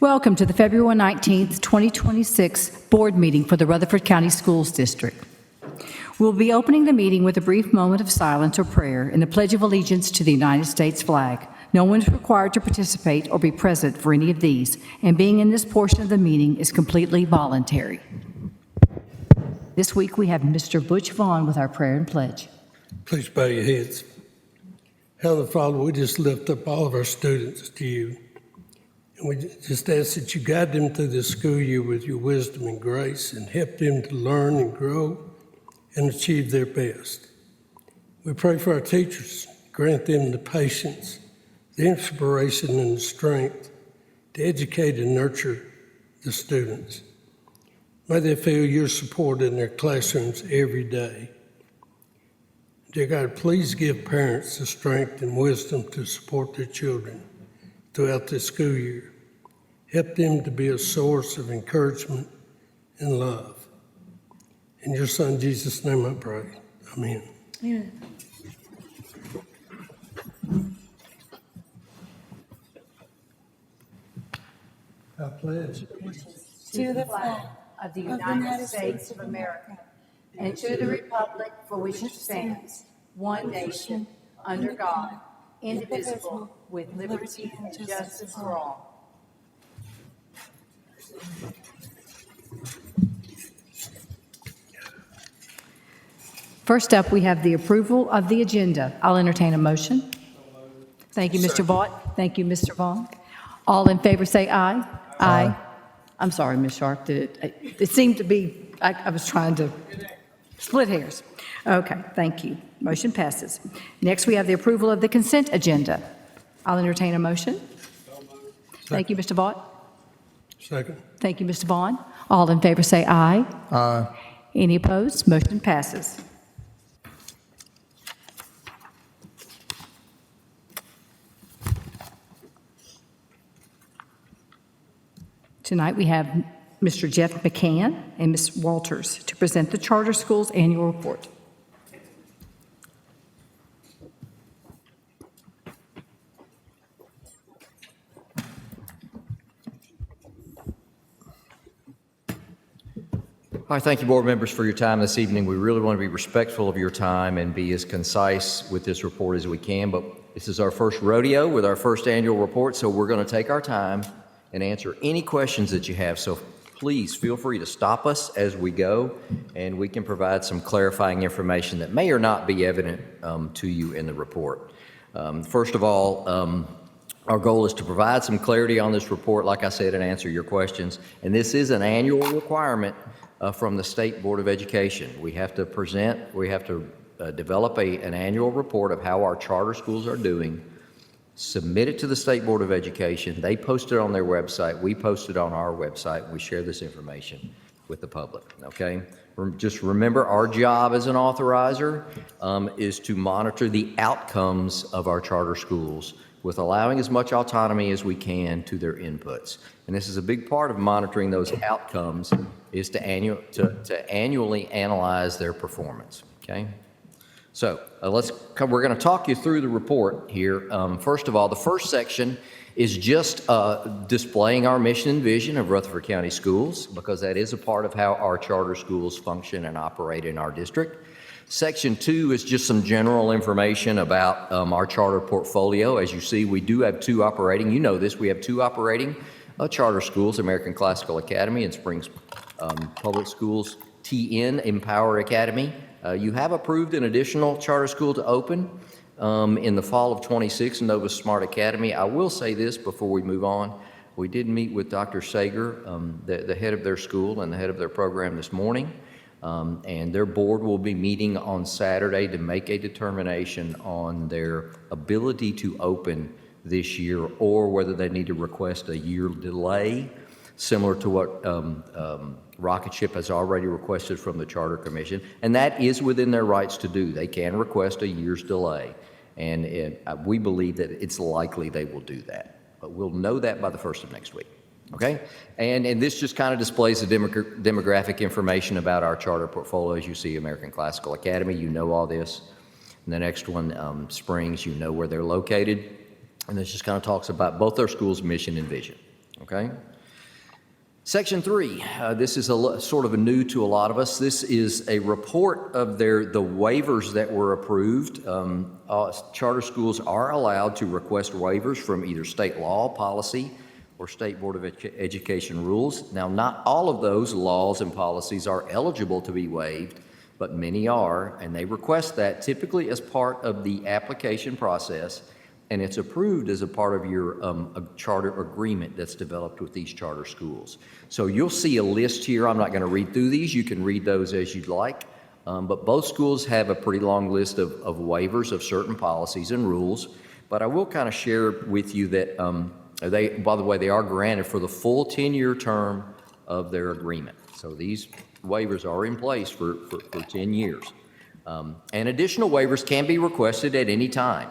Welcome to the February 19th, 2026 board meeting for the Rutherford County Schools District. We'll be opening the meeting with a brief moment of silence or prayer and the Pledge of Allegiance to the United States flag. No one is required to participate or be present for any of these, and being in this portion of the meeting is completely voluntary. This week we have Mr. Butch Vaughn with our prayer and pledge. Please bow your heads. Heavenly Father, we just lift up all of our students to you. And we just ask that you guide them through this school year with your wisdom and grace and help them to learn and grow and achieve their best. We pray for our teachers. Grant them the patience, the inspiration, and the strength to educate and nurture the students. May they feel your support in their classrooms every day. Dear God, please give parents the strength and wisdom to support their children throughout this school year. Help them to be a source of encouragement and love. In your Son, Jesus' name I pray. Amen. Amen. I pledge To the flag of the United States of America and to the republic for which it stands, one nation, under God, indivisible, with liberty and justice for all. First up, we have the approval of the agenda. I'll entertain a motion. Thank you, Mr. Vaught. Thank you, Mr. Vaughn. All in favor say aye. Aye. I'm sorry, Ms. Sharp. It seemed to be, I was trying to split hairs. Okay, thank you. Motion passes. Next, we have the approval of the consent agenda. I'll entertain a motion. Thank you, Mr. Vaught. Second. Thank you, Mr. Vaughn. All in favor say aye. Aye. Any opposed? Motion passes. Tonight we have Mr. Jeff McCann and Ms. Walters to present the Charter Schools Annual Report. All right, thank you, board members, for your time this evening. We really want to be respectful of your time and be as concise with this report as we can, but this is our first rodeo with our first annual report, so we're going to take our time and answer any questions that you have. So please feel free to stop us as we go, and we can provide some clarifying information that may or not be evident to you in the report. First of all, our goal is to provide some clarity on this report, like I said, and answer your questions. And this is an annual requirement from the State Board of Education. We have to develop an annual report of how our charter schools are doing, submit it to the State Board of Education. They post it on their website. We post it on our website. We share this information with the public, okay? Just remember, our job as an authorizer is to monitor the outcomes of our charter schools with allowing as much autonomy as we can to their inputs. And this is a big part of monitoring those outcomes is to annually analyze their performance, okay? So we're going to talk you through the report here. First of all, the first section is just displaying our mission and vision of Rutherford County Schools, because that is a part of how our charter schools function and operate in our district. Section 2 is just some general information about our charter portfolio. As you see, we do have two operating, you know this, we have two operating charter schools, American Classical Academy and Springs Public Schools, TN Empower Academy. You have approved an additional charter school to open in the fall of 26, Nova Smart Academy. I will say this before we move on. We did meet with Dr. Sager, the head of their school and the head of their program this morning, and their board will be meeting on Saturday to make a determination on their ability to open this year or whether they need to request a year delay, similar to what Rocket Ship has already requested from the Charter Commission, and that is within their rights to do. They can request a year's delay, and we believe that it's likely they will do that, but we'll know that by the 1st of next week, okay? And this just kind of displays the demographic information about our charter portfolio. As you see, American Classical Academy, you know all this. And the next one, Springs, you know where they're located, and this just kind of talks about both their schools' mission and vision, okay? Section 3, this is sort of a new to a lot of us. This is a report of the waivers that were approved. Charter schools are allowed to request waivers from either state law, policy, or State Board of Education rules. Now, not all of those laws and policies are eligible to be waived, but many are, and they request that typically as part of the application process, and it's approved as a part of your a charter agreement that's developed with these charter schools. So you'll see a list here. I'm not going to read through these. You can read those as you'd like. But both schools have a pretty long list of waivers of certain policies and rules. But I will kind of share with you that by the way, they are granted for the full 10-year term of their agreement. So these waivers are in place for 10 years. And additional waivers can be requested at any time.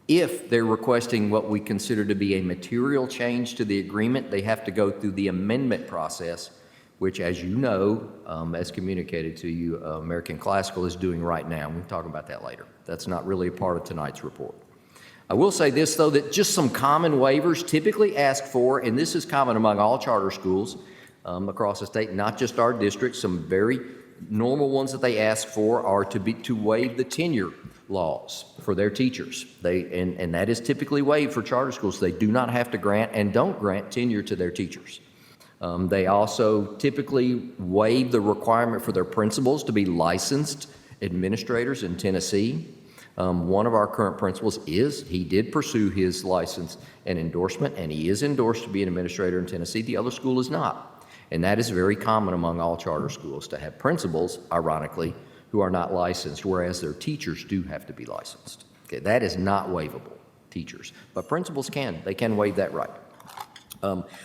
If they're requesting what we consider to be a material change to the agreement, they have to go through the amendment process, which, as you know, as communicated to you, American Classical is doing right now. We'll talk about that later. That's not really a part of tonight's report. I will say this, though, that just some common waivers typically asked for, and this is common among all charter schools across the state, not just our district. Some very normal ones that they ask for are to waive the tenure laws for their teachers. And that is typically waived for charter schools. They do not have to grant and don't grant tenure to their teachers. They also typically waive the requirement for their principals to be licensed administrators in Tennessee. One of our current principals he did pursue his license and endorsement, and he is endorsed to be an administrator in Tennessee. The other school is not. And that is very common among all charter schools, to have principals, ironically, who are not licensed, whereas their teachers do have to be licensed. Okay, that is not waivable, teachers. But principals can. They can waive that right.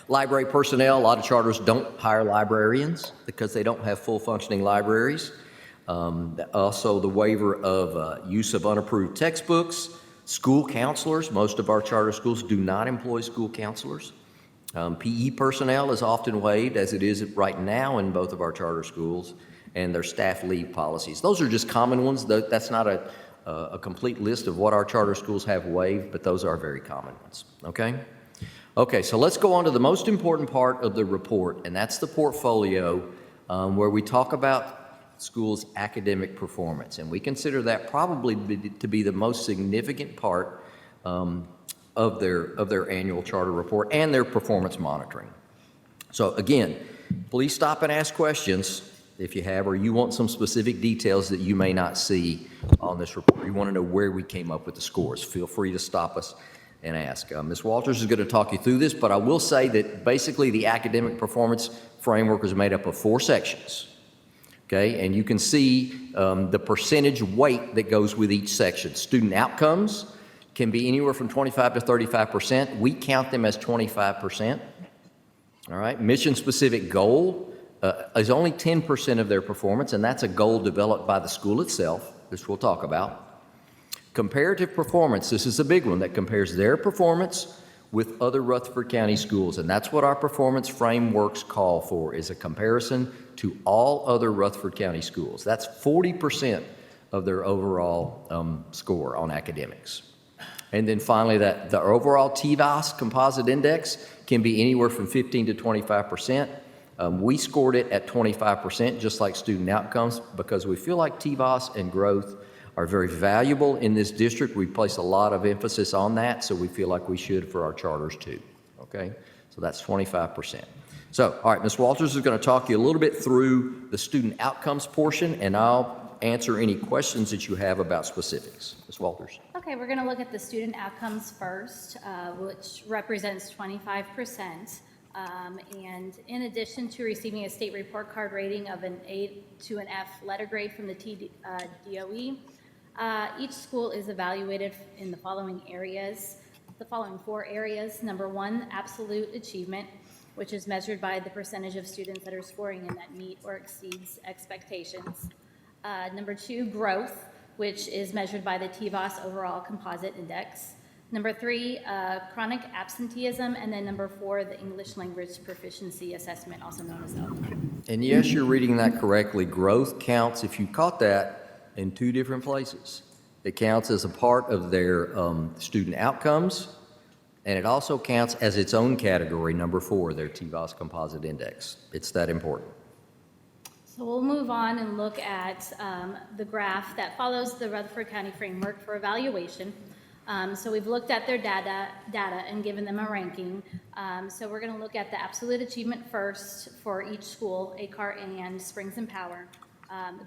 Library personnel, a lot of charters don't hire librarians because they don't have full functioning libraries. Also, the waiver of use of unapproved textbooks. School counselors, most of our charter schools do not employ school counselors. PE personnel is often waived, as it is right now in both of our charter schools, and their staff leave policies. Those are just common ones. That's not a complete list of what our charter schools have waived, but those are very common ones, okay? Okay, so let's go on to the most important part of the report, and that's the portfolio, where we talk about schools' academic performance, and we consider that probably to be the most significant part of their annual charter report and their performance monitoring. So again, please stop and ask questions if you have, or you want some specific details that you may not see on this report. You want to know where we came up with the scores. Feel free to stop us and ask. Ms. Walters is going to talk you through this, but I will say that basically the academic performance framework is made up of 4 sections. Okay, and you can see the percentage weight that goes with each section. Student outcomes can be anywhere from 25 to 35%. We count them as 25%. All right, mission-specific goal is only 10% of their performance, and that's a goal developed by the school itself, which we'll talk about. Comparative performance, this is a big one that compares their performance with other Rutherford County schools, and that's what our performance frameworks call for, is a comparison to all other Rutherford County schools. That's 40% of their overall score on academics. And then finally, the overall TVOS composite index can be anywhere from 15 to 25%. We scored it at 25%, just like student outcomes, because we feel like TVOS and growth are very valuable in this district. We place a lot of emphasis on that, so we feel like we should for our charters too, okay? So that's 25%. So, all right, Ms. Walters is going to talk you a little bit through the student outcomes portion, and I'll answer any questions that you have about specifics. Ms. Walters. Okay, we're going to look at the student outcomes first, which represents 25%. And in addition to receiving a state report card rating of an A to an F letter grade from the DOE, each school is evaluated in the following areas, the following 4 areas. Number 1, absolute achievement, which is measured by the percentage of students that are scoring in that meet or exceeds expectations. Number 2, growth, which is measured by the TVOS overall composite index. Number 3, chronic absenteeism, and then number 4, the English language proficiency assessment, also known as ELA. And yes, you're reading that correctly. Growth counts, if you caught that, in 2 different places. It counts as a part of their student outcomes, And it also counts as its own category, number 4, their TVOS composite index. It's that important. So we'll move on and look at the graph that follows the Rutherford County framework for evaluation. So we've looked at their data and given them a ranking. So we're going to look at the absolute achievement first for each school, ACAR and Springs and Power.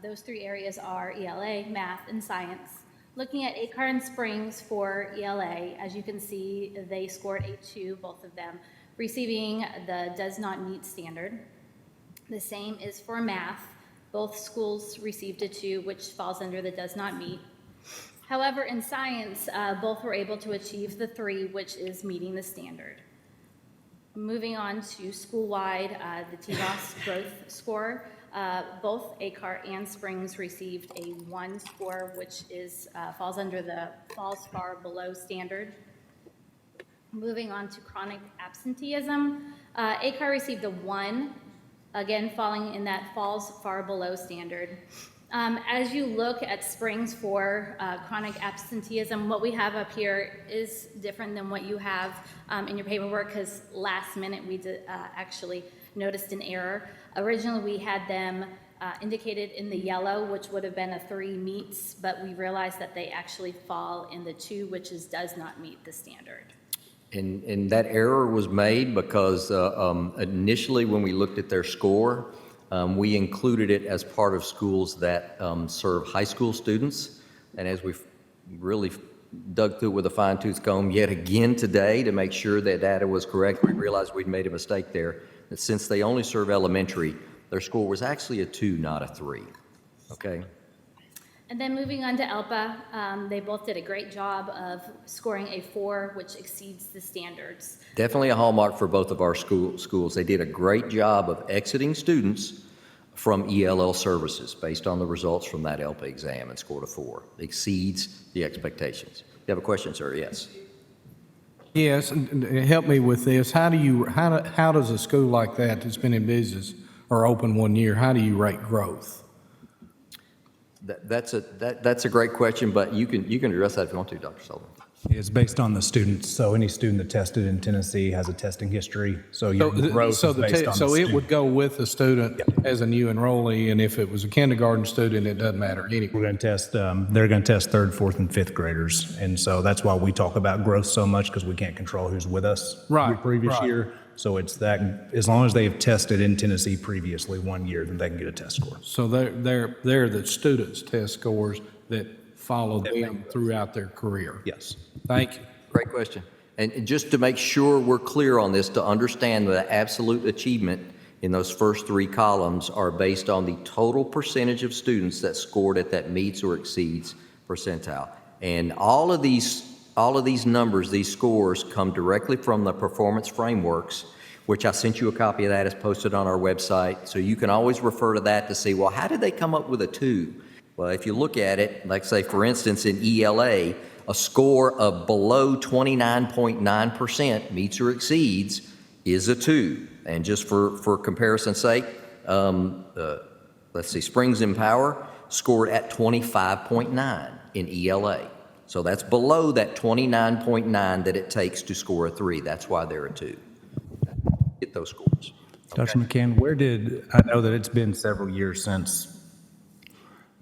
Those 3 areas are ELA, math, and science. Looking at ACAR and Springs for ELA, as you can see, they scored a 2, both of them, receiving the does not meet standard. The same is for math. Both schools received a 2, which falls under the does not meet. However, in science, both were able to achieve the 3, which is meeting the standard. Moving on to school-wide, the TVOS growth score, both ACAR and Springs received a 1 score, which is falls under the falls far below standard. Moving on to chronic absenteeism, ACAR received a 1, again falling in that falls far below standard. As you look at Springs for chronic absenteeism, what we have up here is different than what you have in your paperwork, because last minute we actually noticed an error. Originally, we had them indicated in the yellow, which would have been a 3 meets, but we realized that they actually fall in the 2, which is does not meet the standard. And that error was made because initially when we looked at their score, we included it as part of schools that serve high school students. And as we've really dug through with a fine-tooth comb yet again today to make sure that data was correct, we realized we'd made a mistake there. That since they only serve elementary, their score was actually a 2, not a 3. Okay? And then moving on to ELPA, they both did a great job of scoring a 4, which exceeds the standards. Definitely a hallmark for both of our schools. They did a great job of exiting students from ELL services based on the results from that ELPA exam and scored a 4. Exceeds the expectations. You have a question, sir? Yes. Yes, and help me with this. How does a school like that that's been in business or open 1 year, how do you rate growth? That's a great question, but you can address that if you want to, Dr. Sullivan. It's based on the students. So any student that tested in Tennessee has a testing history. So your growth is based on the So it student. would go with the student as a new enrollee, and if it was a kindergarten student, it doesn't matter anyway. We're going to test, they're going to test 3rd, 4th, and 5th graders. And so that's why we talk about growth so much, because we can't control who's with us Right, the previous right. year. So it's that, as long as they've tested in Tennessee previously 1 year, then they can get a test score. So they're the students' test scores that follow them throughout their career. Yes. Thank you. Great question. And just to make sure we're clear on this, to understand the absolute achievement in those first 3 columns are based on the total percentage of students that scored at that meets or exceeds percentile. And all of these numbers, these scores, come directly from the performance frameworks, which I sent you a copy of that. It's posted on our website. So you can always refer to that to see, well, how did they come up with a 2? Well, if you look at it, like say, for instance, in ELA, a score of below 29.9% meets or exceeds is a 2. And just for comparison's sake, let's see, Springs and Power scored at 25.9 in ELA. So that's below that 29.9 that it takes to score a 3. That's why they're a 2. Get those scores. Dr. McCann, I know that it's been several years since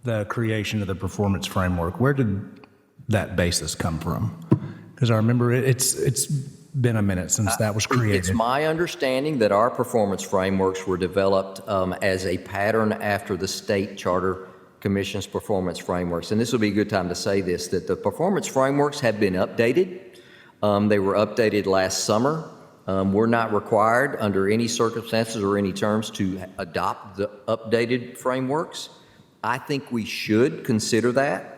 the creation of the performance framework. Where did that basis come from? Because I remember it's been a minute since that was created. It's my understanding that our performance frameworks were developed as a pattern after the state charter commission's performance frameworks. And this will be a good time to say this, that the performance frameworks have been updated. They were updated last summer. We're not required under any circumstances or any terms to adopt the updated frameworks. I think we should consider that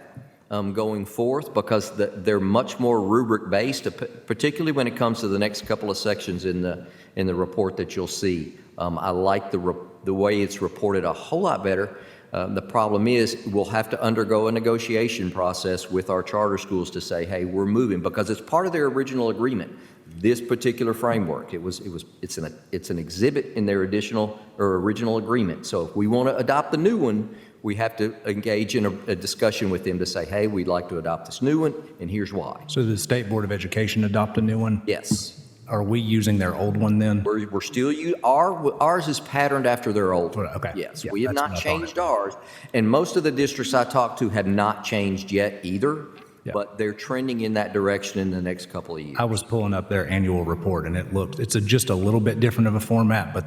going forth, because they're much more rubric-based, particularly when it comes to the next couple of sections in the report that you'll see. I like the way it's reported a whole lot better. The problem is we'll have to undergo a negotiation process with our charter schools to say, hey, we're moving, because it's part of their original agreement. This particular framework, it's an exhibit in their original agreement. So if we want to adopt the new one, we have to engage in a discussion with them to say, hey, we'd like to adopt this new one, and here's why. So did the State Board of Education adopt a new one? Yes. Are we using their old one then? We're still, ours is patterned after their old one. Okay. Yes, Yeah, we have that's not what I thought. changed ours. And most of the districts I talked to have not changed yet either, Yeah. but they're trending in that direction in the next couple of years. I was pulling up their annual report and it's just a little bit different of a format, but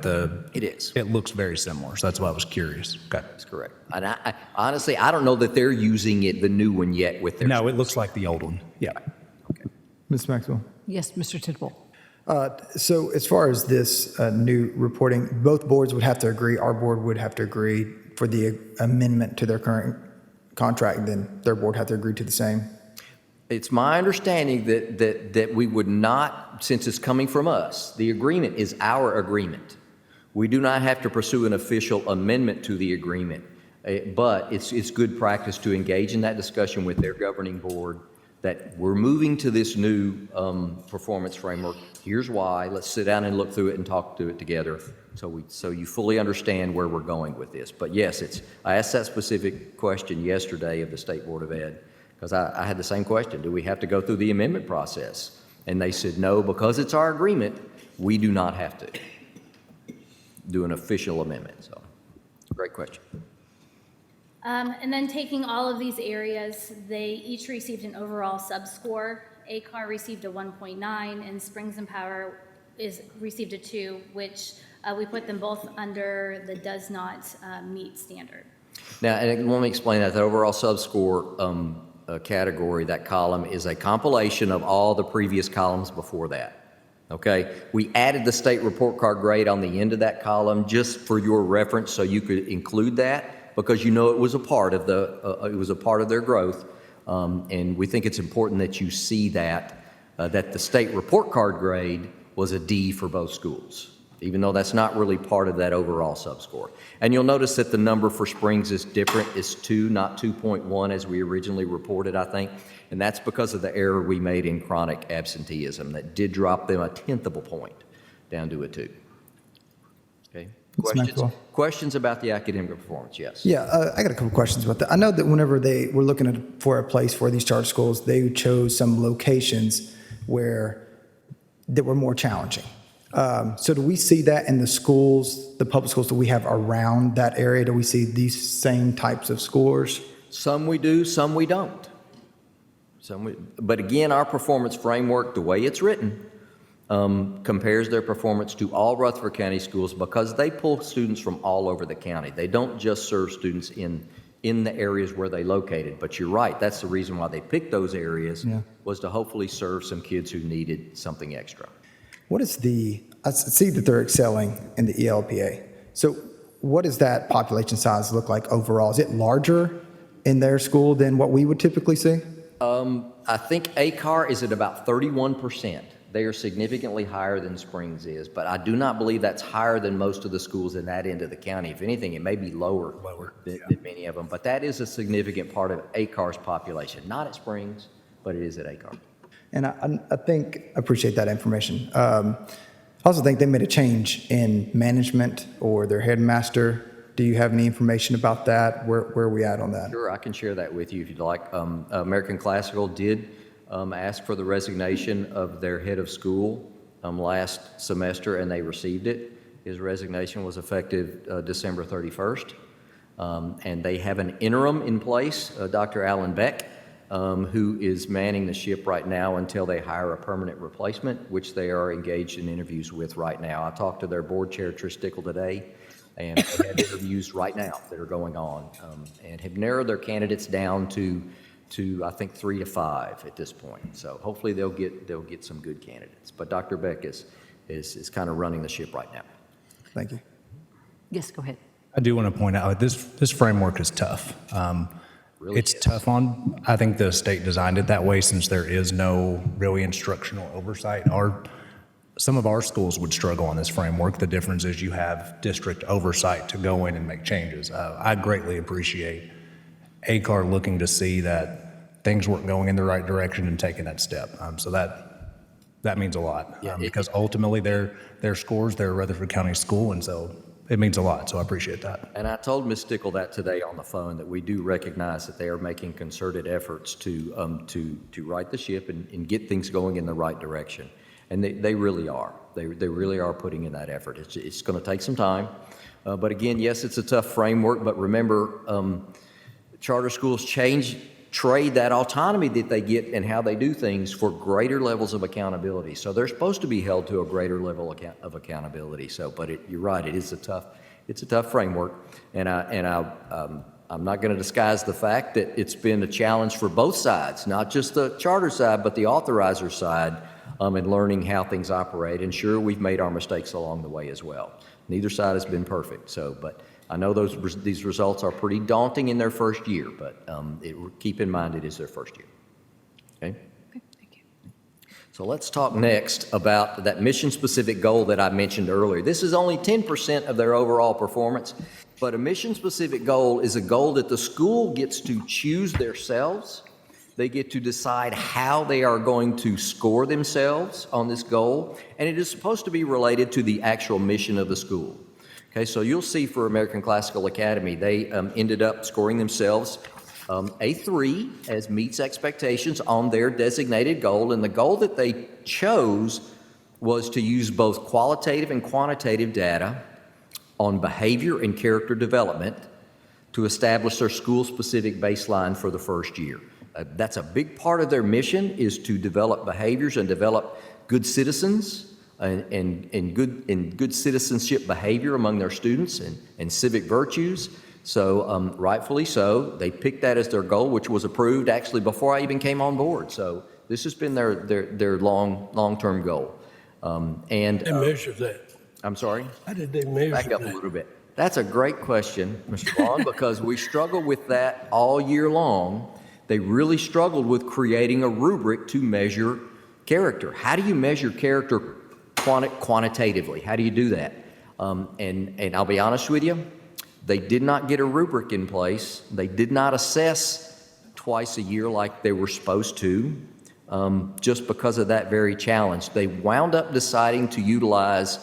It is. it looks very similar. So that's why I was curious. Okay. That's correct. And I honestly, I don't know that they're using the new one yet with their. No, it looks like the old one. Yeah. Ms. Maxwell? Yes, Mr. Tidwell. So as far as this new reporting, both boards would have to agree, our board would have to agree for the amendment to their current contract, then their board have to agree to the same? It's my understanding that we would not, since it's coming from us, the agreement is our agreement. We do not have to pursue an official amendment to the agreement, but it's good practice to engage in that discussion with their governing board that we're moving to this new performance framework. Here's why. Let's sit down and look through it and talk through it together so you fully understand where we're going with this. But yes, I asked that specific question yesterday of the State Board of Ed because I had the same question. Do we have to go through the amendment process? And they said, no, because it's our agreement, we do not have to do an official amendment. So, great question. And then taking all of these areas, they each received an overall subscore. ACAR received a 1.9, and Springs and Power received a 2, which we put them both under the does not meet standard. Now, and let me explain that. The overall subscore category, that column, is a compilation of all the previous columns before that. Okay? We added the state report card grade on the end of that column just for your reference so you could include that because it was a part of their growth. And we think it's important that you see that the state report card grade was a D for both schools, even though that's not really part of that overall subscore. And you'll notice that the number for Springs is different. It's 2, not 2.1 as we originally reported, I think. And that's because of the error we made in chronic absenteeism that did drop them 1/10 of a point down to a 2. Okay. Questions about the academic performance? Yes. Yeah, I got a couple questions about that. I know that whenever they were looking for a place for these charter schools, they chose some locations that were more challenging. So do we see that in the schools, the public schools that we have around that area? Do we see these same types of scores? Some we do, some we don't. But again, our performance framework, the way it's written, compares their performance to all Rutherford County schools because they pull students from all over the county. They don't just serve students in the areas where they located. But you're right, that's the reason why they picked those areas was to hopefully serve some kids who needed something extra. I see that they're excelling in the ELPA. So what does that population size look like overall? Is it larger in their school than what we would typically see? I think ACAR is at about 31%. They are significantly higher than Springs is, but I do not believe that's higher than most of the schools in that end of the county. If anything, it may be lower than many of them, but that is a significant part of ACAR's population. Not at Springs, but it is at ACAR. And I appreciate that information. I also think they made a change in management or their headmaster. Do you have any information about that? Where are we at on that? Sure, I can share that with you if you'd like. American Classical did ask for the resignation of their head of school last semester, and they received it. His resignation was effective December 31st. And they have an interim in place, Dr. Alan Beck, who is manning the ship right now until they hire a permanent replacement, which they are engaged in interviews with right now. I talked to their board chair, Trish Stickle, today, and they have interviews right now that are going on and have narrowed their candidates down to I think 3 to 5 at this point. So hopefully they'll get some good candidates. But Dr. Beck is kind of running the ship right now. Thank you. Yes, go ahead. I do want to point out this framework is tough. Really it's is. tough I think the state designed it that way since there is no really instructional oversight. Some of our schools would struggle on this framework. The difference is you have district oversight to go in and make changes. I greatly appreciate ACAR looking to see that things weren't going in the right direction and taking that step. So that means a lot because ultimately their scores, they're a Rutherford County school, and so it means a lot, so I appreciate that. And I told Ms. Stickle that today on the phone, that we do recognize that they are making concerted efforts to right the ship and get things going in the right direction. And they really are. They really are putting in that effort. It's going to take some time. But again, yes, it's a tough framework, but remember, charter schools trade that autonomy that they get and how they do things for greater levels of accountability. So they're supposed to be held to a greater level of accountability. So, but you're right, it's a tough framework, and I'm not going to disguise the fact that it's been a challenge for both sides, not just the charter side, but the authorizer side, in learning how things operate. And sure, we've made our mistakes along the way as well. Neither side has been perfect. So, but I know these results are pretty daunting in their first year, but keep in mind it is their first year. Okay? Okay, thank you. So let's talk next about that mission-specific goal that I mentioned earlier. This is only 10% of their overall performance, but a mission-specific goal is a goal that the school gets to choose themselves. They get to decide how they are going to score themselves on this goal, and it is supposed to be related to the actual mission of the school. Okay, so you'll see for American Classical Academy, they ended up scoring themselves a 3 as meets expectations on their designated goal, and the goal that they chose was to use both qualitative and quantitative data on behavior and character development to establish their school-specific baseline for the first year. That's a big part of their mission, is to develop behaviors and develop good citizens and good citizenship behavior among their students and civic virtues. So rightfully so, they picked that as their goal, which was approved actually before I even came on board. So this has been their long-term goal. They measure that. I'm sorry? How did they measure Back up a that? little bit. That's a great question, Mr. Vaughn, because we struggled with that all year long. They really struggled with creating a rubric to measure character. How do you measure character quantitatively? How do you do that? And I'll be honest with you, they did not get a rubric in place. They did not assess twice a year like they were supposed to, just because of that very challenge. They wound up deciding to utilize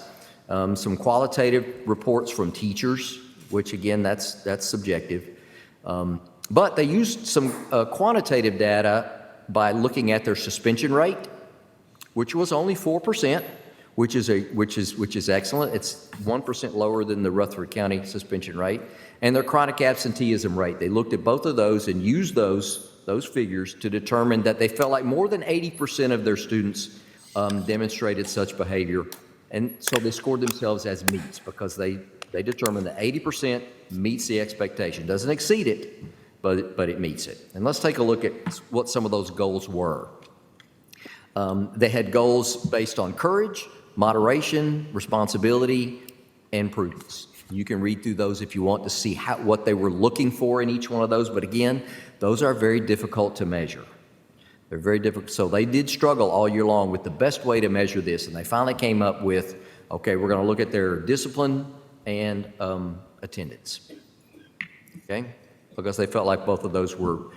some qualitative reports from teachers, which again, that's subjective. But they used some quantitative data by looking at their suspension rate, which was only 4%, which is excellent. It's 1% lower than the Rutherford County suspension rate, and their chronic absenteeism rate. They looked at both of those and used those figures to determine that they felt like more than 80% of their students demonstrated such behavior, and so they scored themselves as meets because they determined that 80% meets the expectation, doesn't exceed it, but it meets it. And let's take a look at what some of those goals were. They had goals based on courage, moderation, responsibility, and prudence. You can read through those if you want to see what they were looking for in each one of those, but again, those are very difficult to measure. They're very difficult. So they did struggle all year long with the best way to measure this, and they finally came up with, okay, we're going to look at their discipline and attendance. Okay? Because they felt like both of those were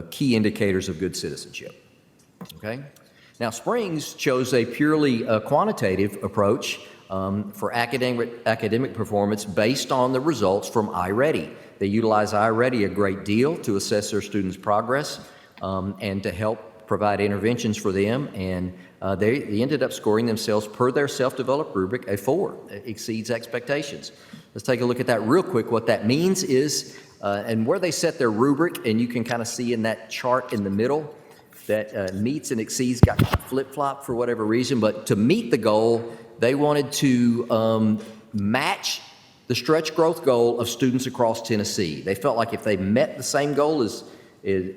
key indicators of good citizenship. Okay? Now, Springs chose a purely quantitative approach for academic performance based on the results from iReady. They utilize iReady a great deal to assess their students' progress and to help provide interventions for them, and they ended up scoring themselves per their self-developed rubric a 4. It exceeds expectations. Let's take a look at that real quick. What that means is, and where they set their rubric, and you can kind of see in that chart in the middle, that meets and exceeds got flip-flop for whatever reason, but to meet the goal, they wanted to match the stretch growth goal of students across Tennessee. They felt like if they met the same goal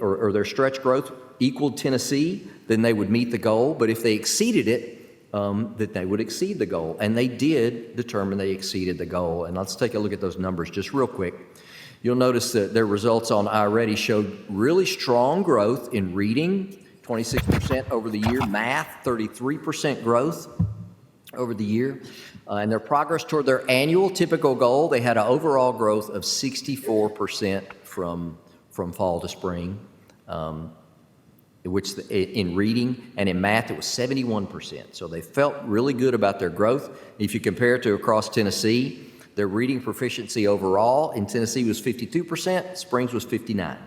or their stretch growth equaled Tennessee, then they would meet the goal, but if they exceeded it, that they would exceed the goal. And they did determine they exceeded the goal. And let's take a look at those numbers just real quick. You'll notice that their results on iReady showed really strong growth in reading, 26% over the year, math, 33% growth over the year, and their progress toward their annual typical goal, they had an overall growth of 64% from fall to spring, which in reading, and in math it was 71%. So they felt really good about their growth. If you compare it to across Tennessee, Their reading proficiency overall in Tennessee was 52%, Springs was 59%.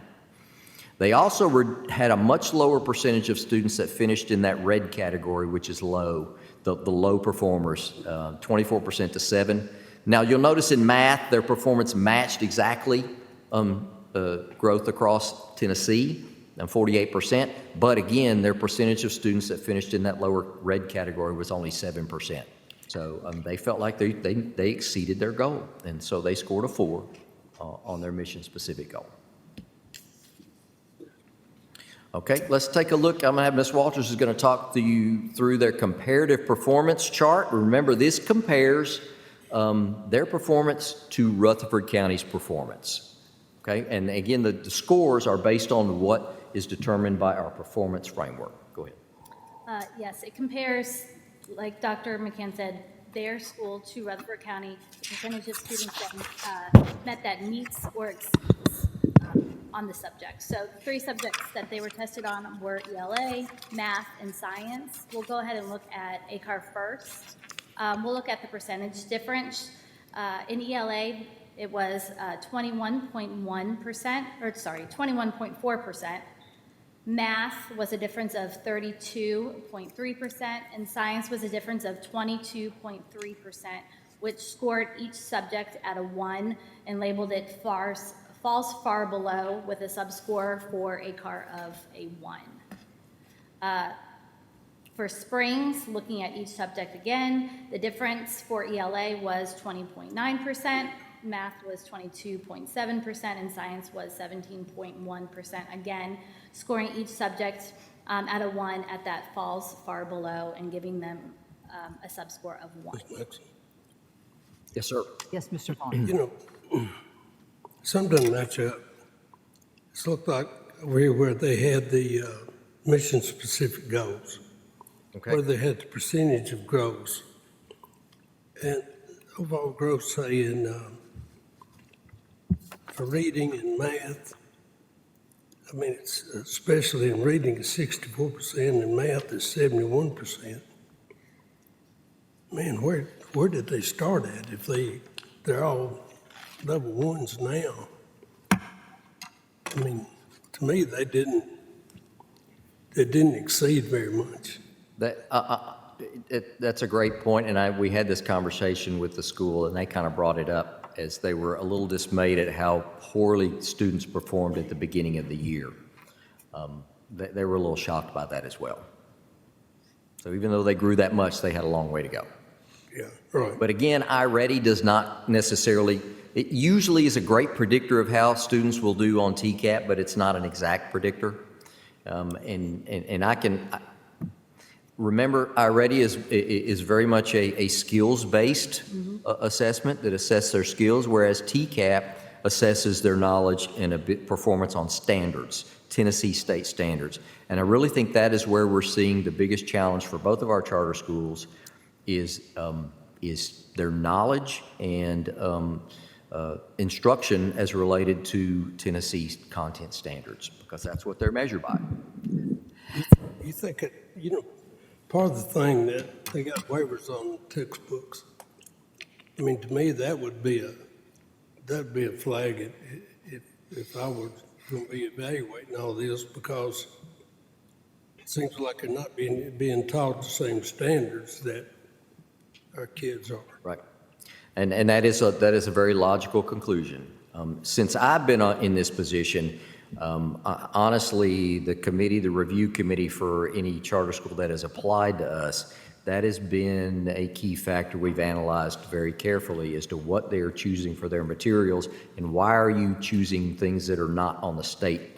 They also had a much lower percentage of students that finished in that red category, which is low, the low performers, 24% to 7%. Now, you'll notice in math, their performance matched exactly growth across Tennessee, 48%. But again, their percentage of students that finished in that lower red category was only 7%. So they felt like they exceeded their goal, and so they scored a 4 on their mission-specific goal. Okay, let's take a look. I'm going to have Ms. Walters is going to talk to you through their comparative performance chart. Remember, this compares their performance to Rutherford County's performance. Okay, and again, the scores are based on what is determined by our performance framework. Go ahead. Yes, it compares, like Dr. McCann said, their school to Rutherford County, the percentage of students that met that meets or exceeds on the subject. So the 3 subjects that they were tested on were ELA, math, and science. We'll go ahead and look at ACAR first. We'll look at the percentage difference. In ELA, it was 21.4%. Math was a difference of 32.3%, and science was a difference of 22.3%, which scored each subject at a 1 and labeled it falls far below with a subscore for ACAR of a 1. For Springs, looking at each subject again, the difference for ELA was 20.9%, math was 22.7%, and science was 17.1%. Again, scoring each subject at a 1 at that falls far below and giving them a subscore of 1. Yes, sir. Yes, Mr. Vaughn. You know, some doesn't match up. It's looked like where they had the mission-specific goals, Okay. where they had the percentage of growth. And overall growth, say, for reading and math, I mean, it's especially in reading is 64%, and math is 71%. Man, where did they start at if they're all level 1s now? I mean, to me, they didn't exceed very much. That's a great point, and we had this conversation with the school, and they kind of brought it up as they were a little dismayed at how poorly students performed at the beginning of the year. They were a little shocked by that as well. So even though they grew that much, they had a long way to go. Yeah, right. But again, iReady does not necessarily, it usually is a great predictor of how students will do on TCAP, but it's not an exact predictor. And I can, remember, iReady is very much a skills-based assessment that assesses their skills, whereas TCAP assesses their knowledge and performance on standards, Tennessee state standards. And I really think that is where we're seeing the biggest challenge for both of our charter schools is their knowledge and instruction as related to Tennessee content standards, because that's what they're measured by. You think part of the thing that they got waivers on textbooks. I mean, to me, that'd be a flag if I was going to be evaluating all this, because it seems like they're not being taught the same standards that our kids are. Right. And that is a very logical conclusion. Since I've been in this position, honestly, the review committee for any charter school that has applied to us, that has been a key factor we've analyzed very carefully as to what they are choosing for their materials and why are you choosing things that are not on the state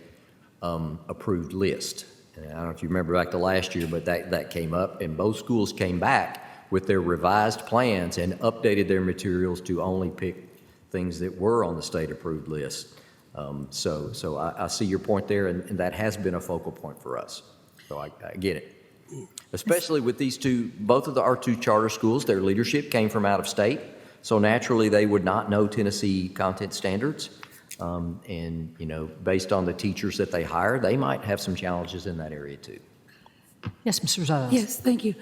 approved list. And I don't know if you remember back to last year, but that came up, and both schools came back with their revised plans and updated their materials to only pick things that were on the state approved list. So I see your point there, and that has been a focal point for us. So I get it. Especially with these both of our two charter schools, their leadership came from out of state. So naturally, they would not know Tennessee content standards. And, based on the teachers that they hire, they might have some challenges in that area too. Yes, Mr. Rosales. Yes, thank you.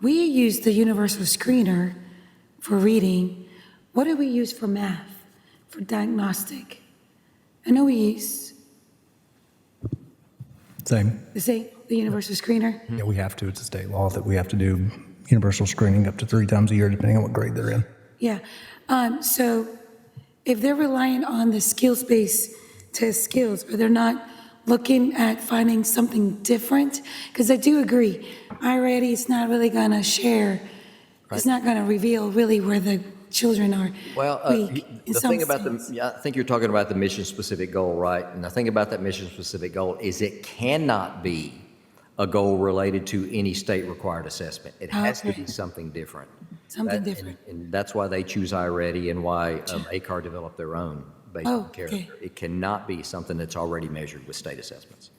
We use the universal screener for reading. What do we use for math, for diagnostic? I know we use Same. the universal screener. Yeah, we have to. It's a state law that we have to do universal screening up to 3 times a year, depending on what grade they're in. Yeah. So if they're relying on the skills-based test skills, or they're not looking at finding something different? Because I do agree, iReady is not really going to share, it's not going to reveal really where the children are Well, weak in the some thing about sense. I think you're talking about the mission-specific goal, right? And the thing about that mission-specific goal is it cannot be a goal related to any state-required assessment. It has to Okay. be something different. Something That- different. And that's why they choose iReady and why ACAR developed their own based Oh, on character. okay. It cannot be something that's already measured with state assessments,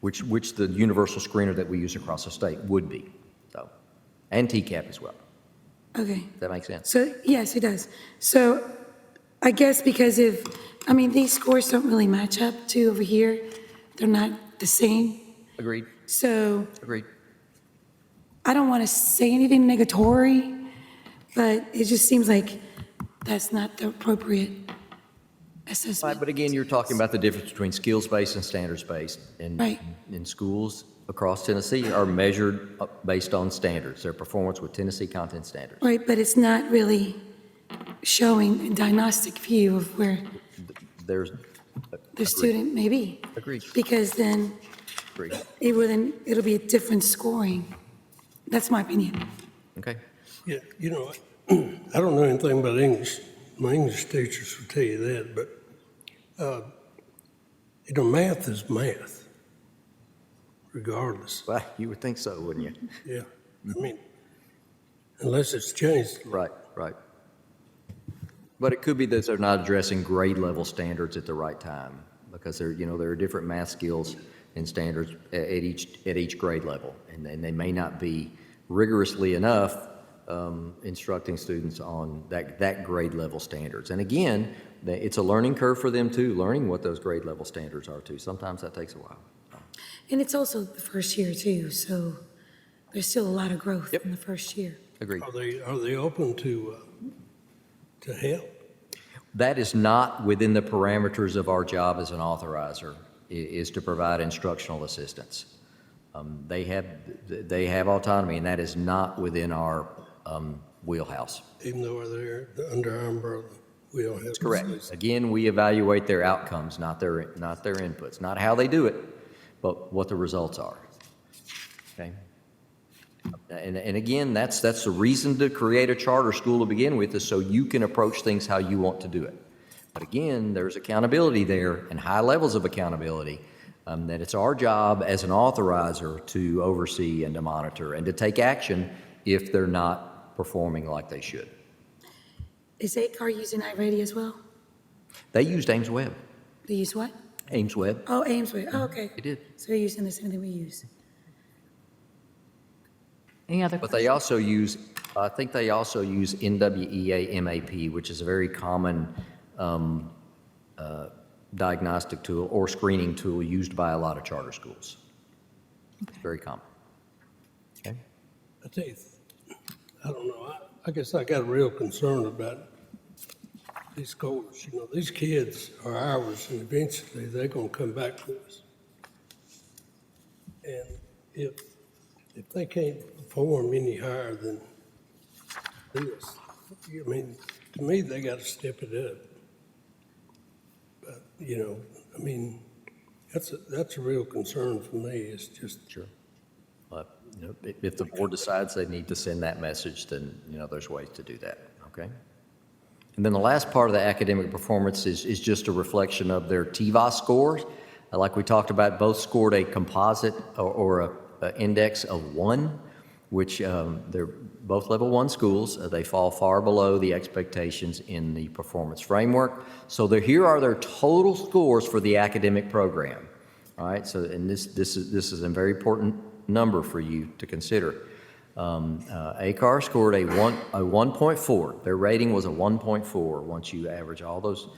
which the universal screener that we use across the state would be, so, and TCAP as well. Okay. Does that make sense? So, yes, it does. So I guess because these scores don't really match up to over here. They're not the same. Agreed, So agreed. I don't want to say anything negatory, but it just seems like that's not the appropriate Right, assessment. but again, you're talking about the difference between skills-based and standards-based. And Right. in schools across Tennessee are measured based on standards, their performance with Tennessee content standards. Right, but it's not really showing a diagnostic view of where There's, the student may be. Agreed. Because then agreed. it'll be a different scoring. That's my opinion. Okay. Yeah, you know, I don't know anything about English. My English teachers will tell you that, but, math is math, regardless. Well, you would think so, wouldn't you? Yeah, I mean, unless it's changed. Right, right. But it could be that they're not addressing grade level standards at the right time, because there are different math skills and standards at each grade level, and they may not be rigorously enough instructing students on that grade level standards. And again, it's a learning curve for them too, learning what those grade level standards are too. Sometimes that takes a while. And it's also the first year too, so there's still a lot of growth Yep. in the first year. Agreed. Are they open to help? That is not within the parameters of our job as an authorizer, is to provide instructional assistance. They have autonomy, and that is not within our wheelhouse. Even though they're under our umbrella, we don't have. That's correct. Again, we evaluate their outcomes, not their inputs, not how they do it, but what the results are. Okay? And again, that's the reason to create a charter school to begin with, is so you can approach things how you want to do it. But again, there's accountability there and high levels of accountability, that it's our job as an authorizer to oversee and to monitor and to take action if they're not performing like they should. Is ACAR using iReady as well? They used Ames Web. They use what? Ames Web. Oh, Amesway. Oh, okay. They did. So they're using the same thing we use. Any other But they also use, I think they also use NWEA MAP, which is a very common diagnostic tool or screening tool used by a lot of charter schools. It's very common. Okay. I tell you, I don't know, I guess I got a real concern about these scores. These kids are ours, and eventually they're gonna come back to us. And if they can't perform any higher than this, to me, they gotta step it up. But, that's a real concern for me, it's just. Sure. But, if the board decides they need to send that message, then, there's ways to do that, okay? And then the last part of the academic performance is just a reflection of their TVOS scores. Like we talked about, both scored a composite or a index of 1, which they're both level 1 schools. They fall far below the expectations in the performance framework. So here are their total scores for the academic program. All right, so and this is a very important number for you to consider. ACAR scored a 1.4. Their rating was a 1.4 once you average all those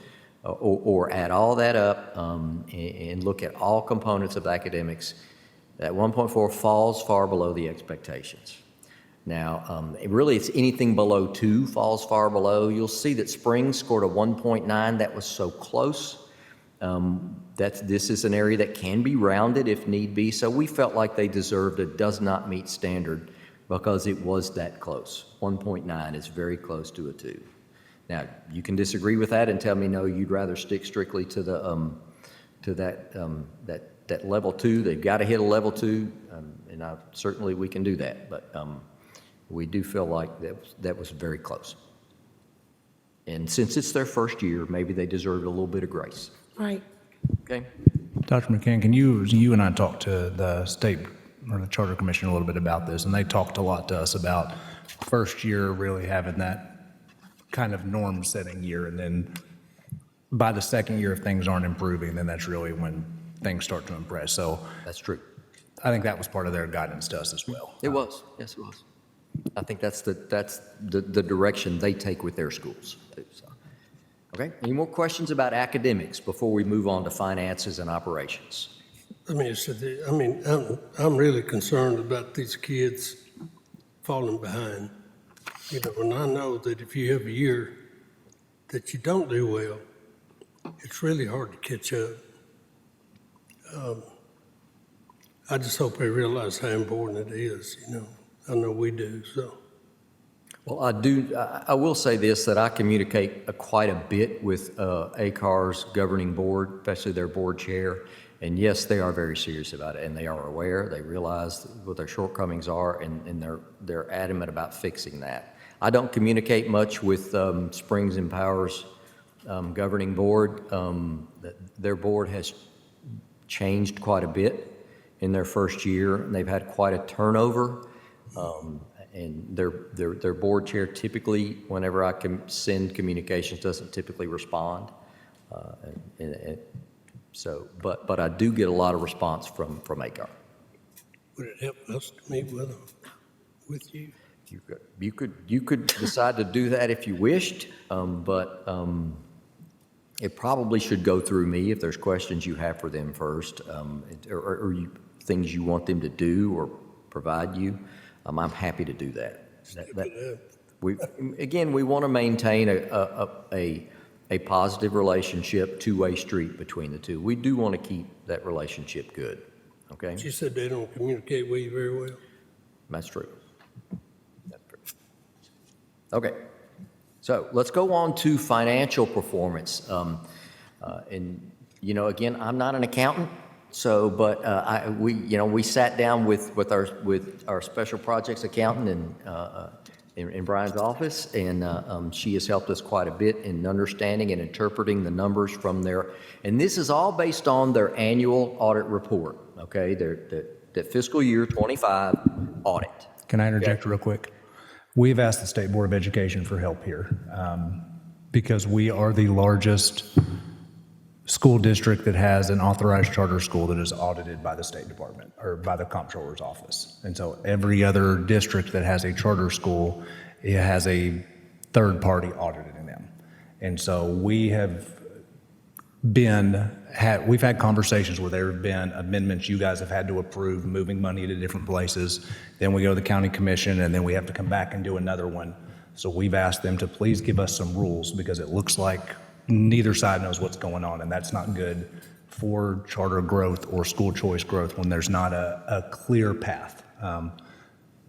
or add all that up and look at all components of academics. That 1.4 falls far below the expectations. Now, really, it's anything below 2 falls far below. You'll see that Springs scored a 1.9. That was so close. This is an area that can be rounded if need be. So we felt like they deserved a does not meet standard because it was that close. 1.9 is very close to a 2. Now, you can disagree with that and tell me, no, you'd rather stick strictly to the that level 2. They've got to hit a level 2, and certainly we can do that. But we do feel like that was very close. And since it's their first year, maybe they deserved a little bit of grace. Right. Okay? Dr. McCann, can you and I talked to the state or the Charter Commission a little bit about this, and they talked a lot to us about first year really having that kind of norm-setting year, and then by the second year, if things aren't improving, then that's really when things start to impress. So That's true. I think that was part of their guidance to us as well. It was. Yes, it was. I think that's the direction they take with their schools, too. So. Okay, any more questions about academics before we move on to finances and operations? Let me just say, I'm really concerned about these kids falling behind. You know, and I know that if you have a year that you don't do well, it's really hard to catch up. I just hope they realize how important it is, you know. I know we do, so. Well, I will say this, that I communicate quite a bit with ACAR's governing board, especially their board chair. And yes, they are very serious about it, and they are aware. They realize what their shortcomings are, and they're adamant about fixing that. I don't communicate much with Springs and Powers governing board. Their board has changed quite a bit in their first year, and they've had quite a turnover. And their board chair typically, whenever I can send communications, doesn't typically respond. But I do get a lot of response from ACAR. Would it help us to meet with them, with you? You could decide to do that if you wished, but it probably should go through me if there's questions you have for them first, or things you want them to do or provide you. I'm happy to do that. We want to maintain a positive relationship, two-way street between the two. We do want to keep that relationship good, okay? She said they don't communicate with you very well. That's true. Okay, so let's go on to financial performance. And, you know, again, I'm not an accountant, so, but we sat down with our special projects accountant in Brian's office, and she has helped us quite a bit in understanding and interpreting the numbers from there. And this is all based on their annual audit report, okay? Their fiscal year 25 audit. Can I interject real quick? We've asked the State Board of Education for help here because we are the largest school district that has an authorized charter school that is audited by the State Department or by the Comptroller's office. And so every other district that has a charter school, it has a third party auditing them. And so we've had conversations where there have been amendments you guys have had to approve, moving money to different places. Then we go to the county commission, and then we have to come back and do another one. So we've asked them to please give us some rules because it looks like neither side knows what's going on, and that's not good for charter growth or school choice growth when there's not a clear path.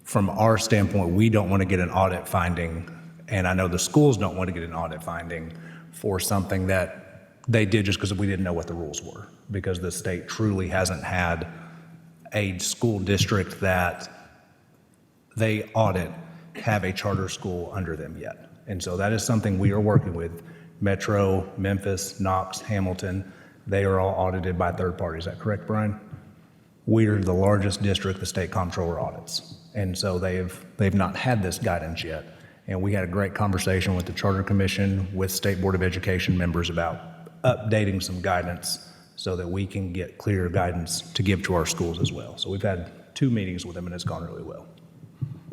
From our standpoint, we don't want to get an audit finding, and I know the schools don't want to get an audit finding for something that they did just because we didn't know what the rules were, because the state truly hasn't had a school district that they audit have a charter school under them yet. And so that is something we are working with. Metro, Memphis, Knox, Hamilton, they are all audited by third parties. Is that correct, Brian? We are the largest district the state comptroller audits. And so they've not had this guidance yet. And we had a great conversation with the Charter Commission, with State Board of Education members about updating some guidance so that we can get clear guidance to give to our schools as well. So we've had 2 meetings with them, and it's gone really well.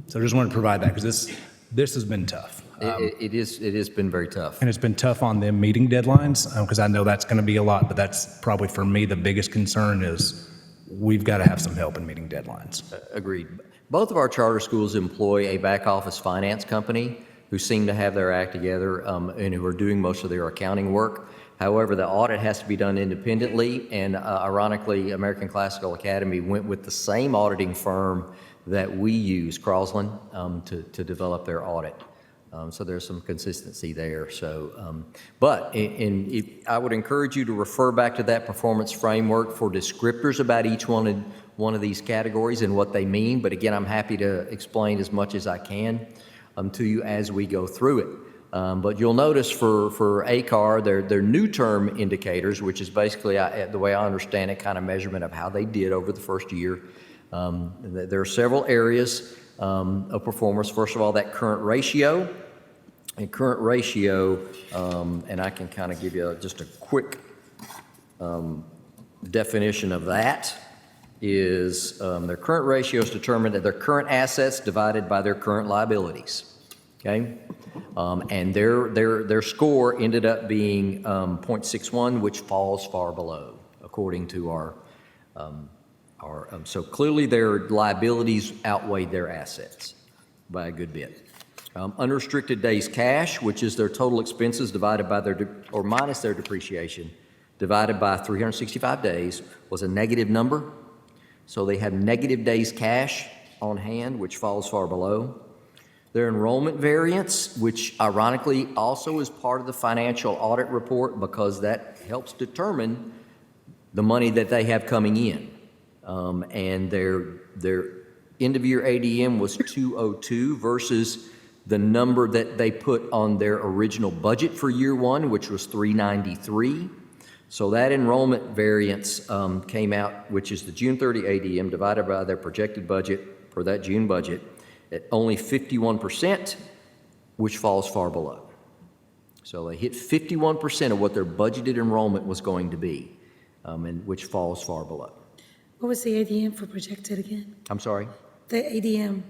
So I just wanted to provide that because this has been tough. It has been very tough. And it's been tough on them meeting deadlines because I know that's going to be a lot, but that's probably for me the biggest concern is we've got to have some help in meeting deadlines. Agreed. Both of our charter schools employ a back office finance company who seem to have their act together and who are doing most of their accounting work. However, the audit has to be done independently, and ironically, American Classical Academy went with the same auditing firm that we use, Crosland, to develop their audit. So there's some consistency there. So, I would encourage you to refer back to that performance framework for descriptors about each one of these categories and what they mean. But again, I'm happy to explain as much as I can to you as we go through it. But you'll notice for ACAR, they're new term indicators, which is basically, the way I understand it, kind of measurement of how they did over the first year. There are several areas of performance. First of all, that current ratio. And current ratio, and I can kind of give you just a quick definition of that, is their current ratio is determined at their current assets divided by their current liabilities. Okay? And their score ended up being 0.61, which falls far below, according to our so clearly their liabilities outweighed their assets by a good bit. Unrestricted days cash, which is their total expenses divided by or minus their depreciation, divided by 365 days, was a negative number. So they have negative days cash on hand, which falls far below. Their enrollment variance, which ironically also is part of the financial audit report because that helps determine the money that they have coming in. And their end of year ADM was 202 versus the number that they put on their original budget for year one, which was 393. So that enrollment variance came out, which is the June 30 ADM divided by their projected budget for that June budget, at only 51%, which falls far below. So they hit 51% of what their budgeted enrollment was going to be, and which falls far below. What was the ADM for projected again? I'm sorry? The ADM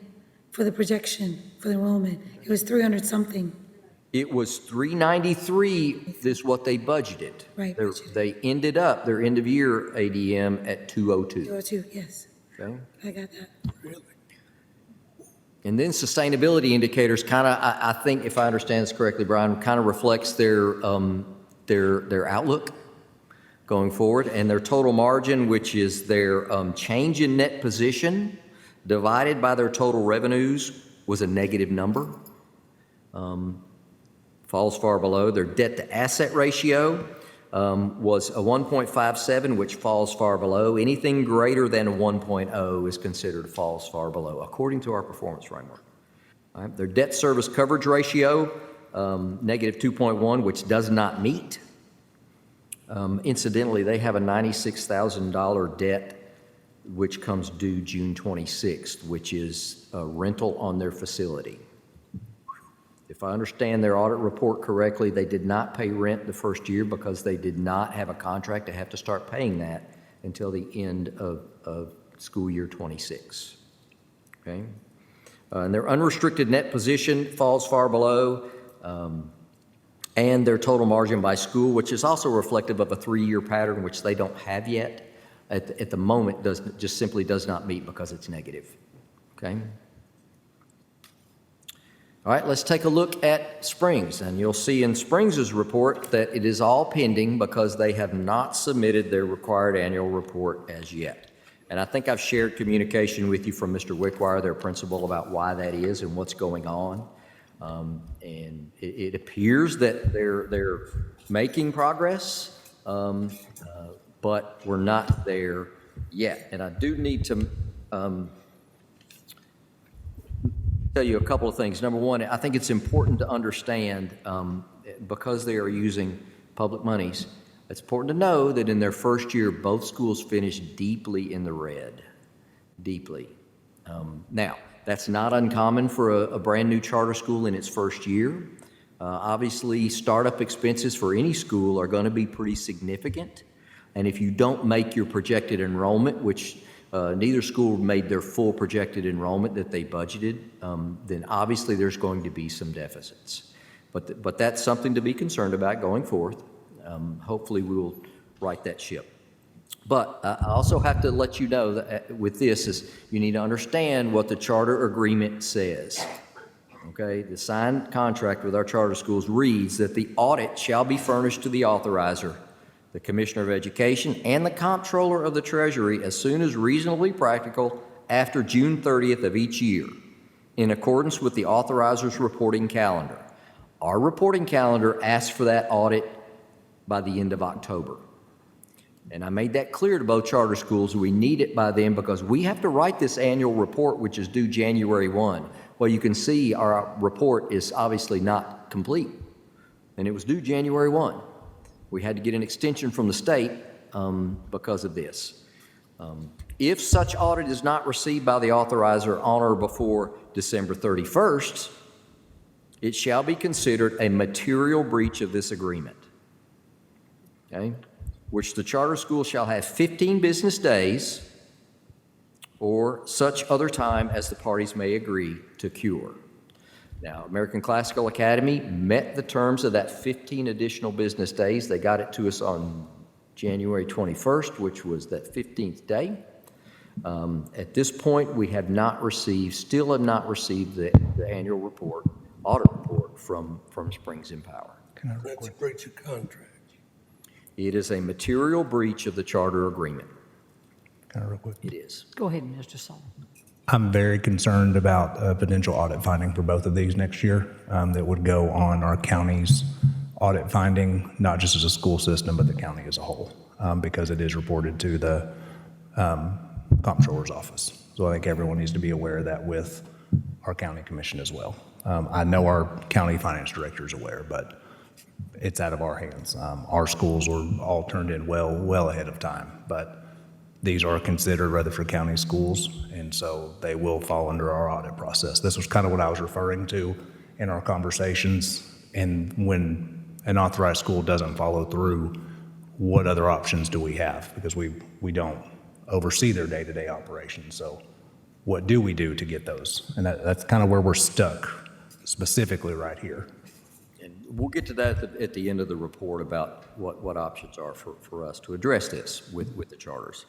for the projection for the enrollment, it was 300 something. It was 393 is what they budgeted. Right, budgeted. They ended up, their end of year ADM at 202. 202, yes. Okay? I got that. And then sustainability indicators kind of, I think, if I understand this correctly, Brian, kind of reflects their outlook going forward, and their total margin, which is their change in net position divided by their total revenues, was a negative number. Falls far below. Their debt to asset ratio was a 1.57, which falls far below. Anything greater than a 1.0 is considered falls far below, according to our performance framework. All right. Their debt service coverage ratio, negative 2.1, which does not meet. Incidentally, they have a $96,000 debt which comes due June 26th, which is a rental on their facility. If I understand their audit report correctly, they did not pay rent the first year because they did not have a contract to have to start paying that until the end of school year 26. Okay? And their unrestricted net position falls far below, and their total margin by school, which is also reflective of a 3-year pattern, which they don't have yet. At the moment, just simply does not meet because it's negative. Okay? All right, let's take a look at Springs, and you'll see in Springs' report that it is all pending because they have not submitted their required annual report as yet. And I think I've shared communication with you from Mr. Wickwire, their principal, about why that is and what's going on. And it appears that they're making progress, but we're not there yet. And I do need to tell you a couple of things. Number one, I think it's important to understand, because they are using public monies, it's important to know that in their first year, both schools finished deeply in the red, deeply. Now, that's not uncommon for a brand new charter school in its first year. Obviously, startup expenses for any school are going to be pretty significant. And if you don't make your projected enrollment, which neither school made their full projected enrollment that they budgeted, then obviously there's going to be some deficits. But that's something to be concerned about going forth. Hopefully we will right that ship. But I also have to let you know that with this is you need to understand what the charter agreement says. Okay, the signed contract with our charter schools reads that the audit shall be furnished to the authorizer, the Commissioner of Education, and the Comptroller of the Treasury as soon as reasonably practical after June 30th of each year, in accordance with the authorizer's reporting calendar. Our reporting calendar asks for that audit by the end of October. And I made that clear to both charter schools. We need it by then because we have to write this annual report, which is due January 1. Well, you can see our report is obviously not complete, and it was due January 1. We had to get an extension from the state because of this. If such audit is not received by the authorizer on or before December 31st, it shall be considered a material breach of this agreement. Okay? Which the charter school shall have 15 business days or such other time as the parties may agree to cure. Now, American Classical Academy met the terms of that 15 additional business days. They got it to us on January 21st, which was that 15th day. At this point, we have not received, still have not received the annual report, audit report from Springs Empower. That's a breach of contract. It is a material breach of the charter agreement. Kind of real quick. It is. Go ahead, Mr. Saul. I'm very concerned about a potential audit finding for both of these next year that would go on our county's audit finding, not just as a school system, but the county as a whole, because it is reported to the comptroller's office. So I think everyone needs to be aware of that with our county commission as well. I know our county finance director is aware, but it's out of our hands. Our schools were all turned in well ahead of time, but these are considered Rutherford County schools, and so they will fall under our audit process. This was kind of what I was referring to in our conversations, and when an authorized school doesn't follow through, what other options do we have? Because we don't oversee their day-to-day operations, so what do we do to get those? And that's kind of where we're stuck, specifically right here. And we'll get to that at the end of the report about what options are for us to address this with the charters.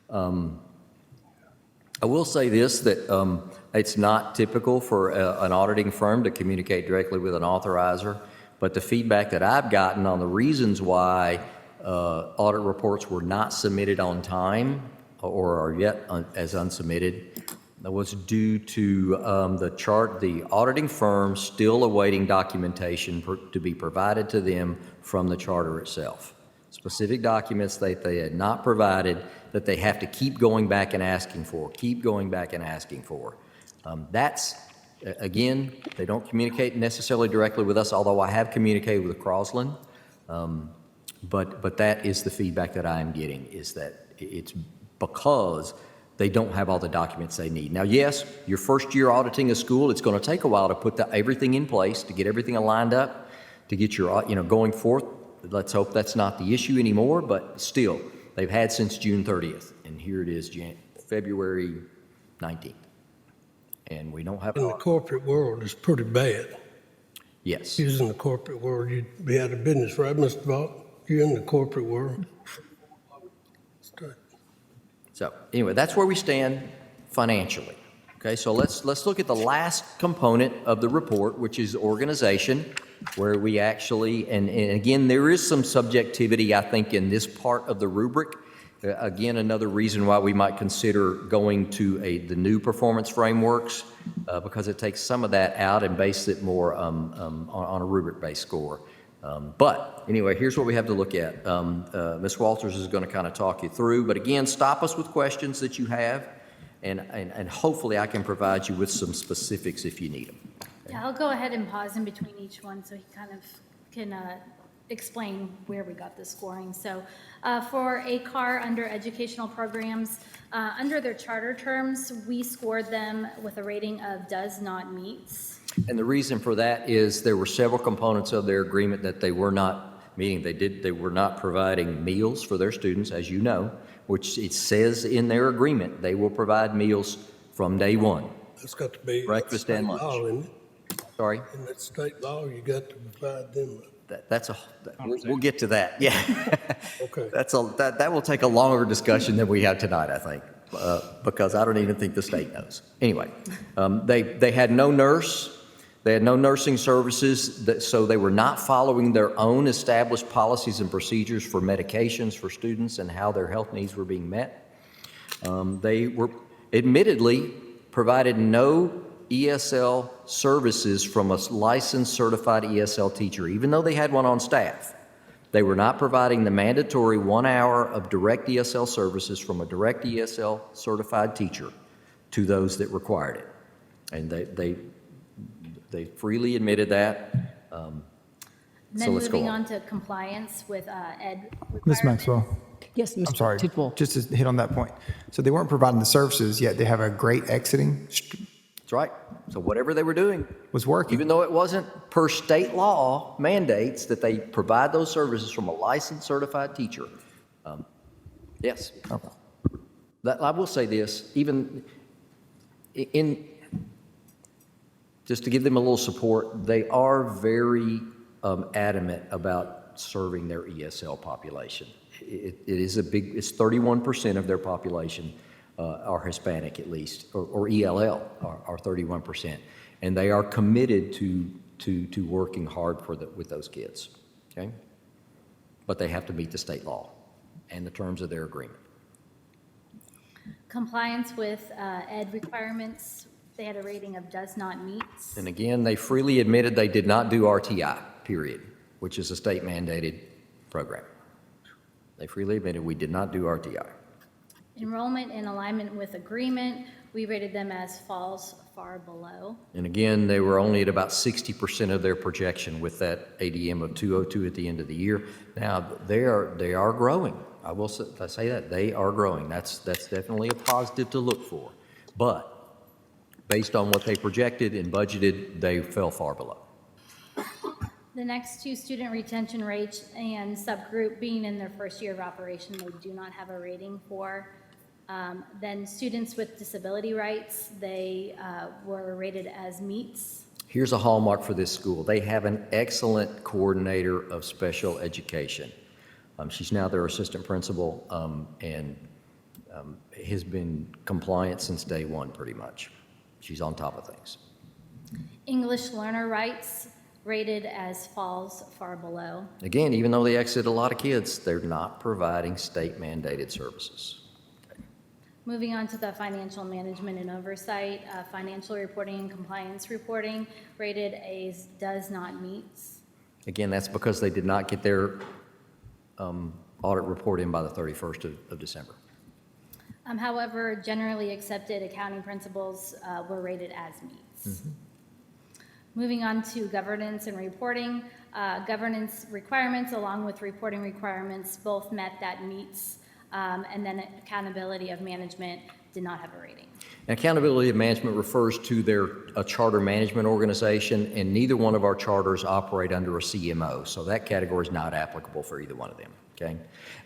I will say this, that it's not typical for an auditing firm to communicate directly with an authorizer, but the feedback that I've gotten on the reasons why audit reports were not submitted on time or are yet as unsubmitted was due to the auditing firm still awaiting documentation to be provided to them from the charter itself. Specific documents that they had not provided that they have to keep going back and asking for. That's, again, they don't communicate necessarily directly with us, although I have communicated with Crosland. But that is the feedback that I am getting, is that it's because they don't have all the documents they need. Now, yes, your first year auditing a school, it's going to take a while to put everything in place, to get everything aligned up, to get your, going forth. Let's hope that's not the issue anymore, but still, they've had since June 30th, and here it is, February 19th. And we don't have... In the corporate world, it's pretty bad. Yes. In the corporate world, you'd be out of business, right, Mr. Vaught? You're in the corporate world. So anyway, that's where we stand financially. Okay, so let's look at the last component of the report, which is organization, where we actually, and again, there is some subjectivity, I think, in this part of the rubric. Again, another reason why we might consider going to the new performance frameworks, because it takes some of that out and base it more on a rubric-based score. But anyway, here's what we have to look at. Ms. Walters is going to kind of talk you through, but again, stop us with questions that you have, and hopefully I can provide you with some specifics if you need them. Yeah, I'll go ahead and pause in between each one so he kind of can explain where we got the scoring. So for ACAR under educational programs, under their charter terms, we scored them with a rating of does not meets. And the reason for that is there were several components of their agreement that they were not meeting. They were not providing meals for their students, as you know, which it says in their agreement they will provide meals from day one. That's got to be breakfast and lunch. law, isn't it? Sorry? In that state law, you got to provide them we'll get to that, yeah. Okay. That will take a longer discussion than we have tonight, I think, because I don't even think the state knows. Anyway, they had no nurse, they had no nursing services, so they were not following their own established policies and procedures for medications for students and how their health needs were being met. They were admittedly provided no ESL services from a licensed certified ESL teacher, even though they had one on staff. They were not providing the mandatory 1 hour of direct ESL services from a direct ESL certified teacher to those that required it. And they freely admitted that. And So then let's go moving on. on to compliance with ed Ms. requirements. Maxwell, Yes, Mr. I'm sorry, Tidwell. just to hit on that point. So they weren't providing the services, yet they have a great exiting, That's right. So whatever they were doing, was working. even though it wasn't per state law mandates that they provide those services from a licensed certified teacher. Yes. Okay. I will say this, even just to give them a little support, they are very adamant about serving their ESL population. It is it's 31% of their population are Hispanic at least, or ELL are 31%. And they are committed to working hard with those kids, okay? But they have to meet the state law and the terms of their agreement. Compliance with ed requirements, they had a rating of does not meet. And again, they freely admitted they did not do RTI, period, which is a state mandated program. They freely admitted we did not do RTI. Enrollment in alignment with agreement, we rated them as falls far below. And again, they were only at about 60% of their projection with that ADM of 202 at the end of the year. Now, they are growing. I will say that. They are growing. That's definitely a positive to look for. But based on what they projected and budgeted, they fell far below. The next two, student retention rate and subgroup, being in their first year of operation, they do not have a rating for. Then students with disability rights, they were rated as meets. Here's a hallmark for this school. They have an excellent coordinator of special education. She's now their assistant principal and has been compliant since day one, pretty much. She's on top of things. English learner rights, rated as falls far below. Again, even though they exit a lot of kids, they're not providing state mandated services. Moving on to the financial management and oversight, financial reporting and compliance reporting, rated as does not meets. Again, that's because they did not get their audit report in by the 31st of December. However, generally accepted accounting principles were rated as meets. Moving on to governance and reporting, governance requirements along with reporting requirements both met that meets, and then accountability of management did not have a rating. And accountability of management refers to a charter management organization, and neither one of our charters operate under a CMO, so that category is not applicable for either one of them, okay?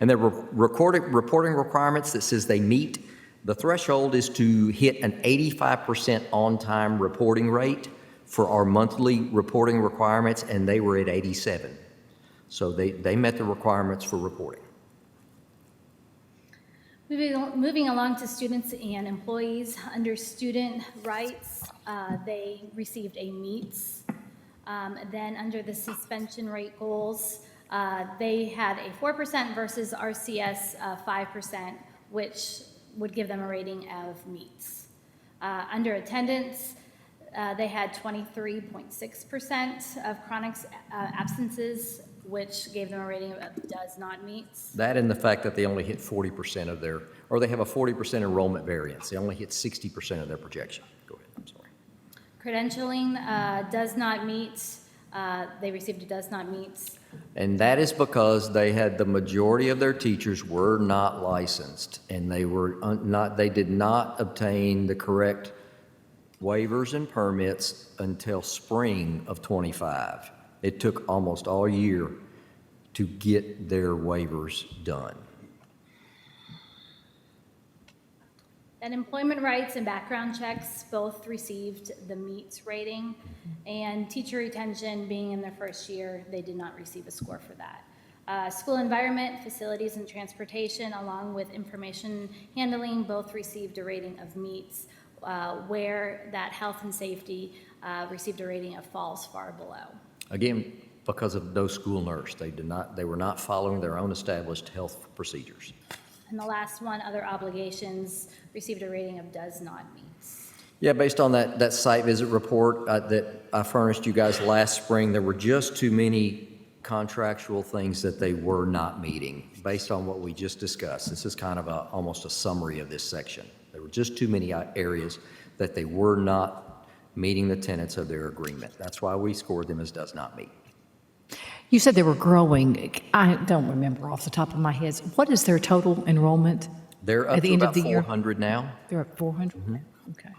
And there were reporting requirements that says they meet. The threshold is to hit an 85% on-time reporting rate for our monthly reporting requirements, and they were at 87. So they met the requirements for reporting. Moving along to students and employees, under student rights, they received a meets. Then under the suspension rate goals, they had a 4% versus RCS 5%, which would give them a rating of meets. Under attendance, they had 23.6% of chronic absences, which gave them a rating of does not meet. That and the fact that they only hit 40% of they have a 40% enrollment variance. They only hit 60% of their projection. Go ahead, I'm sorry. Credentialing does not meet. They received a does not meet. And that is because the majority of their teachers were not licensed, and they did not obtain the correct waivers and permits until spring of '25. It took almost all year to get their waivers done. And employment rights and background checks both received the meets rating, and teacher retention being in their first year, they did not receive a score for that. School environment, facilities, and transportation, along with information handling, both received a rating of meets, where that health and safety received a rating of falls far below. Again, because of no school nurse, they were not following their own established health procedures. And the last one, other obligations, received a rating of does not meet. Yeah, based on that site visit report that I furnished you guys last spring, there were just too many contractual things that they were not meeting based on what we just discussed. This is kind of almost a summary of this section. There were just too many areas that they were not meeting the tenets of their agreement. That's why we scored them as does not meet. You said they were growing. I don't remember off the top of my head. What is their total enrollment? They're up At the to end of about the year? 400 now. They're at 400 now? Okay.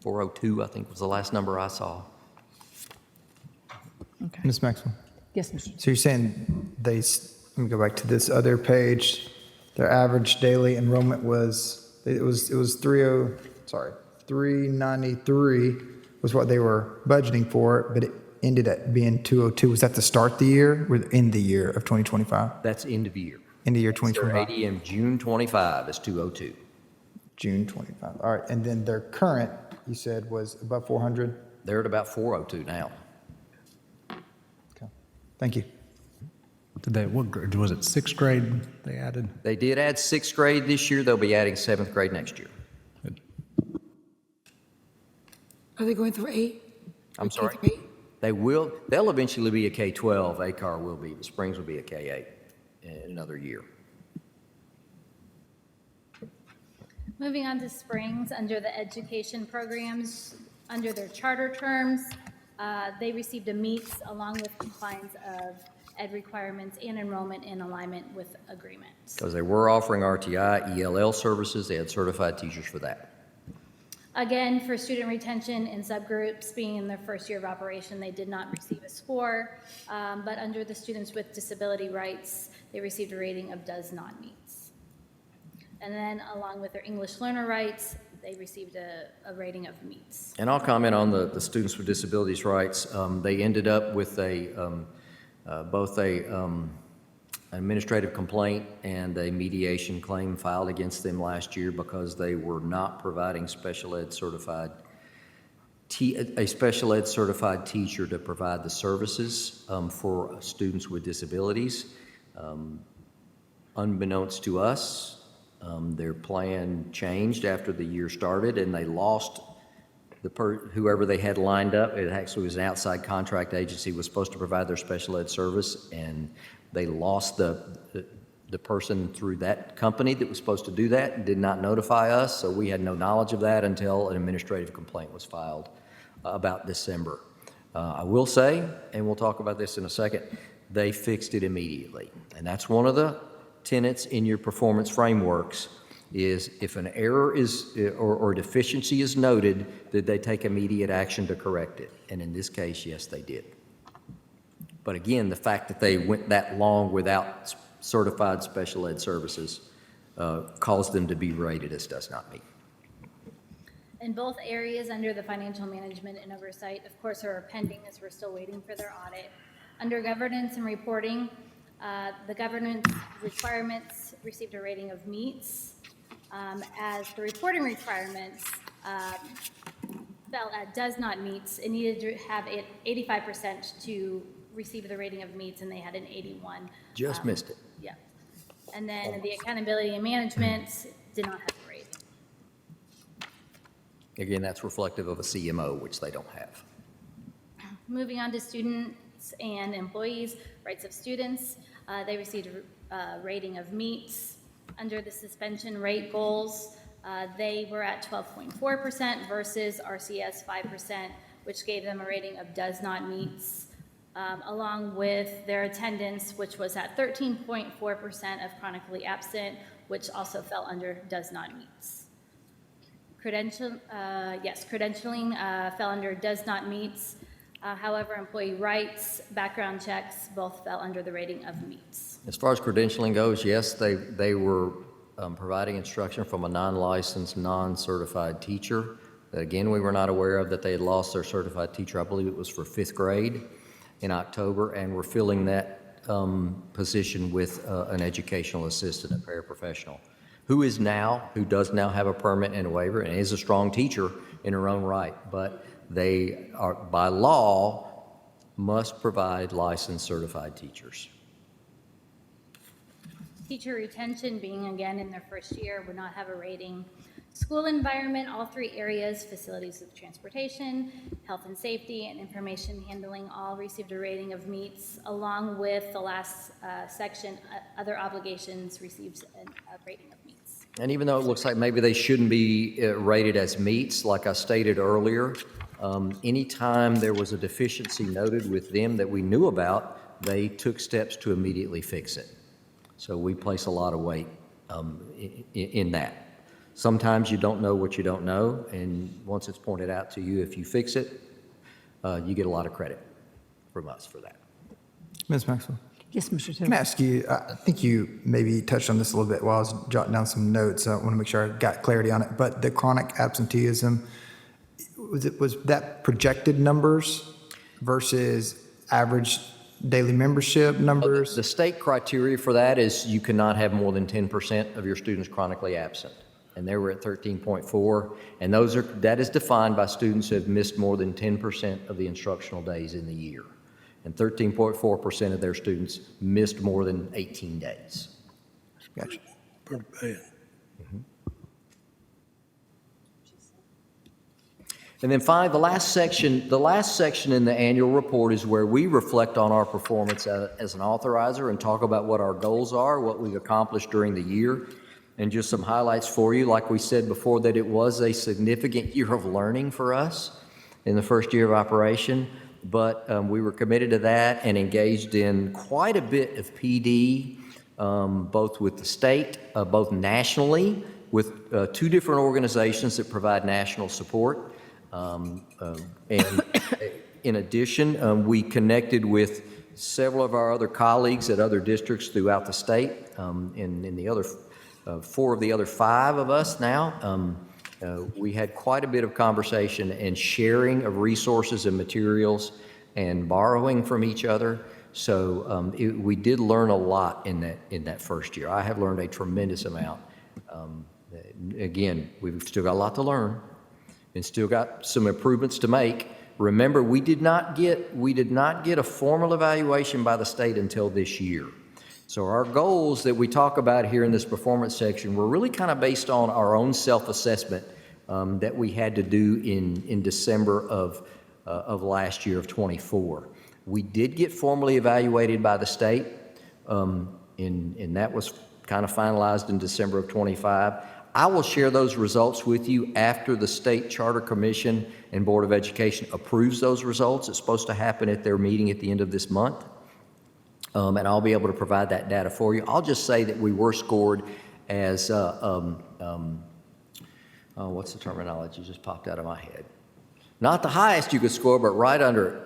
402, I think, was the last number I saw. Okay. Ms. Maxwell? Yes, Mr. So you're saying let me go back to this other page. Their average daily enrollment was 393 was what they were budgeting for, but it ended up being 202. Was that to start the year or end the year of 2025? That's end of year. End of year Their 2025? ADM June 25 is 202. June 25. All right. And then their current, you said, was above 400? They're at about 402 now. Okay. Thank you. What grade, was it sixth grade they added? They did add sixth grade this year. They'll be adding seventh grade next year. Are they going through 8? I'm Or K sorry? through 8? They'll eventually be a K-12. ACAR will be, but Springs will be a K-8 in another year. Moving on to Springs, under the education programs, under their charter terms, they received a meets along with compliance of ed requirements and enrollment in alignment with agreements. Because they were offering RTI, ELL services. They had certified teachers for that. Again, for student retention in subgroups being in their first year of operation, they did not receive a score, but under the students with disability rights, they received a rating of does not meet. And then along with their English learner rights, they received a rating of meets. And I'll comment on the students with disabilities rights. They ended up with both an administrative complaint and a mediation claim filed against them last year because they were not providing a special ed certified teacher to provide the services for students with disabilities. Unbeknownst to us, their plan changed after the year started, and they lost whoever they had lined up. It actually was an outside contract agency was supposed to provide their special ed service, and they lost the person through that company that was supposed to do that and did not notify us, so we had no knowledge of that until an administrative complaint was filed about December. I will say, and we'll talk about this in a second, they fixed it immediately. And that's one of the tenets in your performance frameworks is if an error is or deficiency is noted, that they take immediate action to correct it. And in this case, yes, they did. But again, the fact that they went that long without certified special ed services caused them to be rated as does not meet. In both areas under the financial management and oversight, of course, are pending as we're still waiting for their audit. Under governance and reporting, the governance requirements received a rating of meets, as the reporting requirements fell at does not meets. It needed to have 85% to receive the rating of meets, and they had an 81. Just missed it. Yeah. And then the accountability and management did not have a rating. Again, that's reflective of a CMO, which they don't have. Moving on to students and employees, rights of students, they received a rating of meets. Under the suspension rate goals, they were at 12.4% versus RCS 5%, which gave them a rating of does not meets, along with their attendance, which was at 13.4% of chronically absent, which also fell under does not meets. Credentialing fell under does not meets. However, employee rights, background checks, both fell under the rating of meets. As far as credentialing goes, yes, they were providing instruction from a non-licensed, non-certified teacher. That again, we were not aware of that they had lost their certified teacher. I believe it was for 5th grade in October, and we're filling that position with an educational assistant, a paraprofessional, who does now have a permit and a waiver and is a strong teacher in her own right, but they are, by law, must provide licensed certified teachers. Teacher retention, being again in their first year, would not have a rating. School environment, all 3 areas, facilities of transportation, health and safety, and information handling, all received a rating of meets, along with the last section, other obligations received a rating of meets. And even though it looks like maybe they shouldn't be rated as meets, like I stated earlier, anytime there was a deficiency noted with them that we knew about, they took steps to immediately fix it. So we place a lot of weight in that. Sometimes you don't know what you don't know, and once it's pointed out to you, if you fix it, you get a lot of credit from us for that. Ms. Maxwell? Yes, Mr. Can I Tillman. ask you, I think you maybe touched on this a little bit while I was jotting down some notes. I want to make sure I got clarity on it. But the chronic absenteeism, was that projected numbers versus average daily membership numbers? The state criteria for that is you cannot have more than 10% of your students chronically absent. And they were at 13.4, and that is defined by students who have missed more than 10% of the instructional days in the year. And 13.4% of their students missed more than 18 days. Gotcha. Pretty bad. And then finally, the last section in the annual report is where we reflect on our performance as an authorizer and talk about what our goals are, what we've accomplished during the year. And just some highlights for you, like we said before, that it was a significant year of learning for us in the first year of operation, but we were committed to that and engaged in quite a bit of PD, both with the state, both nationally, with 2 different organizations that provide national support. And in addition, we connected with several of our other colleagues at other districts throughout the state, in the other 4 of the other 5 of us now. We had quite a bit of conversation and sharing of resources and materials and borrowing from each other. So we did learn a lot in that first year. I have learned a tremendous amount. Again, we've still got a lot to learn and still got some improvements to make. Remember, we did not get a formal evaluation by the state until this year. So our goals that we talk about here in this performance section were really kind of based on our own self-assessment that we had to do in December of last year of 24. We did get formally evaluated by the state, and that was kind of finalized in December of 25. I will share those results with you after the State Charter Commission and Board of Education approves those results. It's supposed to happen at their meeting at the end of this month. And I'll be able to provide that data for you. I'll just say that we were scored as, what's the terminology just popped out of my head? Not the highest you could score, but right under it.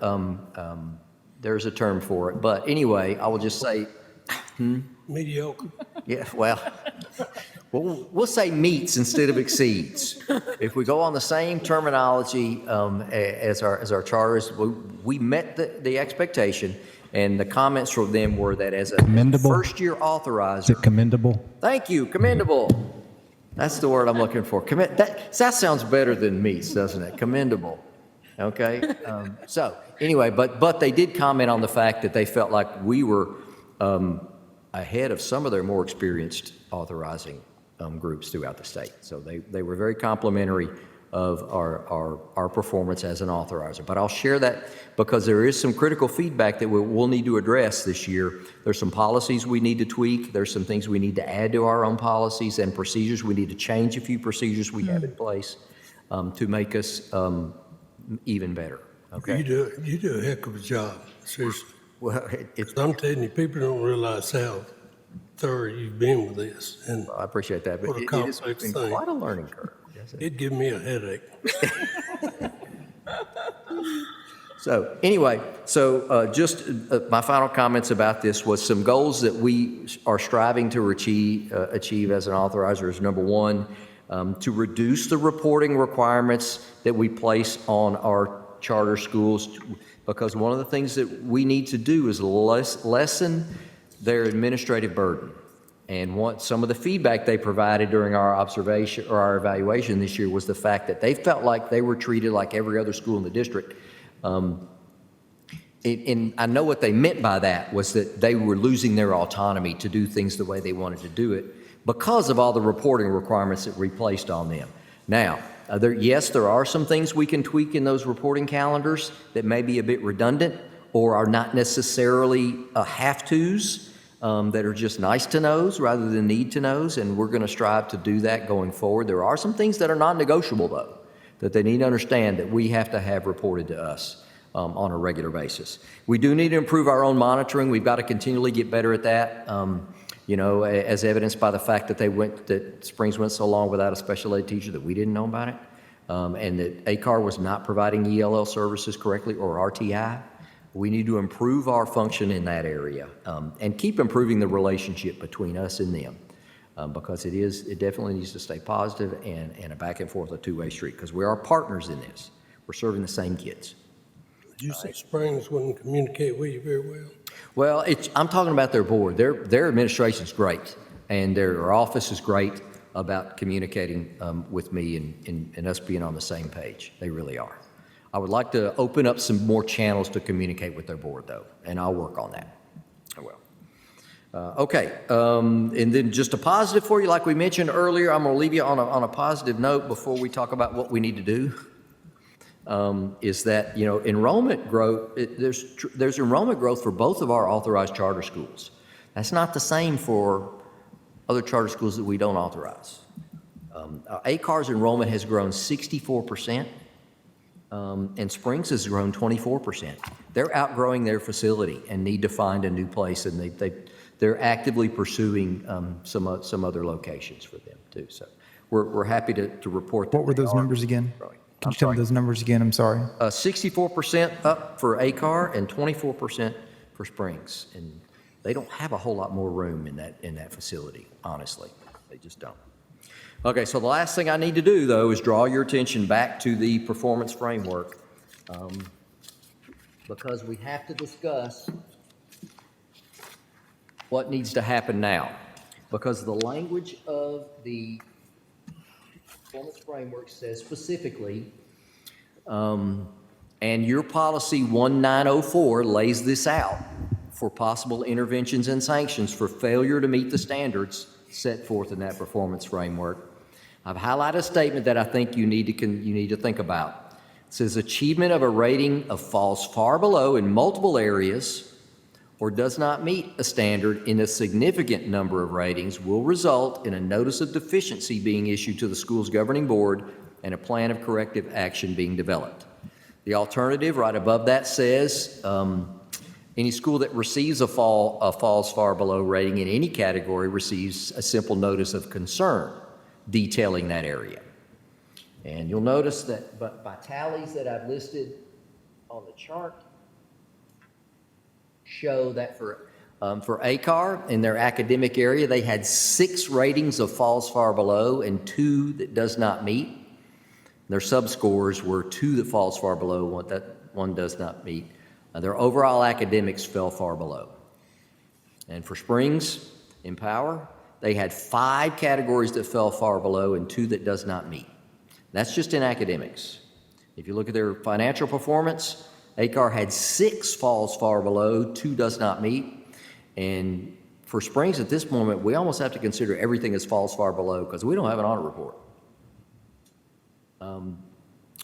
There's a term for it. But anyway, I will just say, Mediocre. yeah, well, we'll say meets instead of exceeds. If we go on the same terminology as our charters, we met the expectation. And the comments from them were that as a Commendable. first-year Is authorizer, it commendable? thank you, commendable. That's the word I'm looking for. That sounds better than meets, doesn't it? Commendable. Okay. So anyway, but they did comment on the fact that they felt like we were ahead of some of their more experienced authorizing groups throughout the state. So they were very complimentary of our performance as an authorizer. But I'll share that because there is some critical feedback that we'll need to address this year. There's some policies we need to tweak. There's some things we need to add to our own policies and procedures. We need to change a few procedures we have in place to make us even better. Okay. You do a heck of a job, seriously. Well, it's. I'm telling you, people don't realize how thorough you've been with this, and I appreciate that, but What a it is complex been thing. quite a learning curve. Yes, it'd give me a headache. So anyway, just my final comments about this was some goals that we are striving to achieve as an authorizer is number one, to reduce the reporting requirements that we place on our charter schools, because one of the things that we need to do is lessen their administrative burden. And some of the feedback they provided during our observation or our evaluation this year was the fact that they felt like they were treated like every other school in the district. And I know what they meant by that was that they were losing their autonomy to do things the way they wanted to do it because of all the reporting requirements that we placed on them. Now, yes, there are some things we can tweak in those reporting calendars that may be a bit redundant or are not necessarily have-tos that are just nice to knows rather than need to knows, and we're going to strive to do that going forward. There are some things that are non-negotiable, though, that they need to understand that we have to have reported to us on a regular basis. We do need to improve our own monitoring. We've got to continually get better at that, as evidenced by the fact that Springs went so long without a special ed teacher that we didn't know about it, and that ACAR was not providing ELL services correctly or RTI. We need to improve our function in that area and keep improving the relationship between us and them. Because it definitely needs to stay positive and a back and forth, a two-way street, because we are partners in this. We're serving the same kids. Did you say Springs wouldn't communicate with you very well? Well, I'm talking about their board. Their administration's great, and their office is great about communicating with me and us being on the same page. They really are. I would like to open up some more channels to communicate with their board, though, and I'll work on that. I will. Okay, and then just a positive for you, like we mentioned earlier, I'm going to leave you on a positive note before we talk about what we need to do, is that, enrollment growth, there's enrollment growth for both of our authorized charter schools. That's not the same for other charter schools that we don't authorize. ACAR's enrollment has grown 64%, and Springs has grown 24%. They're outgrowing their facility and need to find a new place, and they're actively pursuing some other locations for them too. So we're happy to report that. What were those numbers again? Can you tell me those numbers again? I'm sorry. 64% up for ACAR and 24% for Springs. And they don't have a whole lot more room in that facility, honestly. They just don't. Okay, so the last thing I need to do, though, is draw your attention back to the performance framework, because we have to discuss what needs to happen now, because the language of the performance framework says specifically, and your policy 1904 lays this out for possible interventions and sanctions for failure to meet the standards set forth in that performance framework. I've highlighted a statement that I think you need to think about. It says achievement of a rating of falls far below in multiple areas or does not meet a standard in a significant number of ratings will result in a notice of deficiency being issued to the school's governing board and a plan of corrective action being developed. The alternative right above that says any school that receives a falls far below rating in any category receives a simple notice of concern detailing that area. And you'll notice that by tallies that I've listed on the chart show that for ACAR in their academic area, they had 6 ratings of falls far below and 2 that does not meet. Their subscores were 2 that falls far below, one does not meet. Their overall academics fell far below. And for Springs, Empower, they had 5 categories that fell far below and 2 that does not meet. That's just in academics. If you look at their financial performance, ACAR had 6 falls far below, 2 does not meet. And for Springs at this moment, we almost have to consider everything as falls far below because we don't have an audit report.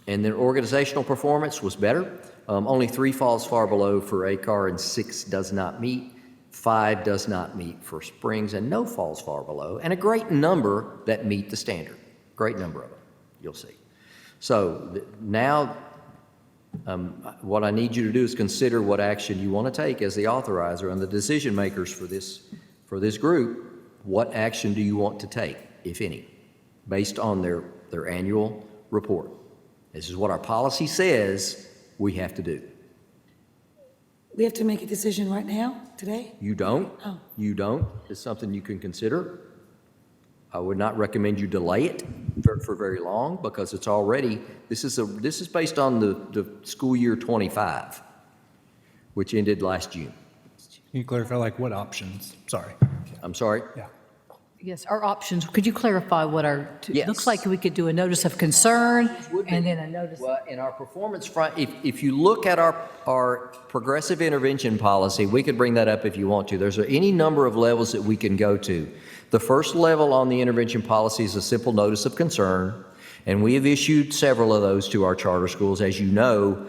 And their organizational performance was better. Only 3 falls far below for ACAR and 6 does not meet. 5 does not meet for Springs and no falls far below, and a great number that meet the standard. Great number of them, you'll see. So now what I need you to do is consider what action you want to take as the authorizer and the decision makers for this group. What action do you want to take, if any, based on their annual report? This is what our policy says we have to do. We have to make a decision right now, today? You don't? Oh. You don't? It's something you can consider. I would not recommend you delay it for very long because it's already, this is based on the school year 25, which ended last June. Can you clarify, like, what options? Sorry. I'm sorry? Yeah. Yes, our options, could you clarify what our, Yes. looks like we could do a notice of concern and then a notice. Well, in our performance front, if you look at our progressive intervention policy, we could bring that up if you want to. There's any number of levels that we can go to. The first level on the intervention policy is a simple notice of concern, and we have issued several of those to our charter schools. As you know,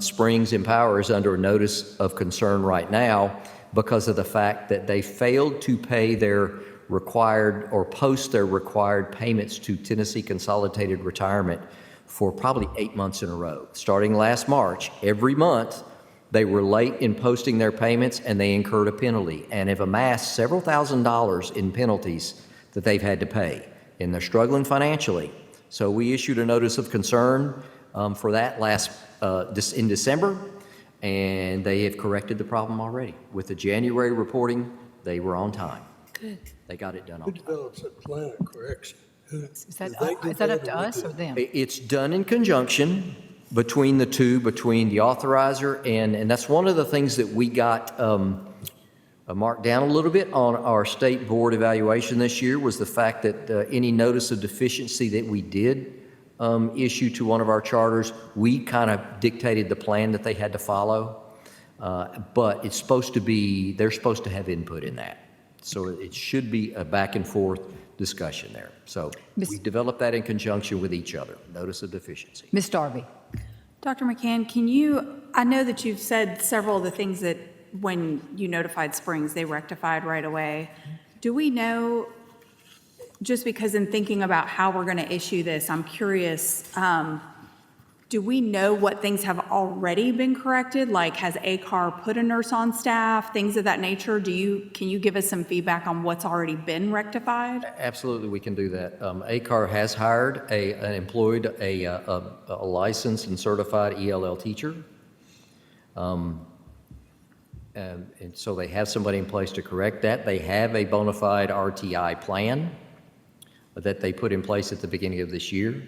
Springs Empower is under a notice of concern right now because of the fact that they failed to pay their required or post their required payments to Tennessee Consolidated Retirement for probably 8 months in a row. Starting last March, every month they were late in posting their payments and they incurred a penalty and have amassed several $1,000s in penalties that they've had to pay, and they're struggling financially. So we issued a notice of concern for that in December, and they have corrected the problem already. With the January reporting, they were on time. Good. They got it done Who on time. develops a plan of correction? Is that up to us or them? It's done in conjunction between the two, between the authorizer, and that's one of the things that we got marked down a little bit on our state board evaluation this year was the fact that any notice of deficiency that we did issue to one of our charters, we kind of dictated the plan that they had to follow. But it's supposed to be, they're supposed to have input in that. So it should be a back and forth discussion there. So we developed that in conjunction with each other, notice of deficiency. Ms. Darby? Dr. McCann, I know that you've said several of the things that when you notified Springs, they rectified right away. Do we know, just because in thinking about how we're going to issue this, I'm curious, do we know what things have already been corrected? Like, has ACAR put a nurse on staff, things of that nature? Can you give us some feedback on what's already been rectified? Absolutely, we can do that. ACAR has hired employed a licensed and certified ELL teacher. And so they have somebody in place to correct that. They have a bona fide RTI plan that they put in place at the beginning of this year.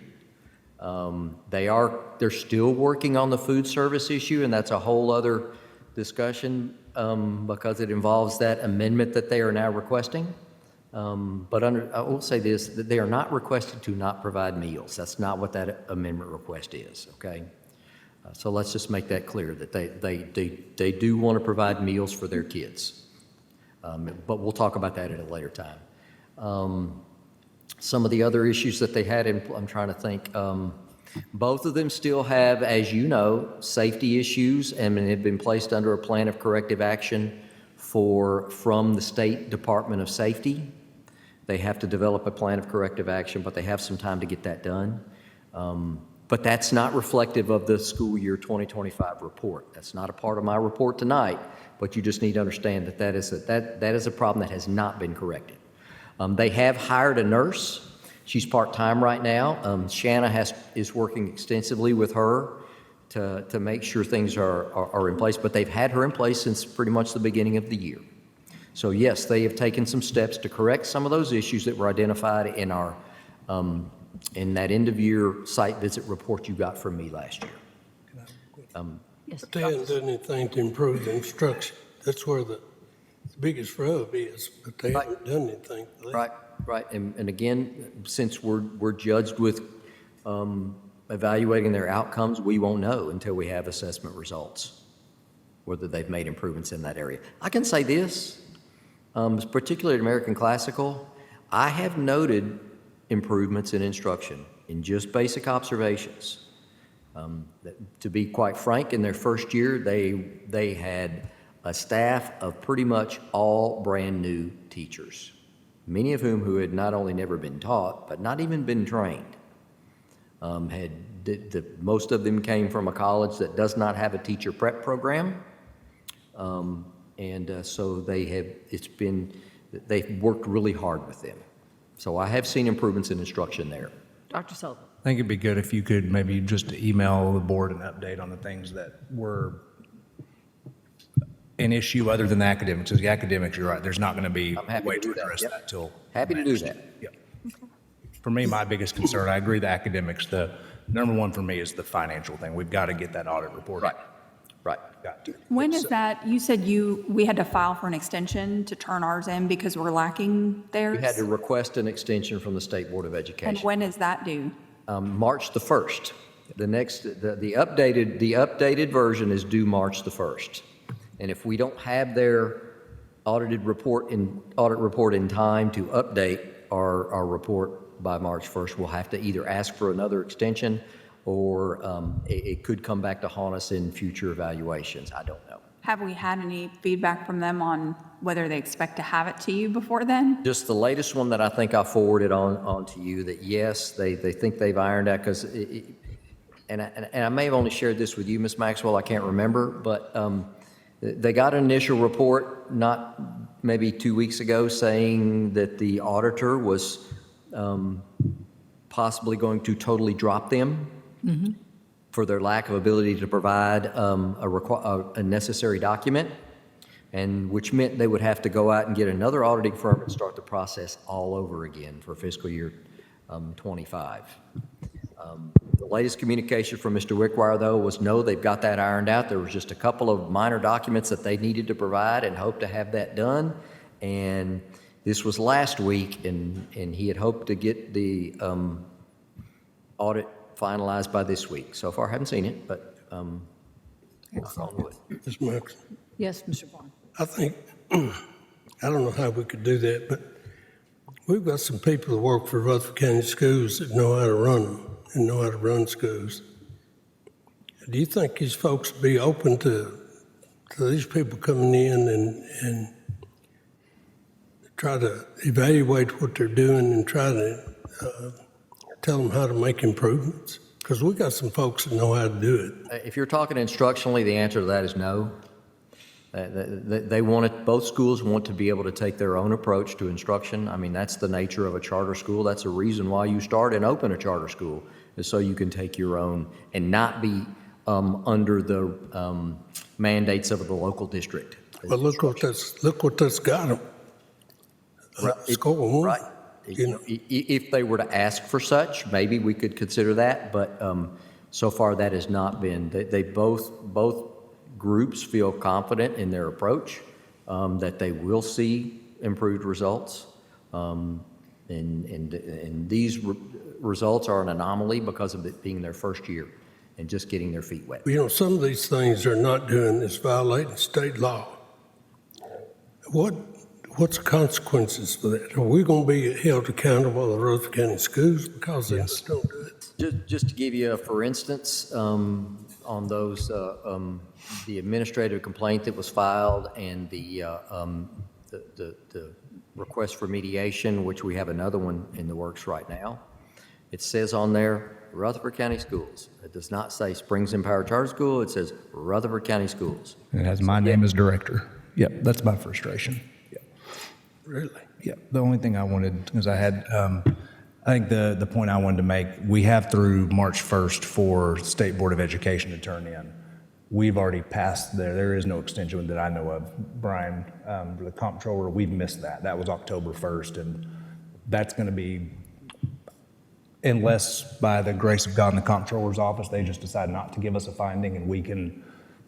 They're still working on the food service issue, and that's a whole other discussion because it involves that amendment that they are now requesting. But I will say this, that they are not requested to not provide meals. That's not what that amendment request is, okay? So let's just make that clear, that they do want to provide meals for their kids. But we'll talk about that at a later time. Some of the other issues that they had, I'm trying to think, both of them still have, as you know, safety issues and have been placed under a plan of corrective action from the State Department of Safety. They have to develop a plan of corrective action, but they have some time to get that done. But that's not reflective of the school year 2025 report. That's not a part of my report tonight, but you just need to understand that that is a problem that has not been corrected. They have hired a nurse. She's part-time right now. Shanna is working extensively with her to make sure things are in place, but they've had her in place since pretty much the beginning of the year. So yes, they have taken some steps to correct some of those issues that were identified in our in that end-of-year site visit report you got from me last year. Yes. But they haven't done anything to improve the instruction. That's where the biggest rub is, but they haven't done anything for that. Right. And again, since we're judged with evaluating their outcomes, we won't know until we have assessment results, whether they've made improvements in that area. I can say this, particularly at American Classical, I have noted improvements in instruction in just basic observations. To be quite frank, in their first year, they had a staff of pretty much all brand-new teachers, many of whom who had not only never been taught, but not even been trained. Most of them came from a college that does not have a teacher prep program, so they've worked really hard with them. So I have seen improvements in instruction there. Dr. Sullivan? I think it'd be good if you could maybe just email the board an update on the things that were an issue other than the academics, because the academics, you're right, there's not going to be I'm a happy way to to do that. address Yep. that till. Happy to do that. Yep. For me, my biggest concern, I agree, the academics, the number one for me is the financial thing. We've got to get that audit report. Right, right. Got to. When is that, you said we had to file for an extension to turn ours in because we're lacking theirs? We had to request an extension from the State Board of And Education. when is that due? March the 1st. The updated version is due March the 1st. And if we don't have their audit report in time to update our report by March 1st, we'll have to either ask for another extension or it could come back to haunt us in future evaluations. I don't know. Have we had any feedback from them on whether they expect to have it to you before then? Just the latest one that I think I forwarded on to you, that yes, they think they've ironed out, because, and I may have only shared this with you, Ms. Maxwell, I can't remember, but they got an initial report not maybe 2 weeks ago saying that the auditor was possibly going to totally drop them for their lack of ability to provide a necessary document, and which meant they would have to go out and get another auditing firm and start the process all over again for fiscal year 25. The latest communication from Mr. Wickwire, though, was no, they've got that ironed out. There was just a couple of minor documents that they needed to provide and hoped to have that done. And this was last week, and he had hoped to get the audit finalized by this week. So far, I haven't seen it, but knock on wood. Ms. Max, Yes, Mr. Vaughn. I think, I don't know how we could do that, but we've got some people that work for Rutherford County Schools that know how to run them and know how to run schools. Do you think these folks would be open to these people coming in and try to evaluate what they're doing and try to tell them how to make improvements? Because we got some folks that know how to do it. If you're talking instructionally, the answer to that is no. They want it, both schools want to be able to take their own approach to instruction. I mean, that's the nature of a charter school. That's a reason why you start and open a charter school, is so you can take your own and not be under the mandates of the local district. But look what that's got them. Score one. Right. You know. If they were to ask for such, maybe we could consider that, but so far that has not been. They both groups feel confident in their approach, that they will see improved results. And these results are an anomaly because of it being their first year and just getting their feet wet. You know, some of these things they're not doing is violating state law. What's the consequences for that? Are we going to be held accountable to Rutherford County Schools because they just don't do it? Just to give you, for instance, on those, the administrative complaint that was filed and the request for mediation, which we have another one in the works right now. It says on there, Rutherford County Schools. It does not say Springs Empower Charter School. It says Rutherford County Schools. It has my name as director. Yep, that's my frustration. Yep. Really? Yeah, the only thing I wanted, because I had, I think the point I wanted to make, we have through March 1st for State Board of Education to turn in. We've already passed there is no extension that I know of. Brian, the comptroller, we've missed that. That was October 1st, and that's going to be, unless by the grace of God in the comptroller's office, they just decide not to give us a finding, and we can,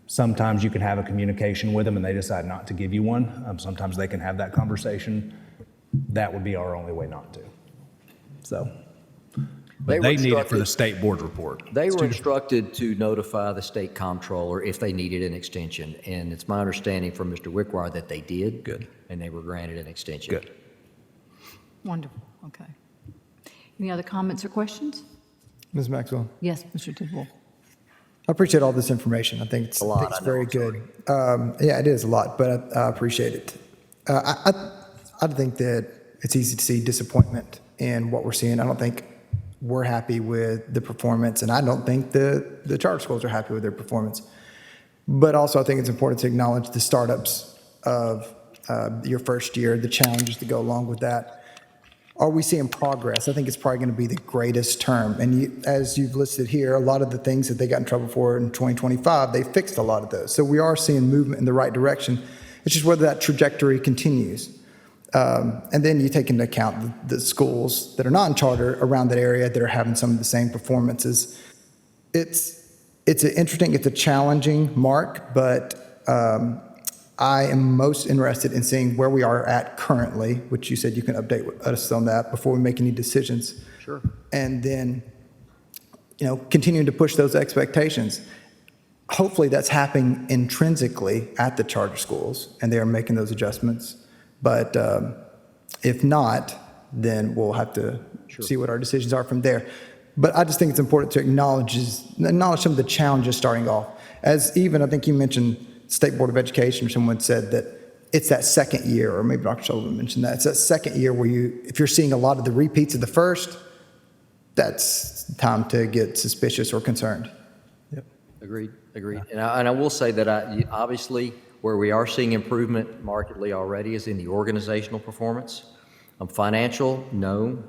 sometimes you can have a communication with them and they decide not to give you one. Sometimes they can have that conversation. That would be our only way not to. So, but they need it for the state board report. They were instructed to notify the state comptroller if they needed an extension, and it's my understanding from Mr. Wickwire that they did. Good. And they were granted an extension. Good. Wonderful, okay. Any other comments or questions? Ms. Maxwell, Yes, Mr. Tidwell. I appreciate all this information. I think it's, A lot, I know, very I'm good. Yeah, it is a lot, but I appreciate it. I think that it's easy to see disappointment in what we're seeing. I don't think we're happy with the performance, and I don't think the charter schools are happy with their performance. But also, I think it's important to acknowledge the startups of your first year, the challenges that go along with that. are we seeing progress? I think it's probably going to be the greatest term. And as you've listed here, a lot of the things that they got in trouble for in 2025, they fixed a lot of those. So we are seeing movement in the right direction. It's just whether that trajectory continues. And then you take into account the schools that are not in charter around that area that are having some of the same performances. It's a challenging mark, but I am most interested in seeing where we are at currently, which you said you can update us on that before we make any decisions. Sure. And then, continuing to push those expectations. Hopefully that's happening intrinsically at the charter schools and they are making those adjustments. But if not, then we'll have to see what our decisions are from there. But I just think it's important to acknowledge some of the challenges starting off. As even, I think you mentioned State Board of Education, or someone said that it's that second year, or maybe Dr. Sullivan mentioned that, it's that second year where if you're seeing a lot of the repeats of the first, that's time to get suspicious or concerned. Yep. Agreed. And I will say that obviously where we are seeing improvement markedly already is in the organizational performance. Financial, no.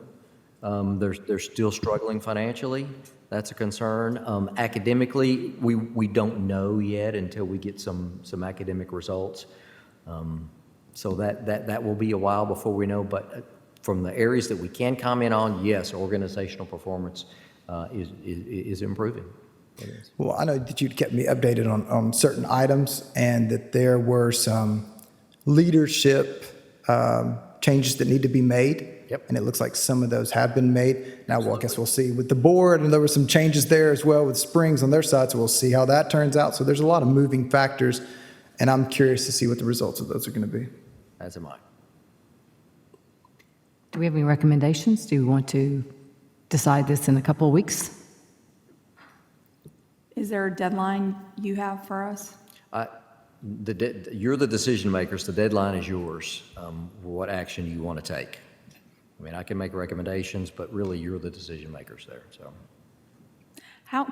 They're still struggling financially. That's a concern. Academically, we don't know yet until we get some academic results. So that will be a while before we know. But from the areas that we can comment on, yes, organizational performance is improving. Well, I know that you kept me updated on certain items and that there were some leadership changes that need to be made. Yep. And it looks like some of those have been made. Now, well, I guess we'll see with the board, and there were some changes there as well with Springs on their side, so we'll see how that turns out. So there's a lot of moving factors, and I'm curious to see what the results of those are going to be. As am I. Do we have any recommendations? Do you want to decide this in a couple of weeks? Is there a deadline you have for us? You're the decision makers. The deadline is yours. What action you want to take? I mean, I can make recommendations, but really you're the decision makers there. So,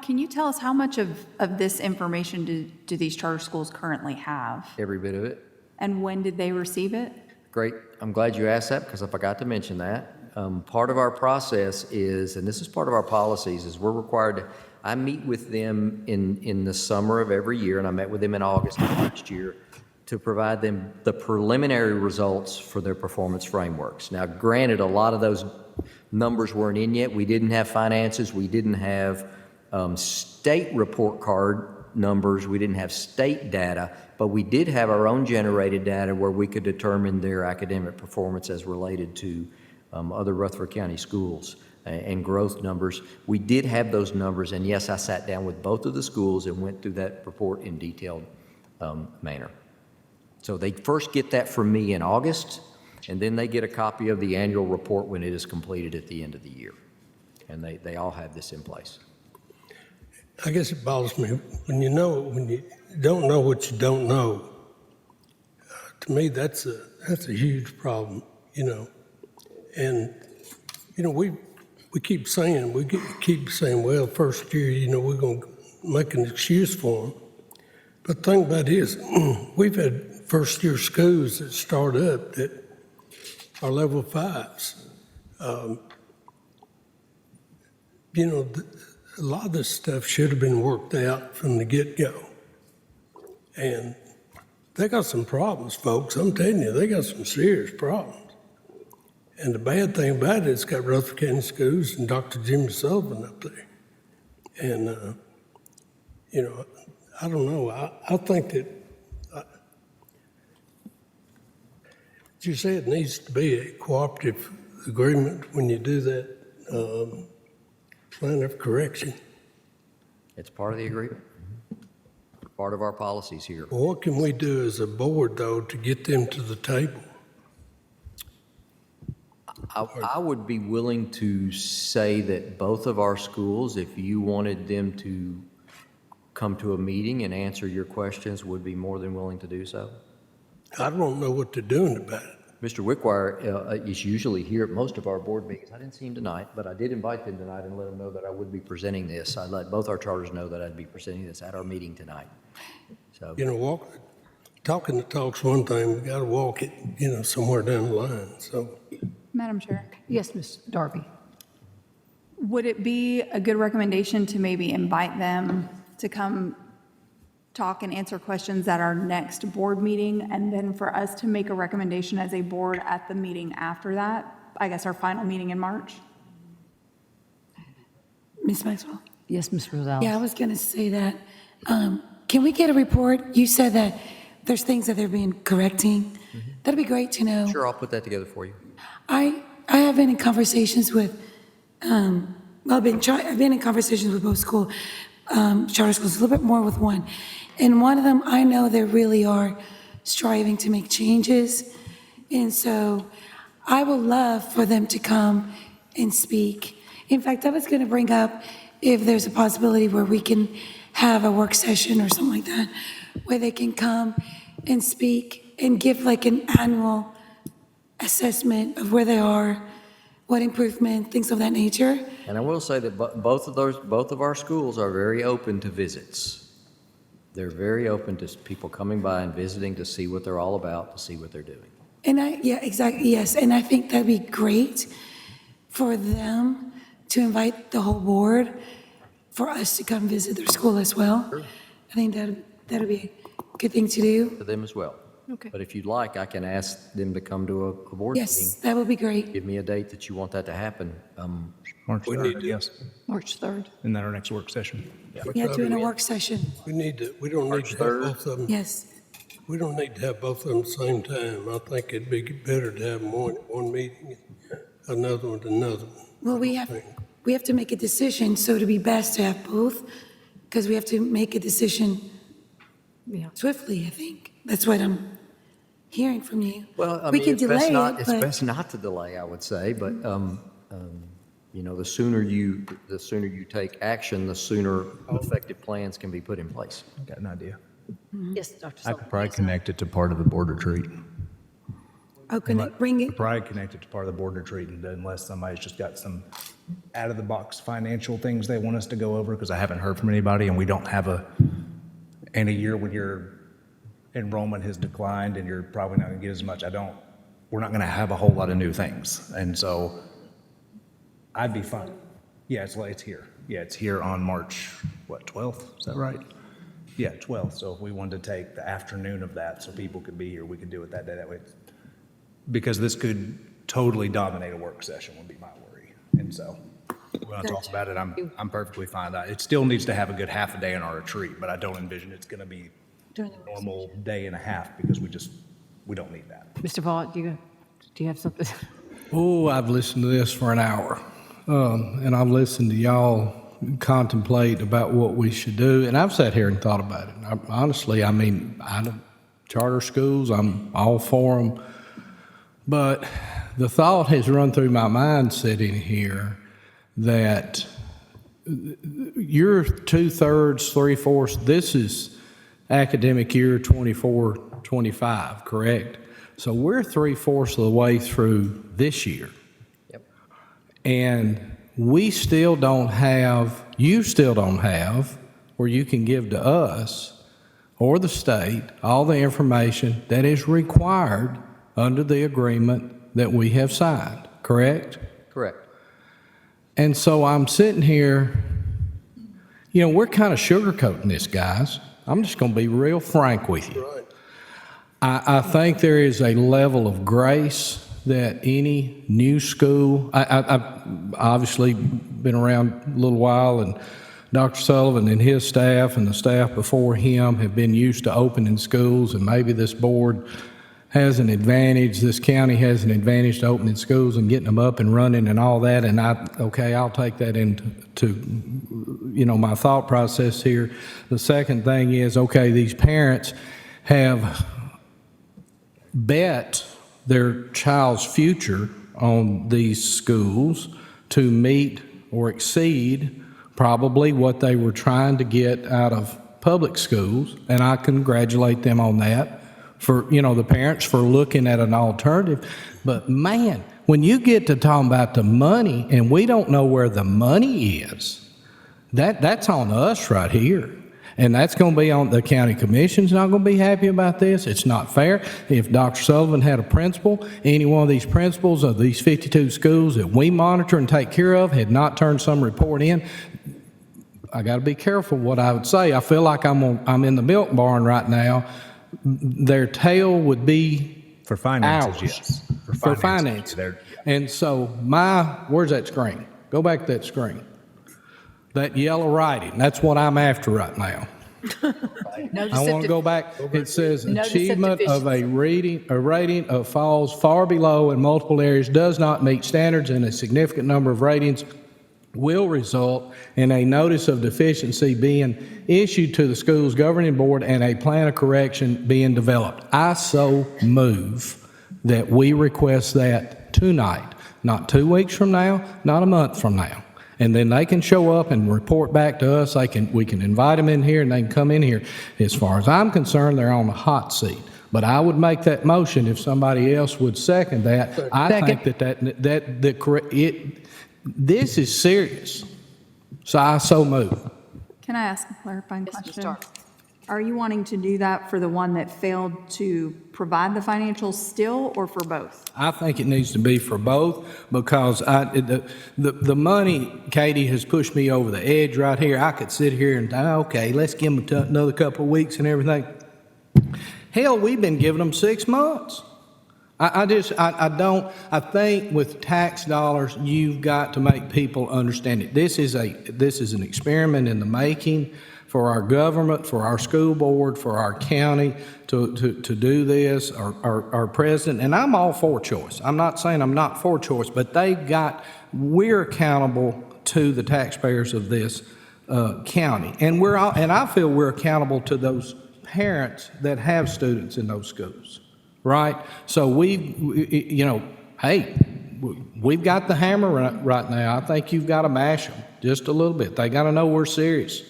Can you tell us how much of this information do these charter schools currently have? every bit of it. And when did they receive it? Great. I'm glad you asked that because I forgot to mention that. Part of our process is, and this is part of our policies, is we're required to, I meet with them in the summer of every year, and I met with them in August of last year to provide them the preliminary results for their performance frameworks. Now, granted, a lot of those numbers weren't in yet. We didn't have finances. We didn't have state report card numbers. We didn't have state data, but we did have our own generated data where we could determine their academic performance as related to other Rutherford County schools and growth numbers. We did have those numbers, and yes, I sat down with both of the schools and went through that report in detailed manner. So they first get that from me in August, and then they get a copy of the annual report when it is completed at the end of the year. And they all have this in place. I guess it bothers me when you don't know what you don't know. To me, that's a huge problem, And we keep saying well, first year, we're going to make an excuse for them. But the thing about it is, we've had first year schools that start up that are level 5s. A lot of this stuff should have been worked out from the get-go. And they got some problems, folks. I'm telling you, they got some serious problems. And the bad thing about it, it's got Rutherford County Schools and Dr. Jimmy Sullivan up there. And, I don't know. I think that, you say it needs to be a cooperative agreement when you do that plan of correction. It's part of the agreement. Part of our policies here. Well, what can we do as a board, though, to get them to the table? I would be willing to say that both of our schools, if you wanted them to come to a meeting and answer your questions, would be more than willing to do so. I don't know what they're doing about it. Mr. Wickwire is usually here at most of our board meetings. I didn't see him tonight, but I did invite them tonight and let them know that I would be presenting this. I let both our charters know that I'd be presenting this at our meeting tonight. So, talking the talk's one thing, we got to walk it, somewhere down the line. So, Madam Chair, Yes, Ms. Darby. would it be a good recommendation to maybe invite them to come talk and answer questions at our next board meeting, and then for us to make a recommendation as a board at the meeting after that, I guess our final meeting in March? Ms. Maxwell? Yes, Ms. Rosales. Yeah, I was going to say that. Can we get a report? You said that there's things that they're being correcting. That'd be great to know. Sure, I'll put that together for you. I have been in conversations with, I've been in conversations with both charter schools, a little bit more with one. And one of them, I know they really are striving to make changes. And so I would love for them to come and speak. In fact, I was going to bring up if there's a possibility where we can have a work session or something like that, where they can come and speak and give like an annual assessment of where they are, what improvement, things of that nature. And I will say that both of our schools are very open to visits. They're very open to people coming by and visiting to see what they're all about, to see what they're doing. And yeah, exactly, yes. And I think that'd be great for them to invite the whole board, for us to come visit their school as well. Sure. I think that'd be a good thing to do. For them as well. Okay. But if you'd like, I can ask them to come to a board meeting. Yes, that would be great. Give me a date that you want that to happen. March We 3rd, need I to- guess. March 3rd. Isn't that our next work session? Yeah, doing a work session. We don't need to have both of them. Yes. We don't need to have both of them at the same time. I think it'd be better to have them one meeting, another one, another one. Well, we have to make a decision, so it'd be best to have both, because we have to make a decision Yeah. swiftly, I think. That's what I'm hearing from you. Well, I We mean, can it's best delay not, it, it's but best not to delay, I would say, but, you know, the sooner you take action, the sooner effective plans can be put in place. I got an idea. Yes, Dr. I Sullivan. could probably connect it to part of the board retreat. bring it. Probably connect it to part of the board retreat, and unless somebody's just got some out-of-the-box financial things they want us to go over, because I haven't heard from anybody, and we don't have in a year when your enrollment has declined and you're probably not going to get as much, we're not going to have a whole lot of new things. And so I'd be fine. Yeah, it's here. Yeah, it's here on March, 12th? Is that right? Yeah, 12th. So if we wanted to take the afternoon of that so people could be here, we could do it that day. That way, because this could totally dominate a work session would be my worry. And so when I talk about it, I'm perfectly fine. It still needs to have a good half a day in our retreat, but I don't envision it's going to be During the work normal day and a half, because we don't need that. Mr. Vaught, do you have something? Oh, I've listened to this for an hour, and I've listened to y'all contemplate about what we should do, and I've sat here and thought about it. Honestly, I mean, charter schools, I'm all for them, but the thought has run through my mind sitting here that you're 2/3, 3/4, this is academic year 24-25, correct? So we're 3/4 of the way through this year. Yep. And we still don't have, you still don't have, where you can give to us or the state all the information that is required under the agreement that we have signed, correct? Correct. And so I'm sitting here, we're kind of sugarcoating this, guys. I'm just going to be real frank with you. I think there is a level of grace that any new school, I've obviously been around a little while, and Dr. Sullivan and his staff and the staff before him have been used to opening schools, and maybe this board has an advantage, this county has an advantage to opening schools and getting them up and running and all that, and I'll take that into my thought process here. The second thing is, these parents have bet their child's future on these schools to meet or exceed probably what they were trying to get out of public schools, and I congratulate them on that, for the parents for looking at an alternative. But man, when you get to talking about the money and we don't know where the money is, that's on us right here. And that's going to be on, the county commission's not going to be happy about this. It's not fair. If Dr. Sullivan had a principal, any one of these principals of these 52 schools that we monitor and take care of had not turned some report in, I got to be careful what I would say. I feel like I'm in the milk barn right now. Their tail would be For finances, ours. yes. For finances. And so where's that screen? Go back to that screen. That yellow writing, that's what I'm after right now. Notice I of want to go back. It says Notice of achievement of a rating of falls far below in multiple areas does not meet standards, and a significant number of ratings will result in a notice of deficiency being issued to the school's governing board and a plan of correction being developed. I so move that we request that tonight, not 2 weeks from now, not a month from now. And then they can show up and report back to us. We can invite them in here and they can come in here. As far as I'm concerned, they're on the hot seat. But I would make that motion if somebody else would second that. I think this is serious. So I so move. Can I ask a clarifying question? Stark. Are you wanting to do that for the one that failed to provide the financials still, or for both? I think it needs to be for both, because the money, Katie, has pushed me over the edge right here. I could sit here and, okay, let's give them another couple of weeks and everything. Hell, we've been giving them 6 months. I think with tax dollars, you've got to make people understand it. This is an experiment in the making for our government, for our school board, for our county to do this, our president. And I'm all for choice. I'm not saying I'm not for choice, but we're accountable to the taxpayers of this county. And I feel we're accountable to those parents that have students in those schools, right? So hey, we've got the hammer right now. I think you've got to mash them just a little bit. They got to know we're serious.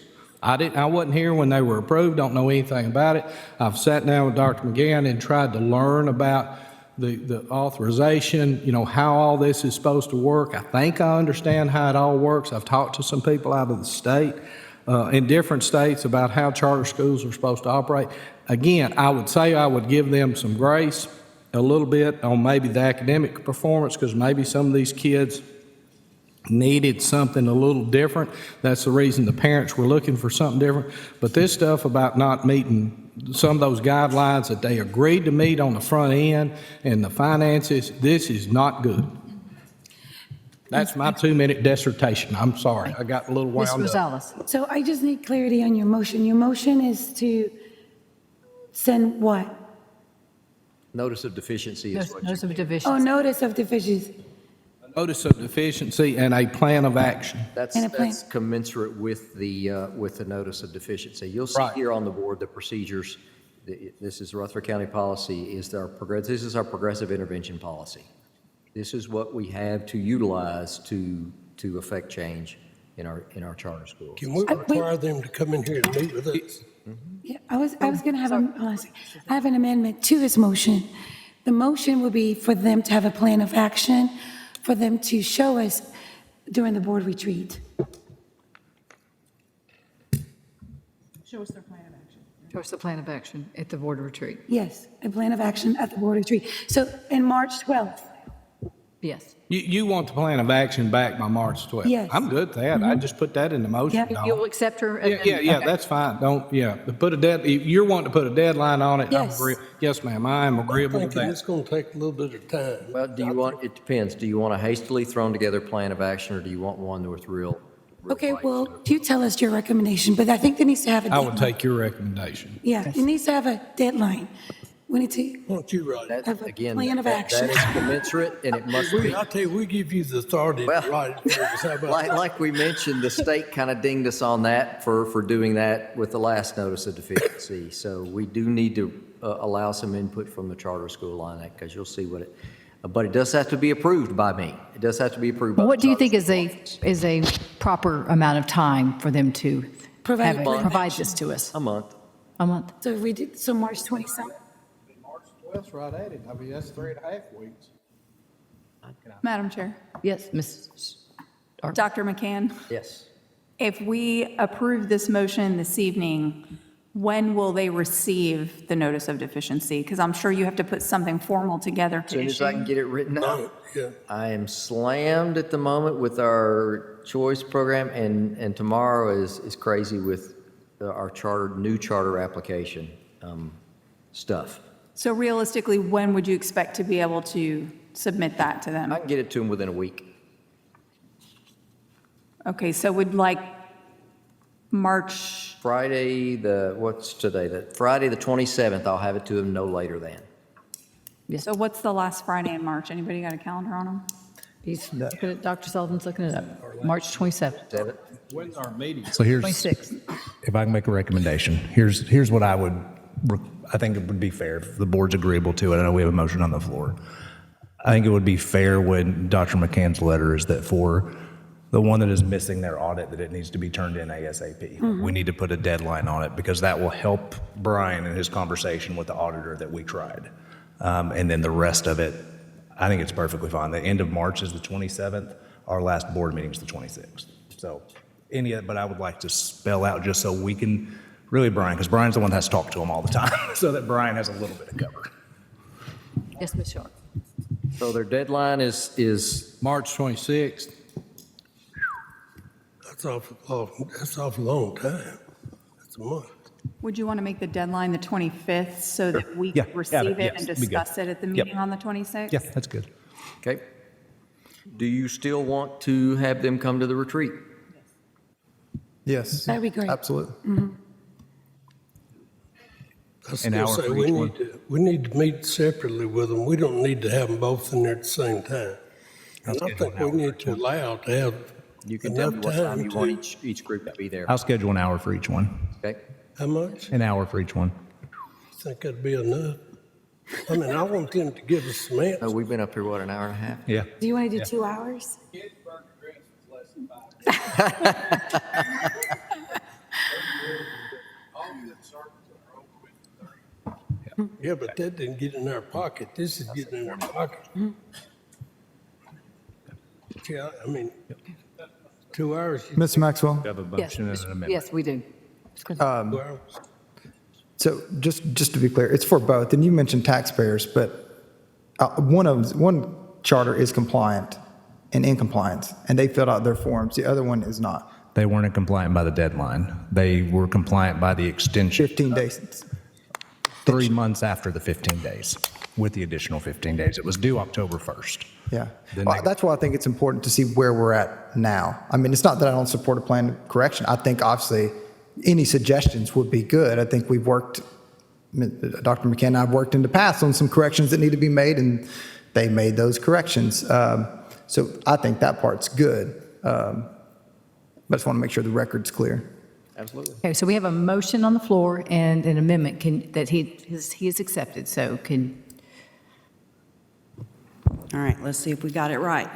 I wasn't here when they were approved, don't know anything about it. I've sat down with Dr. McGann and tried to learn about the authorization, how all this is supposed to work. I think I understand how it all works. I've talked to some people out of the state, in different states, about how charter schools are supposed to operate. Again, I would say I would give them some grace a little bit on maybe the academic performance, because maybe some of these kids needed something a little different. That's the reason the parents were looking for something different. But this stuff about not meeting some of those guidelines that they agreed to meet on the front end and the finances, this is not good. That's my 2-minute dissertation. I'm sorry. I got a little Ms. wound up. Rosales. So I just need clarity on your motion. Your motion is to send what? Notice of deficiency is what Notice of Oh, deficiency. notice of deficiency. Notice of deficiency and a plan of action. That's And a plan. commensurate with the notice of deficiency. You'll see Right. here on the board the procedures. This is Rutherford County policy. This is our progressive intervention policy. This is what we have to utilize to affect change in our charter schools. Can we require them to come in here and meet with us? Yeah, I was going to have, I have an amendment to his motion. The motion would be for them to have a plan of action, for them to show us during the board retreat. Show us their plan of action. Show us the plan of action at the board retreat. Yes, a plan of action at the board retreat. So in March 12th. Yes. You want the plan of action back by March 12th? Yes. I'm good with that. I just put that in the motion. Yep. Dawn. You'll accept her? Yeah, that's fine. If you're wanting to put a deadline on it, I'm Yes. agree. Yes, ma'am, I am agreeable with Thinking that. it's going to take a little bit of time. Well, it depends. Do you want a hastily thrown together plan of action, or do you want one with real Okay, bites? well, you tell us your recommendation, but I think there needs to have a I deadline. would take your recommendation. Yeah, it needs to have a deadline. We need to Why don't you write it? have a Again, plan of that action. is commensurate, and it must be. I tell you, we give you the authority to Well, write it for us. How about that? Like we mentioned, the state kind of dinged us on that for doing that with the last notice of deficiency. So we do need to allow some input from the charter school on that, because you'll see what it, but it does have to be approved by me. It does have to be approved by. What the do you charter think school office. is a proper amount of time for them to Provide a plan of provide action. this to us? A month. A month? So we did, so March 27th. March 12th's right at it. I mean, that's 3.5 weeks. Madam Chair, Yes, Ms. Stark. Dr. McCann, Yes. if we approve this motion this evening, when will they receive the notice of deficiency? Because I'm sure you have to put something formal together As to soon as I can issue. get it written out. Yeah. I am slammed at the moment with our choice program, and tomorrow is crazy with our new charter application stuff. So realistically, when would you expect to be able to submit that to them? I can get it to them within a week. Okay, so would like March, Friday, what's today? Friday, the 27th, I'll have it to them no later than. so what's the last Friday in March? Anybody got a calendar on them? Dr. Sullivan's looking it up. March 27th, When's our meeting? So here's, 26th. if I can make a recommendation, here's what I think it would be fair if the board's agreeable to it. I know we have a motion on the floor. I think it would be fair when Dr. McCann's letter is that for the one that is missing their audit, that it needs to be turned in ASAP. We need to put a deadline on it because that will help Brian in his conversation with the auditor that we tried. And then the rest of it, I think it's perfectly fine. The end of March is the 27th. Our last board meeting is the 26th. So but I would like to spell out just so we can, really Brian, because Brian's the one that has to talk to him all the time, so that Brian has a little bit of cover. Yes, Ms. Sharp. So their deadline is March 26th. That's awful long time. That's a month. Would you want to make the deadline the 25th so that we Yeah, could got receive it. it Yes, and be good. discuss it at the Yep. meeting on the 26th? Yeah, that's good. okay. Do you still want to have them come to the retreat? Yes. That'd be great. Absolutely. I An still hour say for we each we need to meet separately with them. We don't need to have them both in there at the same time. And I think we need to allow to have You can tell me enough what time you time want to, each group to be there. I'll schedule an hour for each one. Okay? how much? An hour for each one. Think that'd be enough? I mean, I want them to give us some Oh, answers. we've been up here, what, an hour and a half? Yeah. Do you want to do 2 hours? Yeah, but that didn't get in our pocket. This is getting in our pocket. Yeah, I mean, 2 hours. Mr. Maxwell? We have a Yes, motion and an amendment. yes, we do. 2 hours. So just to be clear, it's for both, and you mentioned taxpayers, but one charter is compliant and in compliance, and they filled out their forms. The other one is not. They weren't compliant by the deadline. They were compliant by the extension 15 days. 3 months after the 15 days, with the additional 15 days. It was due October 1st. Yeah. The Well, next- that's why I think it's important to see where we're at now. I mean, it's not that I don't support a plan of correction. I think obviously any suggestions would be good. I think we've worked, Dr. McCann and I have worked in the past on some corrections that need to be made, and they made those corrections. So I think that part's good. But I just want to make sure the record's clear. Absolutely. Okay, so we have a motion on the floor and an amendment that he has accepted, so can, All right, let's see if we got it right.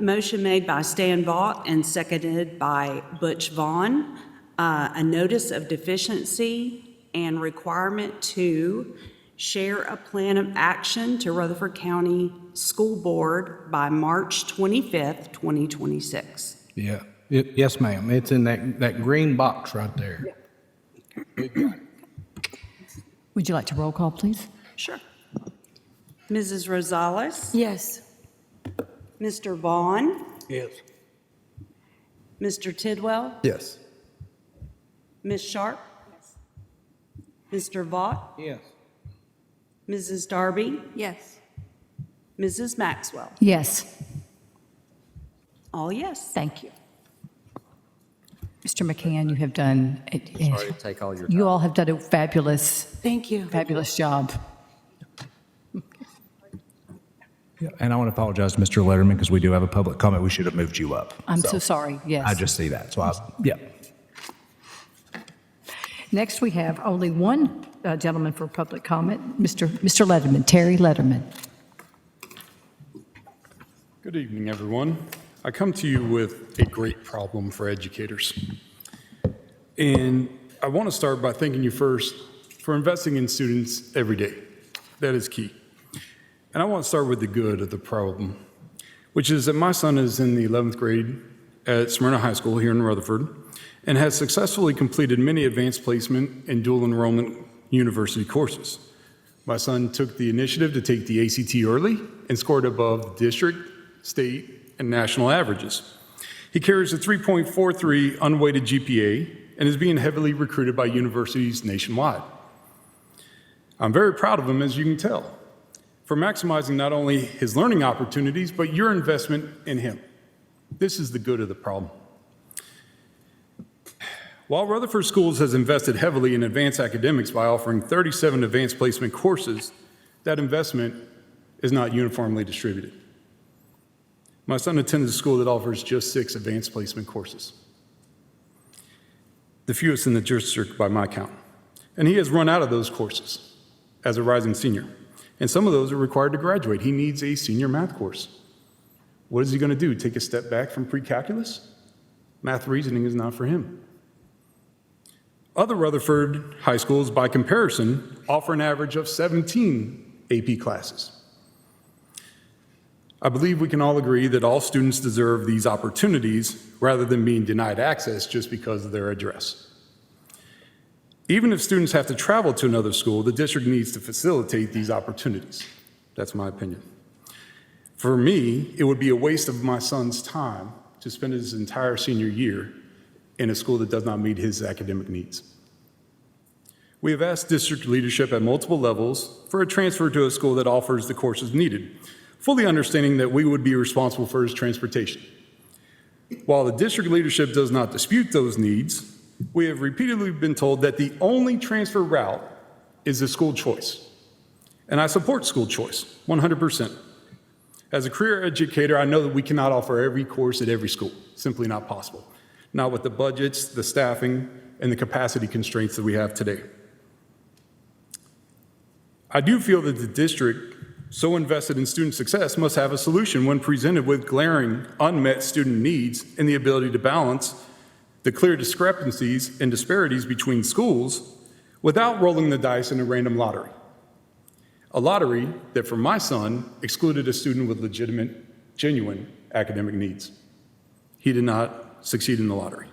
Motion made by Stan Vaught and seconded by Butch Vaughn. A notice of deficiency and requirement to share a plan of action to Rutherford County School Board by March 25th, 2026. Yeah. Yes, ma'am. It's in that green box right there. would you like to roll call, please? Sure. Mrs. Rosales? Yes. Mr. Vaughn? Yes. Mr. Tidwell? Yes. Ms. Sharp? Mr. Vaught? Yes. Mrs. Darby? Yes. Mrs. Maxwell? Yes, All yes. thank you. Mr. McCann, you have done, Sorry to take all your time. you all have done a fabulous, Thank you. fabulous job. Yeah, and I want to apologize to Mr. Letterman because we do have a public comment. We should have moved you up. I'm so sorry, yes. I just see that. So yeah. Next, we have only one gentleman for public comment, Mr. Letterman, Terry Letterman. Good evening, everyone. I come to you with a great problem for educators. And I want to start by thanking you first for investing in students every day. That is key. And I want to start with the good of the problem, which is that my son is in the 11th grade at Smyrna High School here in Rutherford and has successfully completed many advanced placement and dual enrollment university courses. My son took the initiative to take the ACT early and scored above district, state, and national averages. He carries a 3.43 unweighted GPA and is being heavily recruited by universities nationwide. I'm very proud of him, as you can tell, for maximizing not only his learning opportunities, but your investment in him. This is the good of the problem. While Rutherford Schools has invested heavily in advanced academics by offering 37 advanced placement courses, that investment is not uniformly distributed. My son attends a school that offers just 6 advanced placement courses, the fewest in the district by my count. And he has run out of those courses as a rising senior. And some of those are required to graduate. He needs a senior math course. What is he going to do? Take a step back from pre-calculus? Math reasoning is not for him. Other Rutherford high schools, by comparison, offer an average of 17 AP classes. I believe we can all agree that all students deserve these opportunities rather than being denied access just because of their address. Even if students have to travel to another school, the district needs to facilitate these opportunities. That's my opinion. For me, it would be a waste of my son's time to spend his entire senior year in a school that does not meet his academic needs. We have asked district leadership at multiple levels for a transfer to a school that offers the courses needed, fully understanding that we would be responsible for his transportation. While the district leadership does not dispute those needs, we have repeatedly been told that the only transfer route is the school choice. And I support school choice, 100%. As a career educator, I know that we cannot offer every course at every school. Simply not possible. Not with the budgets, the staffing, and the capacity constraints that we have today. I do feel that the district, so invested in student success, must have a solution when presented with glaring, unmet student needs and the ability to balance the clear discrepancies and disparities between schools without rolling the dice in a random lottery. A lottery that, for my son, excluded a student with legitimate, genuine academic needs. He did not succeed in the lottery.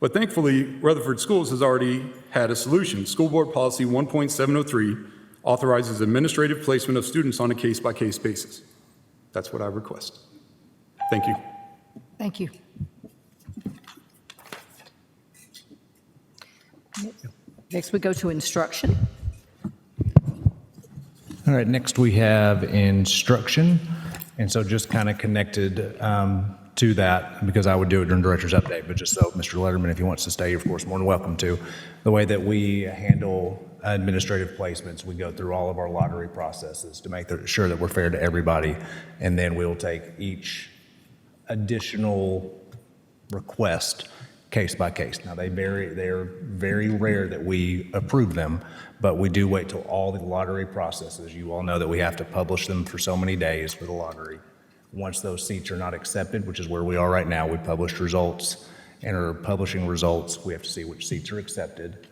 But thankfully, Rutherford Schools has already had a solution. School Board Policy 1.703 authorizes administrative placement of students on a case-by-case basis. That's what I request. Thank you. Thank you. Next, we go to instruction. All right, next we have instruction. And so just kind of connected to that, because I would do it during director's update, but just so Mr. Letterman, if he wants to stay, of course, more than welcome to. The way that we handle administrative placements, we go through all of our lottery processes to make sure that we're fair to everybody. And then we'll take each additional request case by case. Now, they're very rare that we approve them, but we do wait till all the lottery processes. You all know that we have to publish them for so many days for the lottery. Once those seats are not accepted, which is where we are right now, we published results and are publishing results. We have to see which seats are accepted.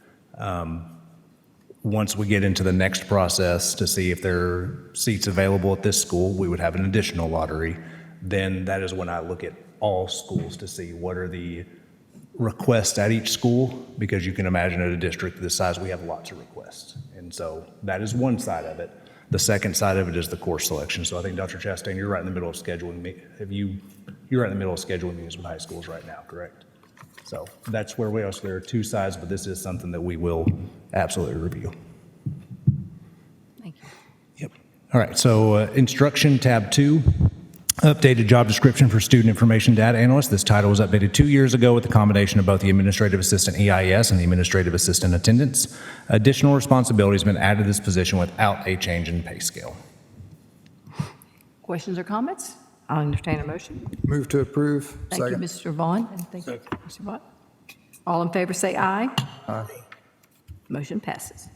Once we get into the next process to see if there are seats available at this school, we would have an additional lottery. Then that is when I look at all schools to see what are the requests at each school, because you can imagine at a district this size, we have lots of requests. And so that is one side of it. The second side of it is the course selection. So I think Dr. Chastain, you're right in the middle of scheduling me. You're right in the middle of scheduling meetings with high schools right now, correct? So that's where we are. So there are two sides, but this is something that we will absolutely review. Thank you. Yep. All right, so instruction, tab 2. Updated job description for student information data analyst. This title was updated 2 years ago with the combination of both the administrative assistant EIS and the administrative assistant attendance. Additional responsibilities have been added to this position without a change in pay scale. Questions or comments? I'll entertain a motion. Move to approve. Thank you, Mr. Vaughn, and thank you, Mr. Vaughn. All in favor say aye. Aye. Motion passes.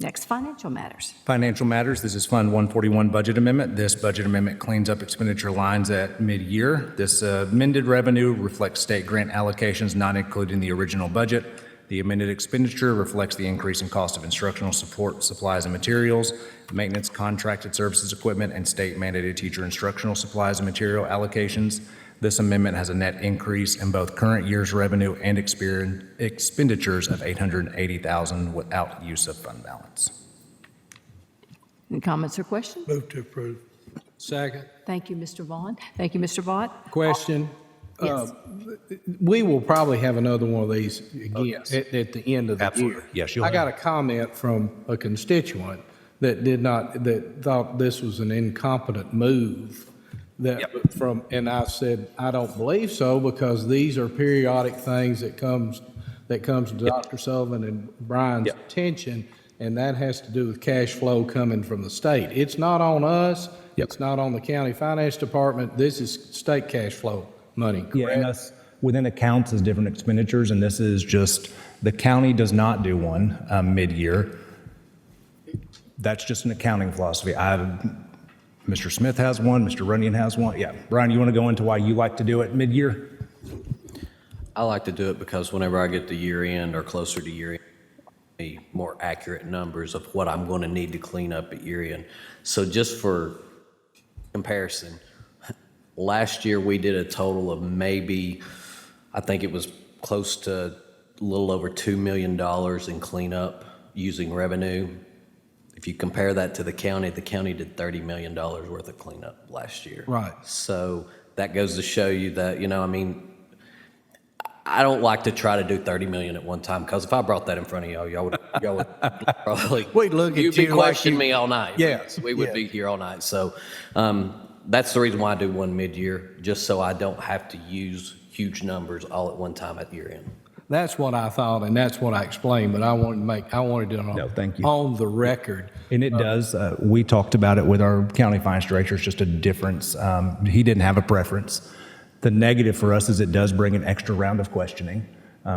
Next, financial matters. Financial matters, this is Fund 141 budget amendment. This budget amendment cleans up expenditure lines at mid-year. This amended revenue reflects state grant allocations not included in the original budget. The amended expenditure reflects the increase in cost of instructional support, supplies and materials, maintenance, contracted services, equipment, and state mandated teacher instructional supplies and material allocations. This amendment has a net increase in both current year's revenue and expenditures of $880,000 without use of fund balance. Any comments or questions? Move to approve. Second. Thank you, Mr. Vaughn. Thank you, Mr. Vaught. Question. Yes. We will probably have another one of these again at the end of the Absolutely. year. Yes, you'll I got have a comment from a constituent that thought this was an incompetent move. And I said, I don't believe so, because these are periodic things that comes to Dr. Sullivan and Brian's attention, and that has to do with cash flow coming from the state. It's not on us. It's not on the county finance department. This is state cash flow money, Yeah, and correct? us, within accounts is different expenditures, and this is just, the county does not do one mid-year. That's just an accounting philosophy. Mr. Smith has one, Mr. Runyon has one. Yeah, Brian, you want to go into why you like to do it mid-year? I like to do it because whenever I get to year end or closer to year end, the more accurate numbers of what I'm going to need to clean up at year end. So just for comparison, last year we did a total of maybe, I think it was close to a little over $2 million in cleanup using revenue. If you compare that to the county did $30 million worth of cleanup last year. Right. So that goes to show you that, I don't like to try to do 30 million at one time, because if I brought that in front of y'all would probably, We'd look at you'd be you like questioning you- me all night. Yes, We would be here all night. So that's the reason why I do one mid-year, just so I don't have to use huge numbers all at one time at year end. That's what I thought, and that's what I explained, but I wanted to No, thank you. on the record. And it does, we talked about it with our county finance director, it's just a difference. He didn't have a preference. The negative for us is it does bring an extra round of questioning,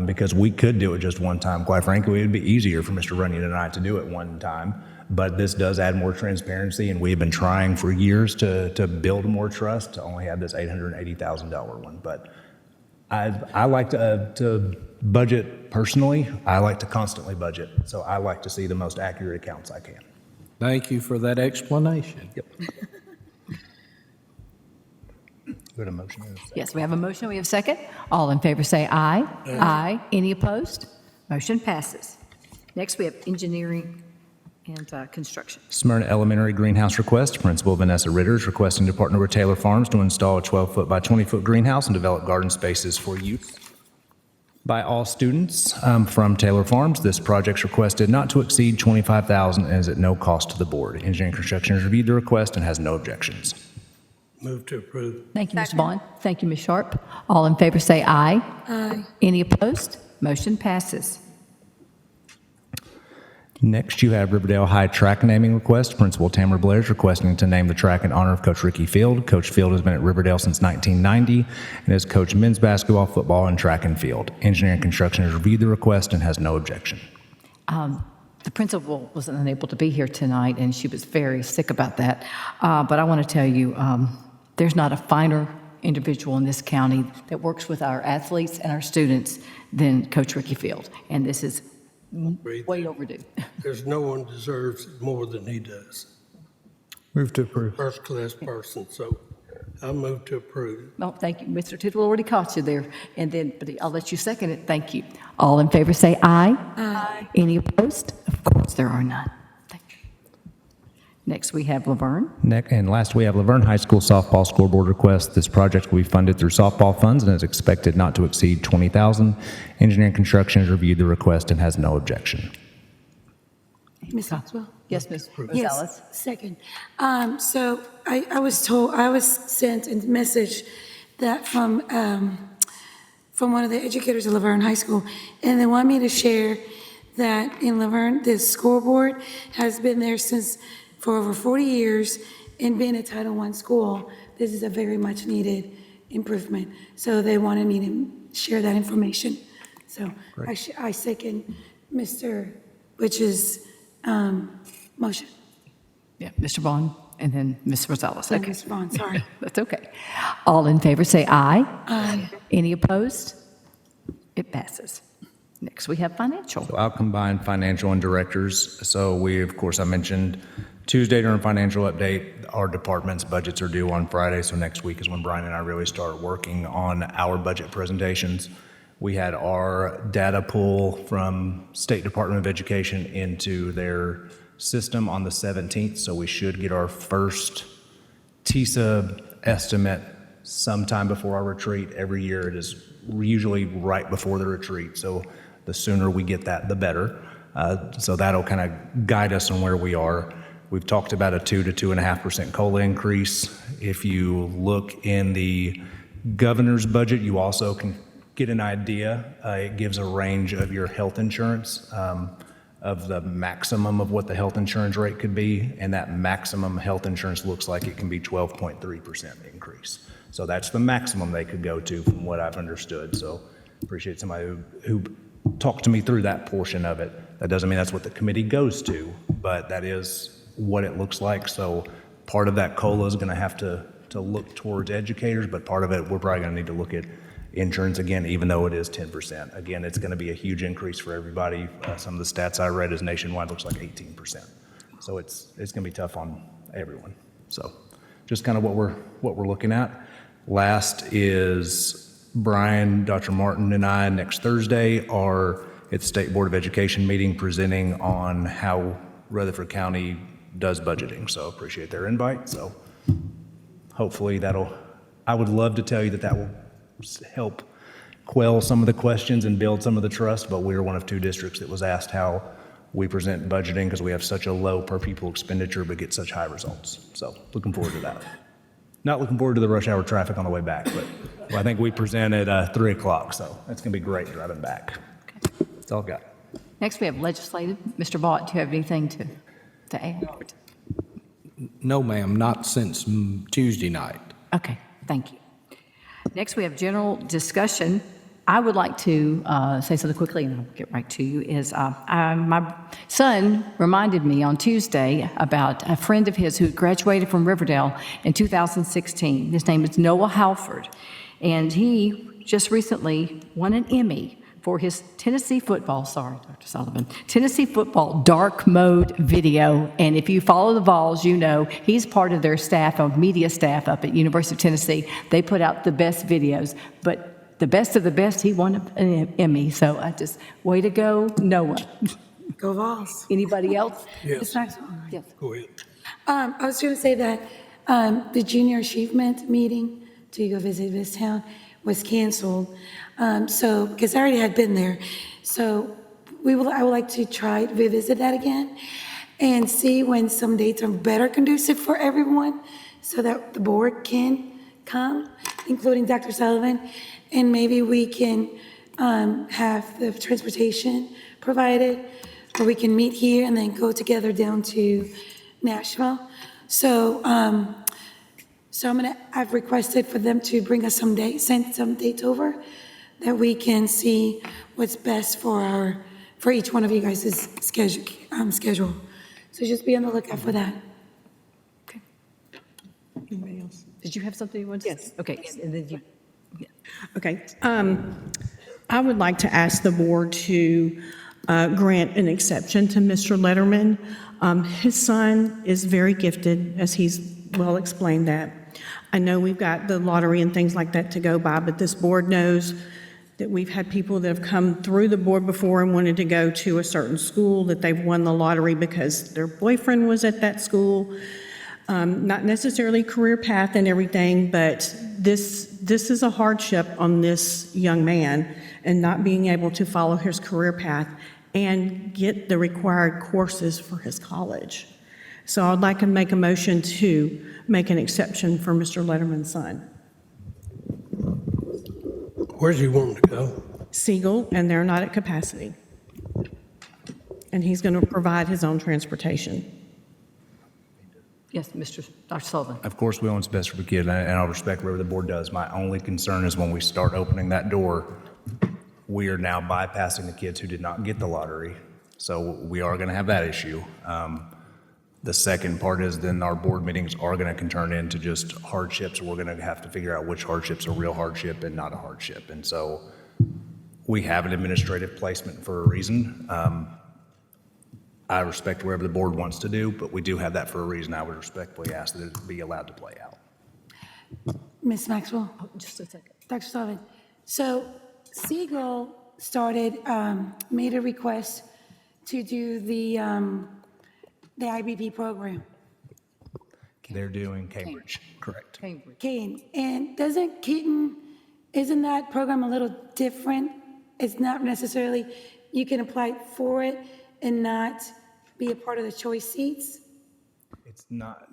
because we could do it just one time. Quite frankly, it would be easier for Mr. Runyon and I to do it one time, but this does add more transparency, and we've been trying for years to build more trust, to only have this $880,000 one. But I like to budget personally. I like to constantly budget, so I like to see the most accurate accounts I can. Thank you for that explanation. Yep. Good motion. Yes, we have a motion, we have a second. All in favor say aye. Aye. Any opposed? Motion passes. Next, we have engineering and construction. Smyrna Elementary greenhouse request. Principal Vanessa Ritter is requesting to partner with Taylor Farms to install a 12-foot by 20-foot greenhouse and develop garden spaces for use by all students from Taylor Farms. This project's requested not to exceed $25,000 and is at no cost to the board. Engineering Construction has reviewed the request and has no objections. Move to approve. Thank you, Mr. Bond. Thank you, Ms. Sharp. All in favor say aye. Aye. Any opposed? Motion passes. Next, you have Riverdale High track naming request. Principal Tamara Blair is requesting to name the track in honor of Coach Ricky Field. Coach Field has been at Riverdale since 1990 and has coached men's basketball, football, and track and field. Engineering Construction has reviewed the request and has no objection. The principal was unable to be here tonight, and she was very sick about that. But I want to tell you, there's not a finer individual in this county that works with our athletes and our students than Coach Ricky Field, and this is way overdue. There's no one deserves it more than he does. Move to approve. First-class person, so I move to approve. No, thank you. Mr. Tittle already caught you there, but I'll let you second it. Thank you. All in favor say aye. Aye. Any opposed? Of course, there are none. Thank you. Next, we have Laverne. And last, we have Laverne High School softball scoreboard request. This project will be funded through softball funds and is expected not to exceed $20,000. Engineering Construction has reviewed the request and has no objection. Ms. Oswald? Yes, Ms. Rosales. Yes, second. So I was sent a message that from one of the educators at Laverne High School, and they want me to share that in Laverne, this scoreboard has been there for over 40 years, and being a Title I school, this is a very much needed improvement. So they wanted me to share that information. So I second Mr. Butch's motion. Yeah, Mr. Vaughn, and then Ms. Rosales. Oh, Okay. Mr. Vaughn, sorry. That's okay. All in favor say aye. Aye. Any opposed? It passes. Next, we have financial. So I'll combine financial and directors. So we, of course, I mentioned Tuesday during financial update, our department's budgets are due on Friday, so next week is when Brian and I really start working on our budget presentations. We had our data pull from State Department of Education into their system on the 17th, so we should get our first TISA estimate sometime before our retreat. Every year it is usually right before the retreat, so the sooner we get that, the better. So that'll kind of guide us on where we are. We've talked about a 2 to 2.5% COLA increase. If you look in the governor's budget, you also can get an idea. It gives a range of your health insurance, of the maximum of what the health insurance rate could be, and that maximum health insurance looks like it can be 12.3% increase. So that's the maximum they could go to from what I've understood. So appreciate somebody who talked to me through that portion of it. That doesn't mean that's what the committee goes to, but that is what it looks like. So part of that COLA is going to have to look towards educators, but part of it, we're probably going to need to look at insurance again, even though it is 10%. Again, it's going to be a huge increase for everybody. Some of the stats I read is nationwide looks like 18%. So it's going to be tough on everyone. So just kind of what we're looking at. Last is Brian, Dr. Martin, and I next Thursday are at the State Board of Education meeting presenting on how Rutherford County does budgeting. So appreciate their invite. So hopefully I would love to tell you that will help quell some of the questions and build some of the trust, but we're one of 2 districts that was asked how we present budgeting because we have such a low per pupil expenditure but get such high results. So looking forward to that. Not looking forward to the rush hour traffic on the way back, but I think we present at 3 o'clock, so that's going to be great driving back. That's all I've got. Next, we have legislative. Mr. Vaught, do you have anything to add? No, ma'am, not since Tuesday night. Okay, thank you. Next, we have general discussion. I would like to say something quickly, and I'll get right to you, is my son reminded me on Tuesday about a friend of his who graduated from Riverdale in 2016. His name is Noah Halford, and he just recently won an Emmy for his Tennessee football dark mode video. And if you follow the Vols, you know he's part of their staff, of media staff up at University of Tennessee. They put out the best videos, but the best of the best, he won an Emmy. So I just, way to go, Noah. Go Vols. Anybody else? Yes, Yes. go ahead. I was going to say that the junior achievement meeting to go visit this town was canceled. So, because I already had been there. So I would like to try to revisit that again and see when some dates are better conducive for everyone so that the board can come, including Dr. Sullivan, and maybe we can have the transportation provided, or we can meet here and then go together down to Nashville. So, I've requested for them to bring us some dates, send some dates over, that we can see what's best for each one of you guys' schedule. So just be on the lookout for that. Okay. Anybody else? Did you have something you wanted to say? Yes. Okay, and then you. Yeah. Okay. I would like to ask the board to grant an exception to Mr. Letterman. His son is very gifted, as he's well explained that. I know we've got the lottery and things like that to go by, but this board knows that we've had people that have come through the board before and wanted to go to a certain school, that they've won the lottery because their boyfriend was at that school. Not necessarily career path and everything, but this is a hardship on this young man, and not being able to follow his career path and get the required courses for his college. So I'd like to make a motion to make an exception for Mr. Letterman's son. Where's he wanting to go? Siegel, and they're not at capacity. And he's going to provide his own transportation. Yes, Dr. Sullivan. Of course, we want what's best for the kid, and I'll respect whatever the board does. My only concern is when we start opening that door, we are now bypassing the kids who did not get the lottery. So we are going to have that issue. The second part is then our board meetings are going to turn into just hardships. We're going to have to figure out which hardship's a real hardship and not a hardship. And so we have an administrative placement for a reason. I respect wherever the board wants to do, but we do have that for a reason. I would respectfully ask that it be allowed to play out. Ms. Maxwell? Just a second. Dr. Sullivan? So Siegel made a request to do the IBP program. They're doing Cambridge, correct? Cambridge. Keaton, and doesn't Keaton, isn't that program a little different? It's not necessarily, you can apply for it and not be a part of the choice seats? It's not,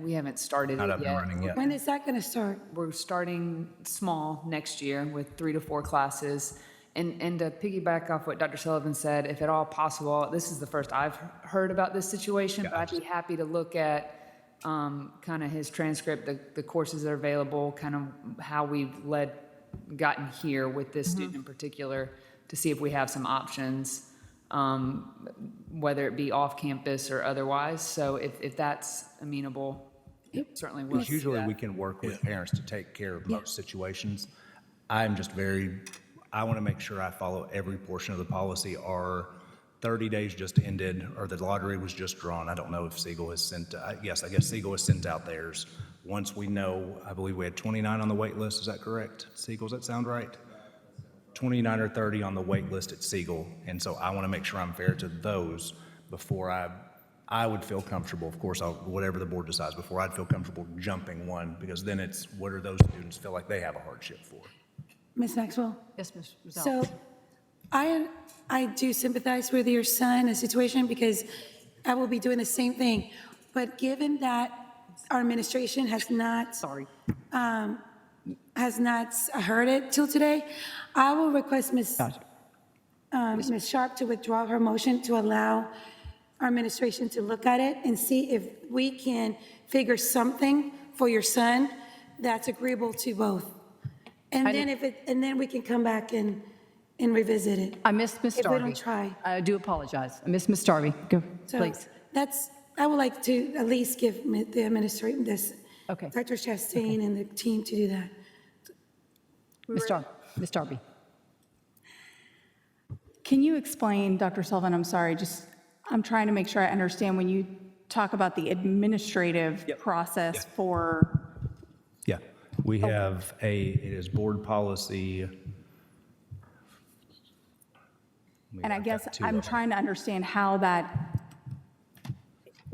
We haven't started not it up and yet. running yet. When is that going to start? We're starting small next year with 3 to 4 classes. And to piggyback off what Dr. Sullivan said, if at all possible, this is the first I've heard about this situation, but I'd be happy to look at kind of his transcript, the courses that are available, kind of how we've gotten here with this student in particular, to see if we have some options, whether it be off campus or otherwise. So if that's amenable, certainly we'll. Usually we can work with parents to take care of most situations. I'm just I want to make sure I follow every portion of the policy. Our 30 days just ended, or the lottery was just drawn. I don't know if Siegel has sent, yes, I guess Siegel has sent out theirs. Once we know, I believe we had 29 on the wait list, is that correct? Siegel, does that sound right? 29 or 30 on the wait list at Siegel, and so I want to make sure I'm fair to those before I would feel comfortable, of course, whatever the board decides, before I'd feel comfortable jumping one, because then it's what do those students feel like they have a hardship for? Ms. Maxwell? Yes, Ms. Rizal. So I do sympathize with your son, the situation, because I will be doing the same thing. But given that our administration has not heard it till today, I will request Ms. Sharp to withdraw her motion to allow our administration to look at it and see if we can figure something for your son that's agreeable to both. And then we can come back and revisit it. I missed Ms. If we Starby. don't try. I do apologize. I missed Ms. Starby. Go, So please. I would like to at least give the administration Okay. Dr. Chastain and the team to do that. Ms. Darby. Can you explain, Dr. Sullivan, I'm sorry, I'm trying to make sure I understand when you talk about the administrative process for. Yeah, we have it is board policy. And I guess I'm trying to understand how that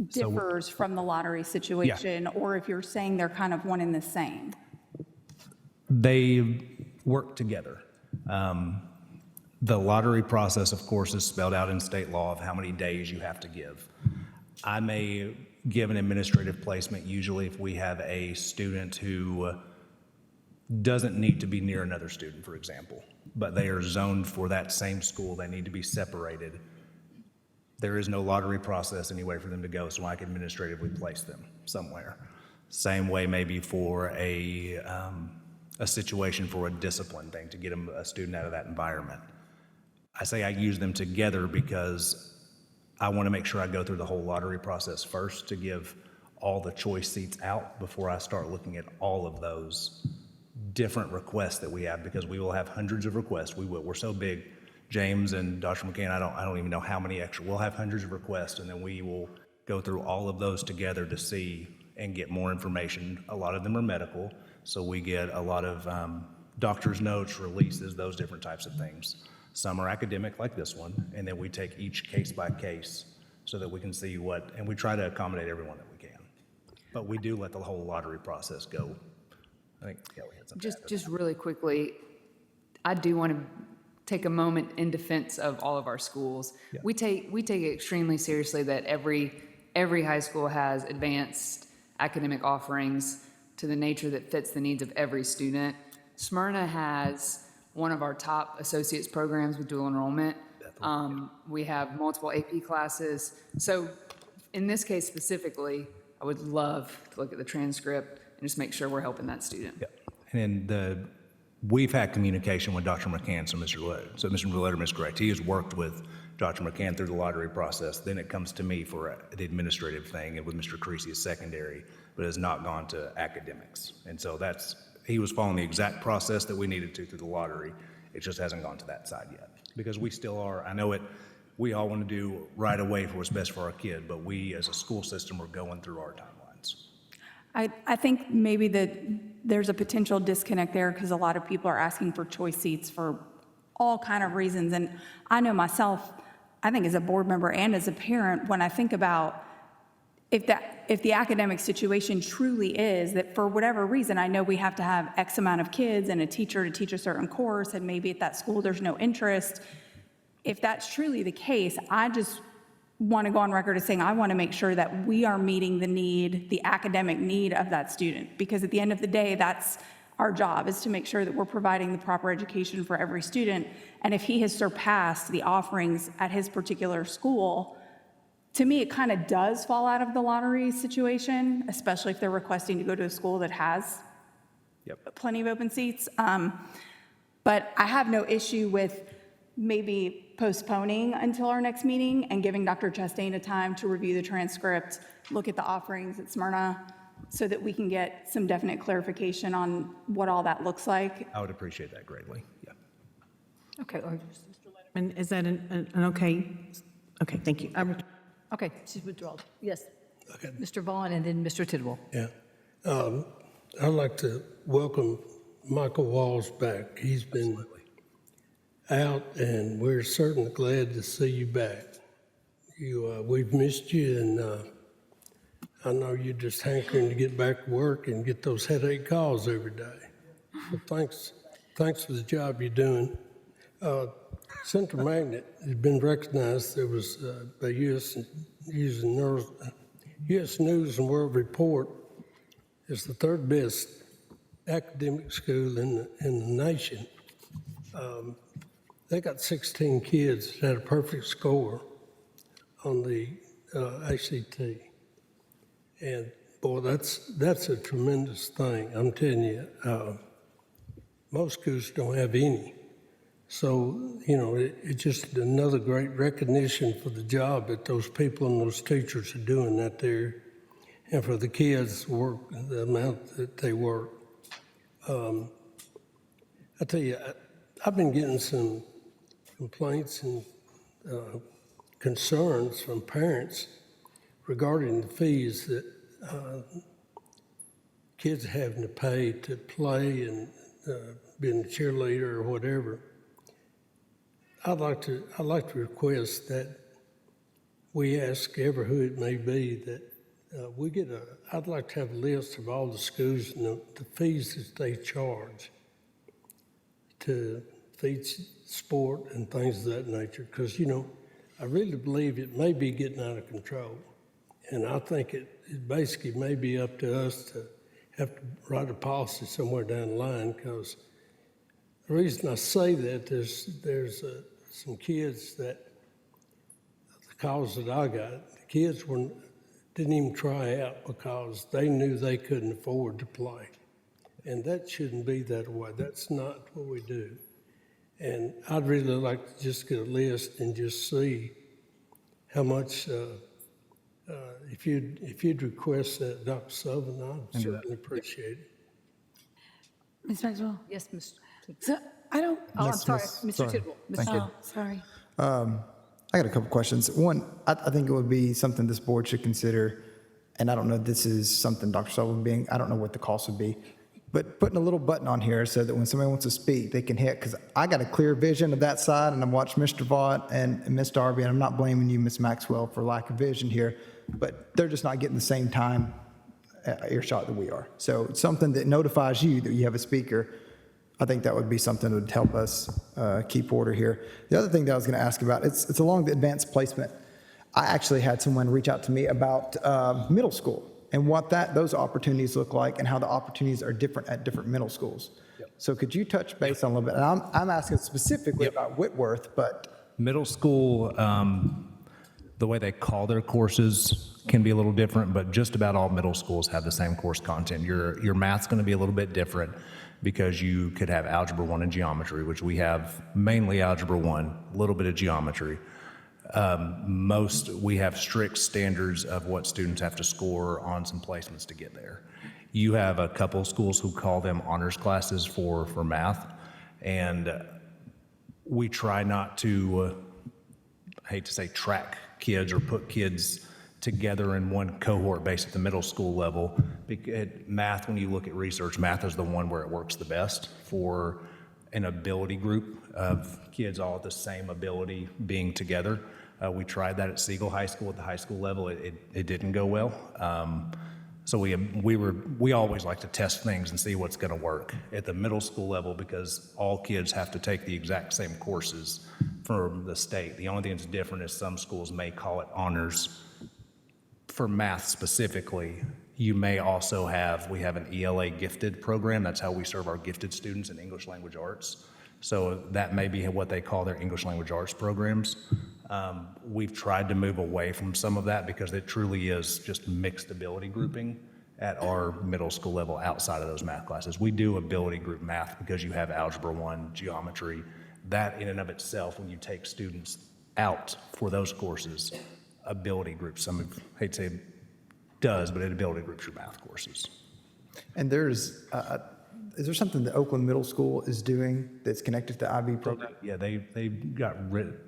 differs from the lottery situation, or if you're saying they're kind of one and the same. They work together. The lottery process, of course, is spelled out in state law of how many days you have to give. I may give an administrative placement usually if we have a student who doesn't need to be near another student, for example, but they are zoned for that same school. They need to be separated. There is no lottery process anyway for them to go, so I can administratively place them somewhere. Same way maybe for a situation for a discipline thing to get a student out of that environment. I say I use them together because I want to make sure I go through the whole lottery process first to give all the choice seats out before I start looking at all of those different requests that we have, because we will have hundreds of requests. We're so big, James and Dr. McCann, I don't even know how many extra. We'll have hundreds of requests, and then we will go through all of those together to see and get more information. A lot of them are medical, so we get a lot of doctor's notes, releases, those different types of things. Some are academic, like this one, and then we take each case by case so that we can see and we try to accommodate everyone that we can. But we do let the whole lottery process go. I think Kelly had something. Just really quickly, I do want to take a moment in defense of all of our schools. Yeah. We take it extremely seriously that every high school has advanced academic offerings to the nature that fits the needs of every student. Smyrna has one of our top associates programs with dual enrollment. We have multiple AP classes. So in this case specifically, I would love to look at the transcript and just make sure we're helping that student. Yeah. And we've had communication with Dr. McCann, so Mr. Letterman is correct. He has worked with Dr. McCann through the lottery process. Then it comes to me for the administrative thing, and with Mr. Creasy is secondary, but has not gone to academics. And so he was following the exact process that we needed to through the lottery. It just hasn't gone to that side yet, because we still are, I know we all want to do right away for what's best for our kid, but we as a school system are going through our timelines. I think maybe that there's a potential disconnect there because a lot of people are asking for choice seats for all kind of reasons. And I know myself, I think as a board member and as a parent, when I think about if the academic situation truly is that for whatever reason, I know we have to have X amount of kids and a teacher to teach a certain course, and maybe at that school there's no interest. If that's truly the case, I just want to go on record as saying I want to make sure that we are meeting the need, the academic need of that student, because at the end of the day, that's our job, is to make sure that we're providing the proper education for every student. And if he has surpassed the offerings at his particular school, to me, it kind of does fall out of the lottery situation, especially if they're requesting to go to a school that has plenty of open seats. But I have no issue with maybe postponing until our next meeting and giving Dr. Chastain a time to review the transcript, look at the offerings at Smyrna, so that we can get some definite clarification on what all that looks like. I would appreciate that greatly. Yeah. Okay, And is that an okay? Okay, thank you. okay, she's withdrawn. Yes. Okay. Mr. Vaughn and then Mr. Tidwell. Yeah. I'd like to welcome Michael Walls back. He's been out, and we're certainly glad to see you back. We've missed you, and I know you're just hankering to get back to work and get those headache calls every day. So thanks for the job you're doing. Central Magnet has been recognized. There was a U.S. News and World Report is the third best academic school in the nation. They got 16 kids that had a perfect score on the ACT. And boy, that's a tremendous thing. I'm telling you, most schools don't have any. So, it's just another great recognition for the job that those people and those teachers are doing out there, and for the kids' work, the amount that they work. I tell you, I've been getting some complaints and concerns from parents regarding the fees that kids are having to pay to play and being a cheerleader or whatever. I'd like to request that we ask ever who it may be that I'd like to have a list of all the schools and the fees that they charge to teach sport and things of that nature, because, I really believe it may be getting out of control. And I think it basically may be up to us to have to write a policy somewhere down the line, because the reason I say that, there's some kids that, the calls that I got, the kids didn't even try out because they knew they couldn't afford to play. And that shouldn't be that way. That's not what we do. And I'd really like to just get a list and just see how much, if you'd request that, Dr. Sullivan, I'd certainly appreciate it. Ms. Maxwell? Yes, Mr. So I don't, Oh, I'm sorry, Mr. Tidwell. sorry. I got a couple questions. One, I think it would be something this board should consider, and I don't know if this is something Dr. Sullivan I don't know what the cost would be, but putting a little button on here so that when somebody wants to speak, they can hit, because I got a clear vision of that side, and I've watched Mr. Vaught and Ms. Darby, and I'm not blaming you, Ms. Maxwell, for lack of vision here, but they're just not getting the same time earshot that we are. So it's something that notifies you that you have a speaker. I think that would be something that would help us keep order here. The other thing that I was going to ask about, it's along the advanced placement. I actually had someone reach out to me about middle school and what those opportunities look like and how the opportunities are different at different middle schools. Yep. So could you touch base on a little bit? And I'm asking specifically about Whitworth, but middle school, the way they call their courses can be a little different, but just about all middle schools have the same course content. Your math's going to be a little bit different, because you could have Algebra 1 and Geometry, which we have mainly Algebra 1, a little bit of Geometry. We have strict standards of what students have to score on some placements to get there. You have a couple schools who call them honors classes for math, and we try not to hate to say track kids or put kids together in one cohort based at the middle school level. Math, when you look at research, math is the one where it works the best for an ability group of kids all at the same ability being together. We tried that at Siegel High School at the high school level. It didn't go well. So we always like to test things and see what's going to work at the middle school level, because all kids have to take the exact same courses from the state. The only thing that's different is some schools may call it honors. For math specifically, you may also we have an ELA gifted program. That's how we serve our gifted students in English language arts. So that may be what they call their English language arts programs. We've tried to move away from some of that because it truly is just mixed ability grouping at our middle school level outside of those math classes. We do ability group math because you have Algebra 1, geometry. That in and of itself, when you take students out for those courses, ability groups, some hate to say it does, but it ability groups your math courses. And is there something that Oakland Middle School is doing that's connected to the IB program? Yeah, they got rid.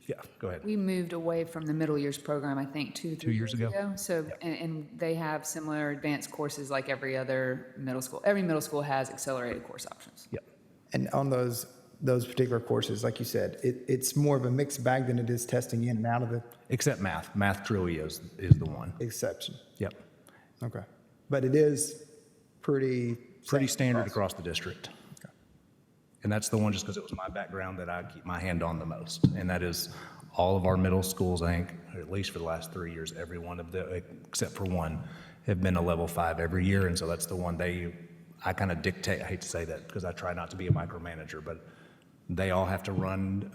Yeah, go ahead. We moved away from the middle years program, I think, 2 years ago. So, and they have similar advanced courses like every other middle school. Every middle school has accelerated course options. Yep. And on those particular courses, like you said, it's more of a mixed bag than it is testing in and out of the Except math. Math truly is the one. exception. Yep. Okay. But it is pretty Standard across the district. Okay. And that's the one, just because it was my background, that I keep my hand on the most. And that is all of our middle schools, I think, at least for the last 3 years, every one of them, except for one, have been a level 5 every year. And so that's the one I kind of dictate. I hate to say that because I try not to be a micromanager, but they all have to run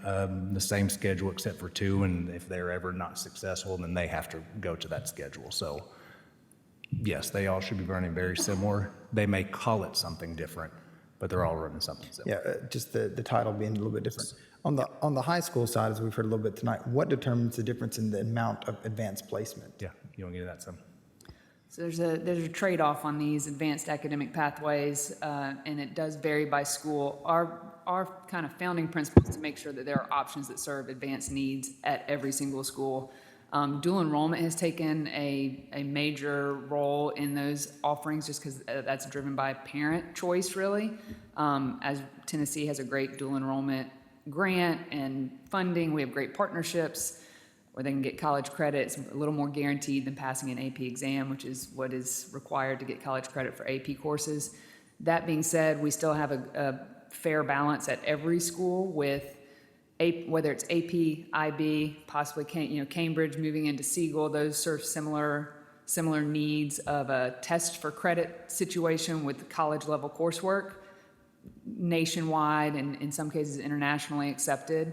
the same schedule except for 2. And if they're ever not successful, then they have to go to that schedule. So yes, they all should be running very similar. They may call it something different, but they're all running something similar. Yeah, just the title being a little bit different. On the high school side, as we've heard a little bit tonight, what determines the difference in the amount of advanced placement? Yeah, you want to get into that some? So there's a trade-off on these advanced academic pathways, and it does vary by school. Our kind of founding principle is to make sure that there are options that serve advanced needs at every single school. Dual enrollment has taken a major role in those offerings just because that's driven by parent choice, really. As Tennessee has a great dual enrollment grant and funding, we have great partnerships where they can get college credit. It's a little more guaranteed than passing an AP exam, which is what is required to get college credit for AP courses. That being said, we still have a fair balance at every school with whether it's AP, IB, possibly Cambridge moving into Siegel. Those serve similar needs of a test for credit situation with college level coursework, nationwide and in some cases internationally accepted.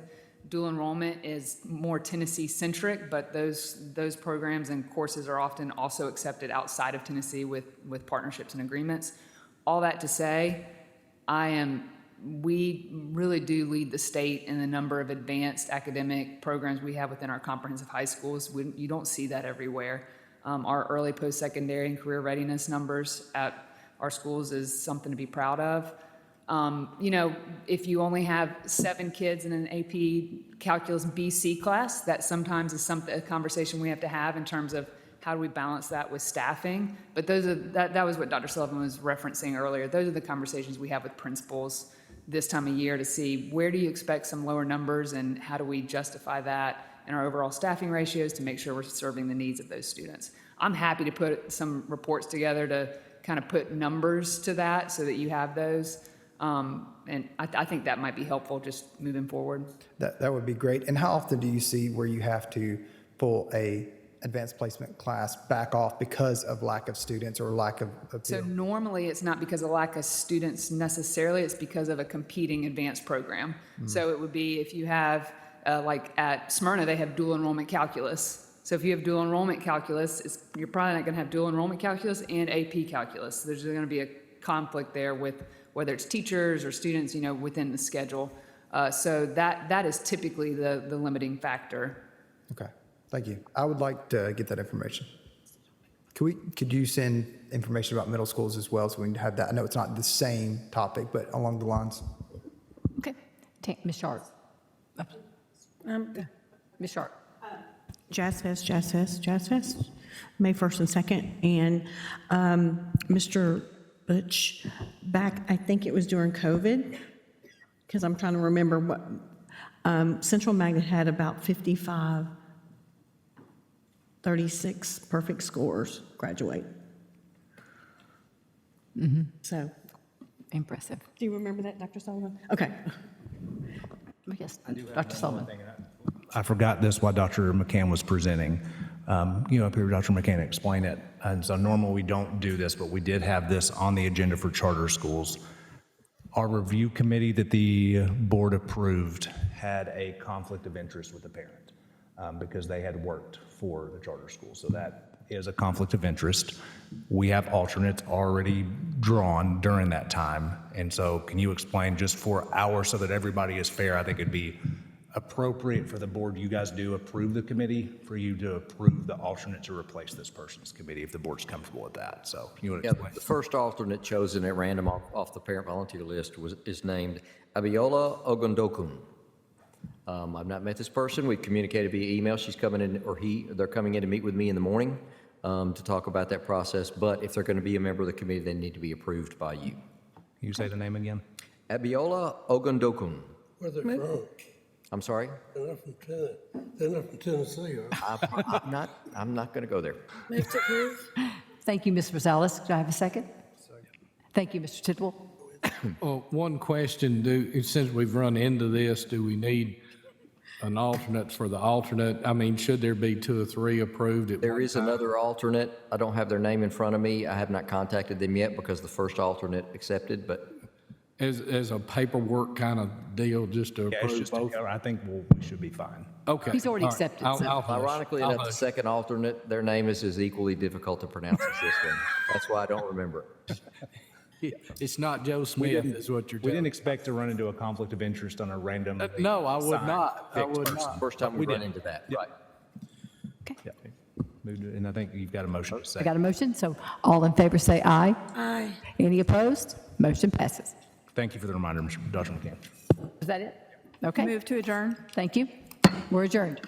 Dual enrollment is more Tennessee centric, but those programs and courses are often also accepted outside of Tennessee with partnerships and agreements. All that to say, we really do lead the state in the number of advanced academic programs we have within our comprehensive high schools. You don't see that everywhere. Our early post-secondary and career readiness numbers at our schools is something to be proud of. If you only have 7 kids in an AP Calculus BC class, that sometimes is a conversation we have to have in terms of how do we balance that with staffing. But that was what Dr. Sullivan was referencing earlier. Those are the conversations we have with principals this time of year to see where do you expect some lower numbers and how do we justify that in our overall staffing ratios to make sure we're serving the needs of those students. I'm happy to put some reports together to kind of put numbers to that so that you have those. And I think that might be helpful just moving forward. That would be great. And how often do you see where you have to pull a advanced placement class back off because of lack of students or lack of appeal? So normally it's not because of lack of students necessarily, it's because of a competing advanced program. Mm-hmm. So it would be if you have, like at Smyrna, they have dual enrollment calculus. So if you have dual enrollment calculus, you're probably not going to have dual enrollment calculus and AP calculus. There's going to be a conflict there with whether it's teachers or students, within the schedule. So that is typically the limiting factor. Okay. Thank you. I would like to get that information. Could you send information about middle schools as well so we can have that? I know it's not the same topic, but along the lines. Okay. Ms. Sharp. Ms. Sharp? Jazz Fest, May 1st and 2nd. And Mr. Butch, back, I think it was during COVID, because I'm trying to remember what, Central Magnet had about 55, 36 perfect scores graduate. So, Impressive. do you remember that, Dr. Sullivan? Okay. Yes, Dr. Sullivan. I forgot this while Dr. McCann was presenting. Up here, Dr. McCann explained it. And so normally we don't do this, but we did have this on the agenda for charter schools. Our review committee that the board approved had a conflict of interest with the parent because they had worked for the charter school. So that is a conflict of interest. We have alternates already drawn during that time. And so can you explain just for hours so that everybody is fair? I think it'd be appropriate for the board, you guys do approve the committee, for you to approve the alternate to replace this person's committee if the board's comfortable with that. So can you explain? The first alternate chosen at random off the parent volunteer list is named Abiola Ogundokun. I've not met this person. We've communicated via email. She's coming in, they're coming in to meet with me in the morning to talk about that process. But if they're going to be a member of the committee, they need to be approved by you. Can you say the name again? Abiola Ogundokun. Where they from? I'm sorry? They're not from Tennessee, are they? I'm not going to go there. Move to approve. Thank you, Ms. Rosales. Do I have a second? Thank you, Mr. Tidwell. Well, one question, since we've run into this, do we need an alternate for the alternate? I mean, should there be 2 or 3 approved at There one is time? another alternate. I don't have their name in front of me. I have not contacted them yet because the first alternate accepted, but As a paperwork kind of deal, just to Yeah, it's approve just, both? I think we should be fine. Okay. He's already all right. accepted, I'll- so- I'll hush. ironically I'll enough, the hush. second alternate, their name is as equally difficult to pronounce as this one. That's why I don't remember it. It's not Joe Smith, is what you're We telling didn't me. expect to run into a conflict of interest on a random. No, I would not. I would not. First time We we've run did. into that, right? Yeah. And I think you've got a motion to I second. got a motion, so all in favor say aye. Aye. Any opposed? Motion passes. Thank you for the reminder, Dr. McCann. Is that it? Okay, Move to adjourn. thank you. We're adjourned.